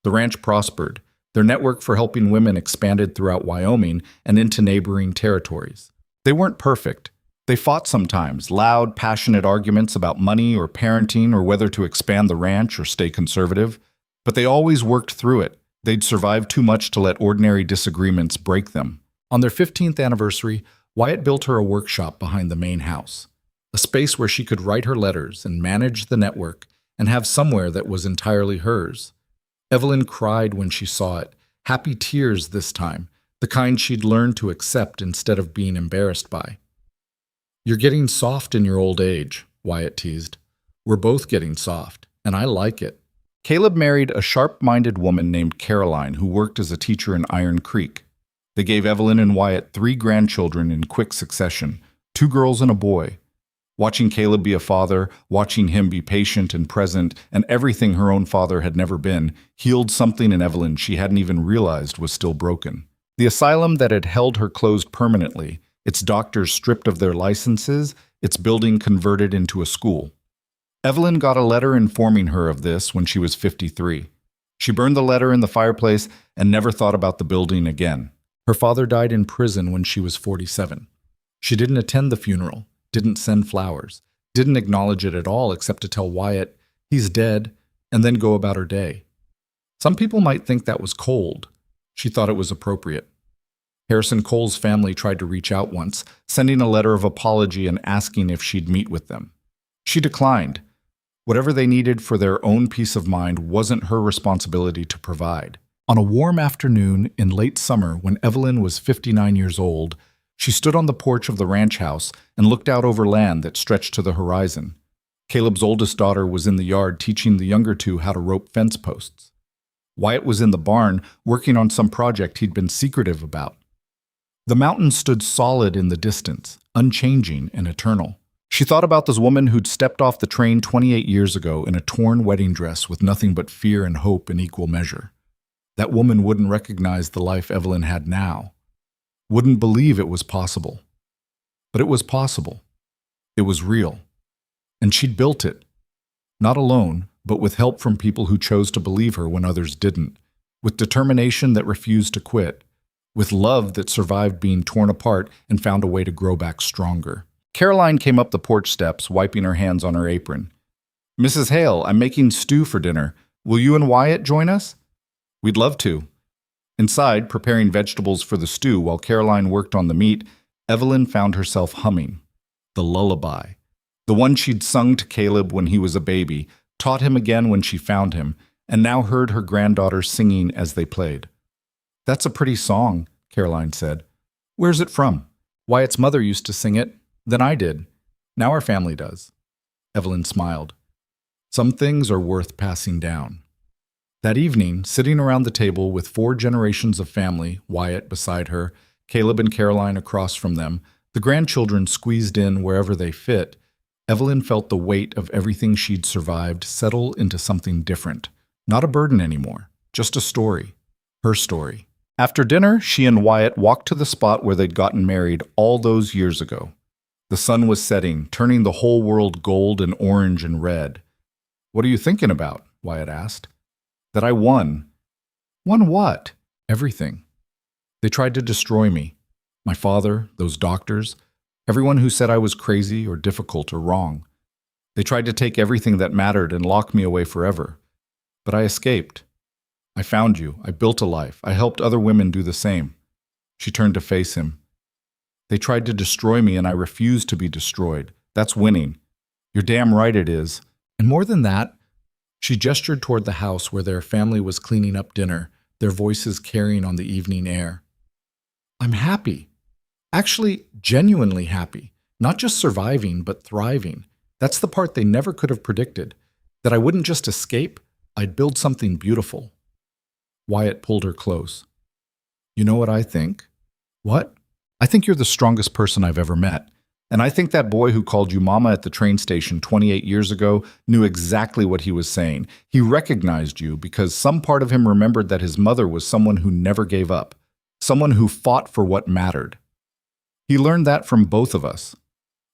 The ranch prospered. Their network for helping women expanded throughout Wyoming and into neighboring territories. They weren't perfect. They fought sometimes, loud, passionate arguments about money or parenting or whether to expand the ranch or stay conservative. But they always worked through it. They'd survived too much to let ordinary disagreements break them. On their 15th anniversary, Wyatt built her a workshop behind the main house, a space where she could write her letters and manage the network and have somewhere that was entirely hers. Evelyn cried when she saw it, happy tears this time, the kind she'd learned to accept instead of being embarrassed by. "You're getting soft in your old age," Wyatt teased. "We're both getting soft, and I like it." Caleb married a sharp-minded woman named Caroline who worked as a teacher in Iron Creek. They gave Evelyn and Wyatt 3 grandchildren in quick succession, 2 girls and a boy. Watching Caleb be a father, watching him be patient and present, and everything her own father had never been, healed something in Evelyn she hadn't even realized was still broken. The asylum that had held her closed permanently, its doctors stripped of their licenses, its building converted into a school. Evelyn got a letter informing her of this when she was 53. She burned the letter in the fireplace and never thought about the building again. Her father died in prison when she was 47. She didn't attend the funeral, didn't send flowers, didn't acknowledge it at all except to tell Wyatt, "He's dead," and then go about her day. Some people might think that was cold. She thought it was appropriate. Harrison Cole's family tried to reach out once, sending a letter of apology and asking if she'd meet with them. She declined. Whatever they needed for their own peace of mind wasn't her responsibility to provide. On a warm afternoon in late summer when Evelyn was 59 years old, she stood on the porch of the ranch house and looked out over land that stretched to the horizon. Caleb's oldest daughter was in the yard teaching the younger 2 how to rope fence posts. Wyatt was in the barn working on some project he'd been secretive about. The mountain stood solid in the distance, unchanging and eternal. She thought about this woman who'd stepped off the train 28 years ago in a torn wedding dress with nothing but fear and hope in equal measure. That woman wouldn't recognize the life Evelyn had now. Wouldn't believe it was possible. But it was possible. It was real. And she'd built it. Not alone, but with help from people who chose to believe her when others didn't. With determination that refused to quit. With love that survived being torn apart and found a way to grow back stronger. Caroline came up the porch steps, wiping her hands on her apron. "Mrs. Hale, I'm making stew for dinner. Will you and Wyatt join us?" "We'd love to." Inside, preparing vegetables for the stew while Caroline worked on the meat, Evelyn found herself humming. The lullaby. The one she'd sung to Caleb when he was a baby, taught him again when she found him, and now heard her granddaughter singing as they played. "That's a pretty song," Caroline said. "Where's it from?" "Wyatt's mother used to sing it. Then I did. Now our family does." Evelyn smiled. Some things are worth passing down. That evening, sitting around the table with 4 generations of family, Wyatt beside her, Caleb and Caroline across from them, the grandchildren squeezed in wherever they fit, Evelyn felt the weight of everything she'd survived settle into something different. Not a burden anymore, just a story. Her story. After dinner, she and Wyatt walked to the spot where they'd gotten married all those years ago. The sun was setting, turning the whole world gold and orange and red. "What are you thinking about?" Wyatt asked. "That I won." "Won what?" "Everything. They tried to destroy me. My father, those doctors, everyone who said I was crazy or difficult or wrong. They tried to take everything that mattered and lock me away forever. But I escaped. I found you. I built a life. I helped other women do the same." She turned to face him. "They tried to destroy me and I refused to be destroyed. That's winning. You're damn right it is. And more than that," she gestured toward the house where their family was cleaning up dinner, their voices carrying on the evening air. "I'm happy. Actually, genuinely happy. Not just surviving, but thriving. That's the part they never could have predicted. That I wouldn't just escape, I'd build something beautiful." Wyatt pulled her close. "You know what I think?" "What?" "I think you're the strongest person I've ever met. And I think that boy who called you mama at the train station 28 years ago knew exactly what he was saying. He recognized you because some part of him remembered that his mother was someone who never gave up, someone who fought for what mattered. He learned that from both of us.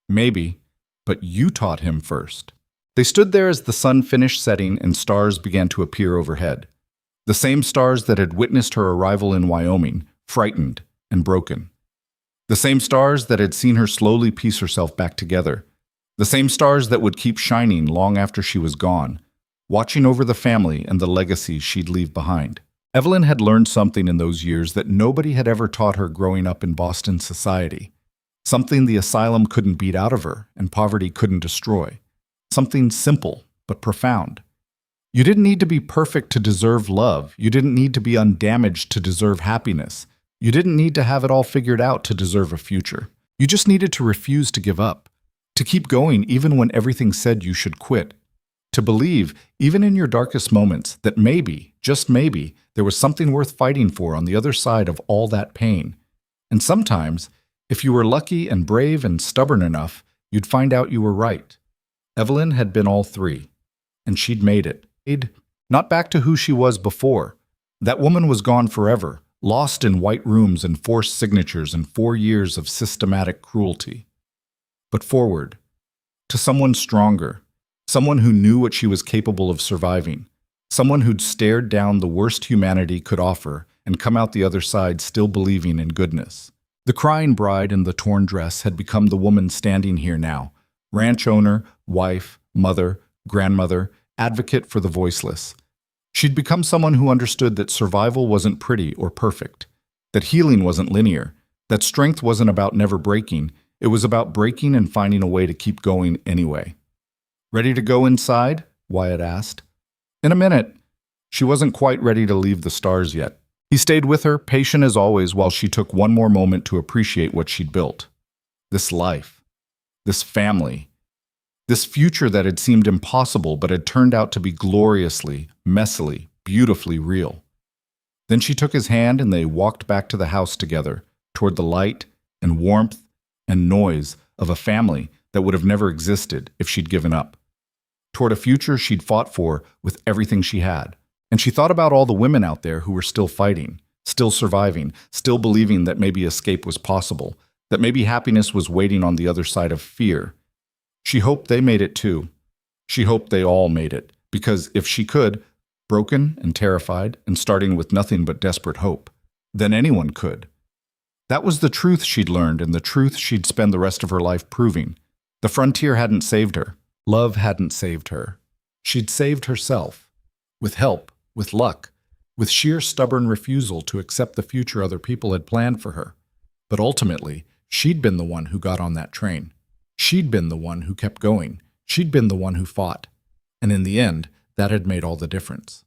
Maybe, but you taught him first." They stood there as the sun finished setting and stars began to appear overhead. The same stars that had witnessed her arrival in Wyoming, frightened and broken. The same stars that had seen her slowly piece herself back together. The same stars that would keep shining long after she was gone, watching over the family and the legacies she'd leave behind. Evelyn had learned something in those years that nobody had ever taught her growing up in Boston society. Something the asylum couldn't beat out of her and poverty couldn't destroy. Something simple but profound. You didn't need to be perfect to deserve love. You didn't need to be undamaged to deserve happiness. You didn't need to have it all figured out to deserve a future. You just needed to refuse to give up, to keep going even when everything said you should quit, to believe, even in your darkest moments, that maybe, just maybe, there was something worth fighting for on the other side of all that pain. And sometimes, if you were lucky and brave and stubborn enough, you'd find out you were right. Evelyn had been all three, and she'd made it. Not back to who she was before. That woman was gone forever, lost in white rooms and forced signatures and 4 years of systematic cruelty. But forward, to someone stronger, someone who knew what she was capable of surviving, someone who'd stared down the worst humanity could offer and come out the other side still believing in goodness. The crying bride in the torn dress had become the woman standing here now, ranch owner, wife, mother, grandmother, advocate for the voiceless. She'd become someone who understood that survival wasn't pretty or perfect, that healing wasn't linear, that strength wasn't about never breaking, it was about breaking and finding a way to keep going anyway. "Ready to go inside?" Wyatt asked. "In a minute." She wasn't quite ready to leave the stars yet. He stayed with her, patient as always, while she took one more moment to appreciate what she'd built. This life, this family, this future that had seemed impossible but had turned out to be gloriously, messily, beautifully real. Then she took his hand and they walked back to the house together, toward the light and warmth and noise of a family that would have never existed if she'd given up. Toward a future she'd fought for with everything she had. And she thought about all the women out there who were still fighting, still surviving, still believing that maybe escape was possible, that maybe happiness was waiting on the other side of fear. She hoped they made it too. She hoped they all made it, because if she could, broken and terrified and starting with nothing but desperate hope, then anyone could. That was the truth she'd learned and the truth she'd spend the rest of her life proving. The frontier hadn't saved her. Love hadn't saved her. She'd saved herself. With help, with luck, with sheer stubborn refusal to accept the future other people had planned for her. But ultimately, she'd been the one who got on that train. She'd been the one who kept going. She'd been the one who fought. And in the end, that had made all the difference.